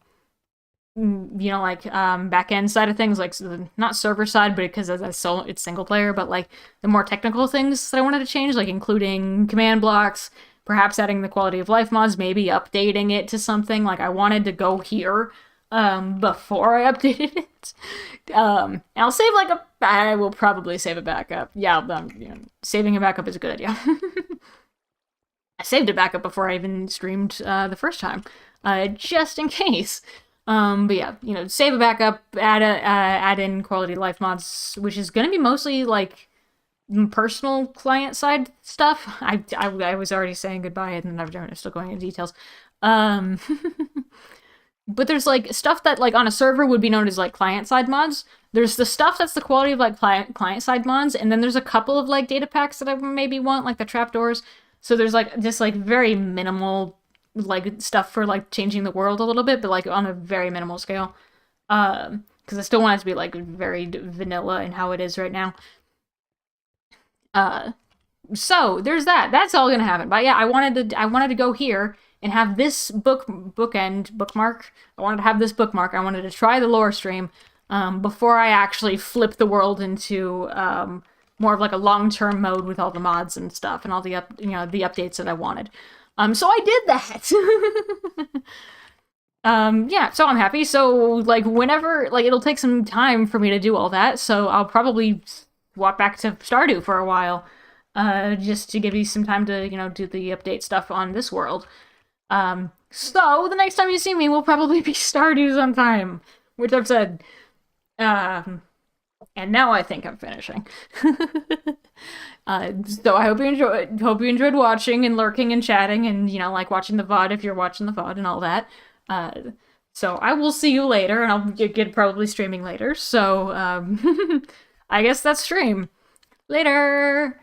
you know, like back end side of things, like not server side, but because it's single player, but like the more technical things that I wanted to change, like including command blocks, perhaps adding the quality of life mods, maybe updating it to something. Like I wanted to go here before I updated it. And I'll save like I will probably save a backup. Yeah, you know, saving a backup is a good idea. I saved a backup before I even streamed the first time, just in case. But yeah, you know, save a backup, add in quality life mods, which is gonna be mostly like personal client side stuff. I was already saying goodbye, and I'm still going into details. Um, but there's like stuff that like on a server would be known as like client side mods. There's the stuff that's the quality of like client side mods, and then there's a couple of like data packs that I maybe want, like the trapdoors. So there's like just like very minimal like stuff for like changing the world a little bit, but like on a very minimal scale. Because I still want it to be like very vanilla in how it is right now. So there's that. That's all gonna happen. But yeah, I wanted to go here and have this bookmark. I wanted to have this bookmark. I wanted to try the lore stream before I actually flip the world into more of like a long-term mode with all the mods and stuff and all the the updates that I wanted. So I did that. Yeah, so I'm happy. So like whenever like it'll take some time for me to do all that, so I'll probably swap back to Stardew for a while. Just to give you some time to, do the update stuff on this world. So the next time you see me will probably be Stardew sometime, which I've said. And now I think I'm finishing. So I hope you enjoyed watching and lurking and chatting and, like watching the VOD if you're watching the VOD and all that. So I will see you later, and I'll get probably streaming later. So, I guess that's stream. Later!